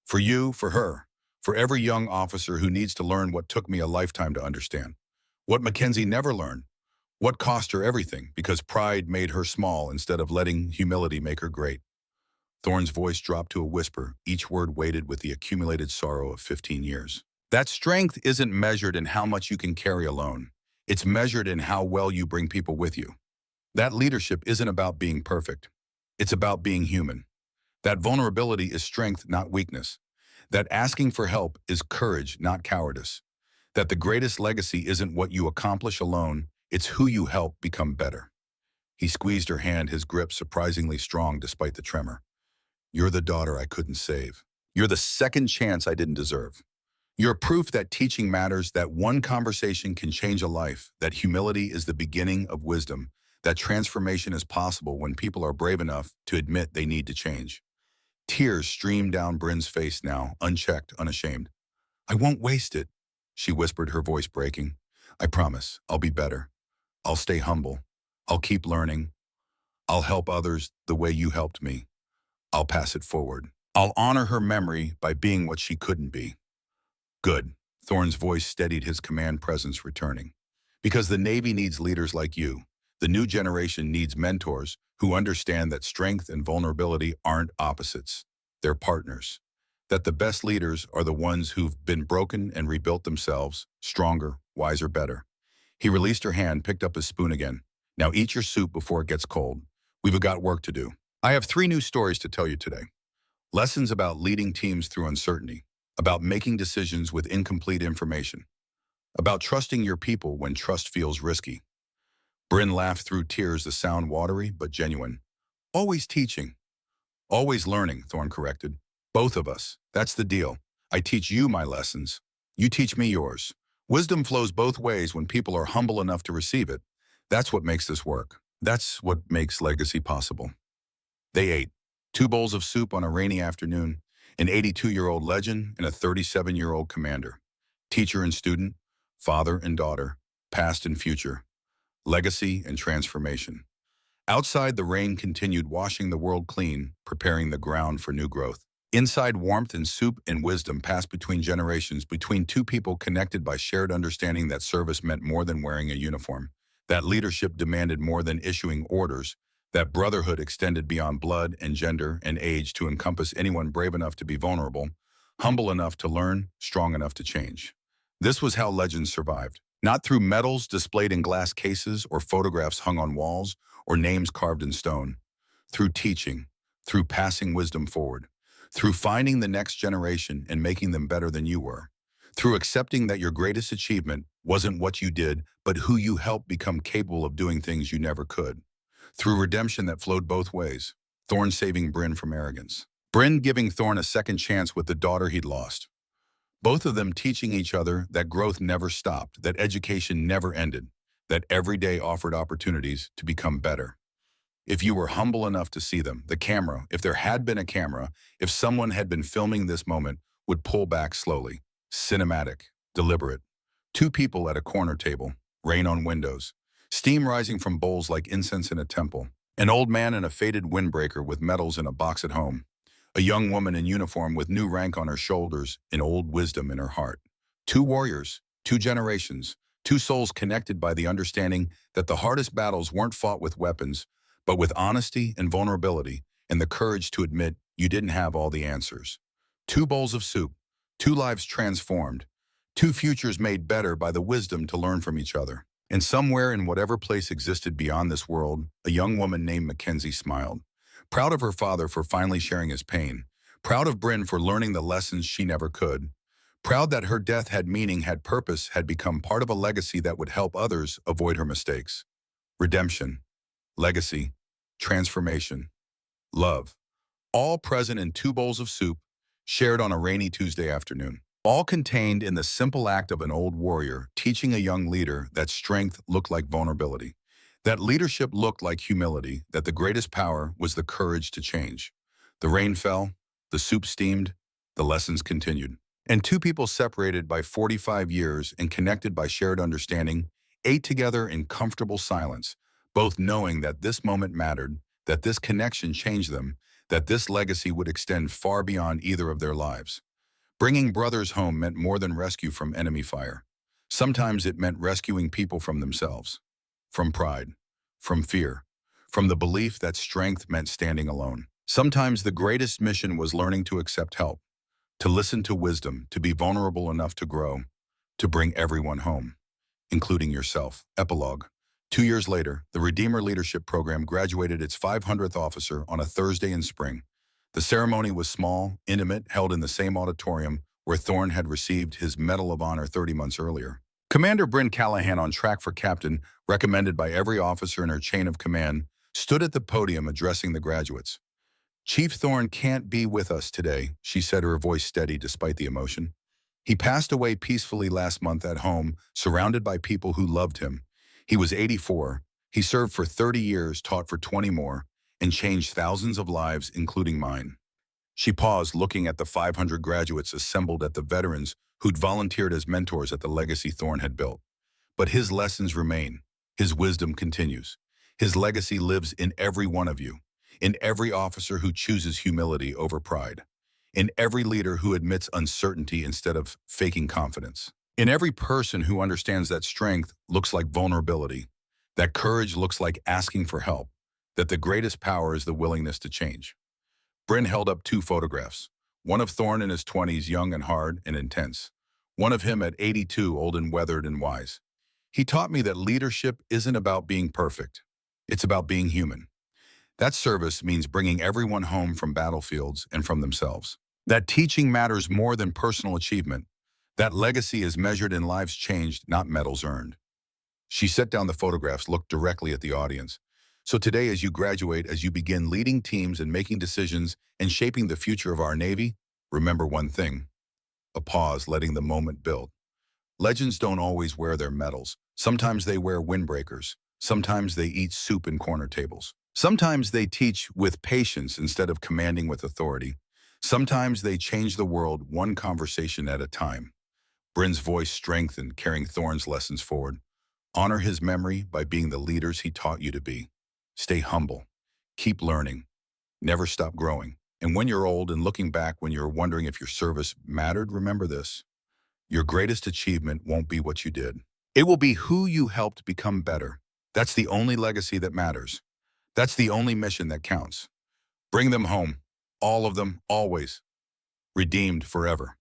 "For you, for her, for every young officer who needs to learn what took me a lifetime to understand. What Mackenzie never learned. What cost her everything because pride made her small instead of letting humility make her great." Thorne's voice dropped to a whisper, each word weighted with the accumulated sorrow of 15 years. That strength isn't measured in how much you can carry alone. It's measured in how well you bring people with you. That leadership isn't about being perfect. It's about being human. That vulnerability is strength, not weakness. That asking for help is courage, not cowardice. That the greatest legacy isn't what you accomplish alone, it's who you help become better. He squeezed her hand, his grip surprisingly strong despite the tremor. You're the daughter I couldn't save. You're the second chance I didn't deserve. You're proof that teaching matters, that one conversation can change a life, that humility is the beginning of wisdom, that transformation is possible when people are brave enough to admit they need to change. Tears streamed down Bryn's face now, unchecked, unashamed. I won't waste it, she whispered, her voice breaking. I promise, I'll be better. I'll stay humble. I'll keep learning. I'll help others the way you helped me. I'll pass it forward. I'll honor her memory by being what she couldn't be. Good. Thorne's voice steadied, his command presence returning. Because the Navy needs leaders like you. The new generation needs mentors who understand that strength and vulnerability aren't opposites. They're partners. That the best leaders are the ones who've been broken and rebuilt themselves, stronger, wiser, better. He released her hand, picked up his spoon again. Now eat your soup before it gets cold. We've got work to do. I have 3 new stories to tell you today. Lessons about leading teams through uncertainty, about making decisions with incomplete information, about trusting your people when trust feels risky. Bryn laughed through tears, the sound watery but genuine. Always teaching. Always learning, Thorne corrected. Both of us. That's the deal. I teach you my lessons. You teach me yours. Wisdom flows both ways when people are humble enough to receive it. That's what makes this work. That's what makes legacy possible. They ate 2 bowls of soup on a rainy afternoon, an 82-year-old legend and a 37-year-old commander. Teacher and student, father and daughter, past and future, legacy and transformation. Outside, the rain continued washing the world clean, preparing the ground for new growth. Inside, warmth and soup and wisdom passed between generations, between 2 people connected by shared understanding that service meant more than wearing a uniform, that leadership demanded more than issuing orders, that brotherhood extended beyond blood and gender and age to encompass anyone brave enough to be vulnerable, humble enough to learn, strong enough to change. This was how legends survived. Not through medals displayed in glass cases or photographs hung on walls or names carved in stone. Through teaching, through passing wisdom forward, through finding the next generation and making them better than you were, through accepting that your greatest achievement wasn't what you did, but who you helped become capable of doing things you never could. Through redemption that flowed both ways, Thorne saving Bryn from arrogance, Bryn giving Thorne a second chance with the daughter he'd lost. Both of them teaching each other that growth never stopped, that education never ended, that every day offered opportunities to become better. If you were humble enough to see them, the camera, if there had been a camera, if someone had been filming this moment, would pull back slowly, cinematic, deliberate. 2 people at a corner table, rain on windows, steam rising from bowls like incense in a temple, an old man in a faded windbreaker with medals in a box at home, a young woman in uniform with new rank on her shoulders and old wisdom in her heart. 2 warriors, 2 generations, 2 souls connected by the understanding that the hardest battles weren't fought with weapons, but with honesty and vulnerability and the courage to admit you didn't have all the answers. 2 bowls of soup, 2 lives transformed, 2 futures made better by the wisdom to learn from each other. And somewhere in whatever place existed beyond this world, a young woman named Mackenzie smiled, proud of her father for finally sharing his pain, proud of Bryn for learning the lessons she never could, proud that her death had meaning, had purpose, had become part of a legacy that would help others avoid her mistakes. Redemption, legacy, transformation, love, all present in 2 bowls of soup, shared on a rainy Tuesday afternoon. All contained in the simple act of an old warrior teaching a young leader that strength looked like vulnerability, that leadership looked like humility, that the greatest power was the courage to change. The rain fell, the soup steamed, the lessons continued. And 2 people separated by 45 years and connected by shared understanding ate together in comfortable silence, both knowing that this moment mattered, that this connection changed them, that this legacy would extend far beyond either of their lives. Bringing brothers home meant more than rescue from enemy fire. Sometimes it meant rescuing people from themselves, from pride, from fear, from the belief that strength meant standing alone. Sometimes the greatest mission was learning to accept help, to listen to wisdom, to be vulnerable enough to grow, to bring everyone home, including yourself. Epilogue. 2 years later, the Redeemer Leadership Program graduated its 500th officer on a Thursday in spring. The ceremony was small, intimate, held in the same auditorium where Thorne had received his Medal of Honor 30 months earlier. Commander Bryn Callahan, on track for captain, recommended by every officer in her chain of command, stood at the podium addressing the graduates. "Chief Thorne can't be with us today," she said, her voice steady despite the emotion. "He passed away peacefully last month at home, surrounded by people who loved him. He was 84. He served for 30 years, taught for 20 more, and changed thousands of lives, including mine." She paused, looking at the 500 graduates assembled, at the veterans who'd volunteered as mentors at the legacy Thorne had built. But his lessons remain. His wisdom continues. His legacy lives in every one of you, in every officer who chooses humility over pride, in every leader who admits uncertainty instead of faking confidence, in every person who understands that strength looks like vulnerability, that courage looks like asking for help, that the greatest power is the willingness to change. Bryn held up 2 photographs, one of Thorne in his 20s, young and hard and intense, one of him at 82, old and weathered and wise. "He taught me that leadership isn't about being perfect. It's about being human. That service means bringing everyone home from battlefields and from themselves. That teaching matters more than personal achievement. That legacy is measured in lives changed, not medals earned." She set down the photographs, looked directly at the audience. "So today, as you graduate, as you begin leading teams and making decisions and shaping the future of our Navy, remember one thing." A pause, letting the moment build. "Legends don't always wear their medals. Sometimes they wear windbreakers. Sometimes they eat soup in corner tables. Sometimes they teach with patience instead of commanding with authority. Sometimes they change the world one conversation at a time." Bryn's voice strengthened, carrying Thorne's lessons forward. "Honor his memory by being the leaders he taught you to be. Stay humble. Keep learning. Never stop growing. And when you're old and looking back, when you're wondering if your service mattered, remember this. Your greatest achievement won't be what you did. It will be who you helped become better. That's the only legacy that matters. That's the only mission that counts. Bring them home. All of them, always. Redeemed forever."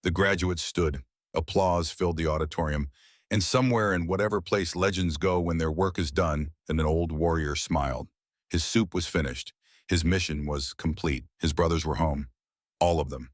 The graduates stood. Applause filled the auditorium. And somewhere, in whatever place legends go when their work is done, an old warrior smiled. His soup was finished. His mission was complete. His brothers were home. All of them.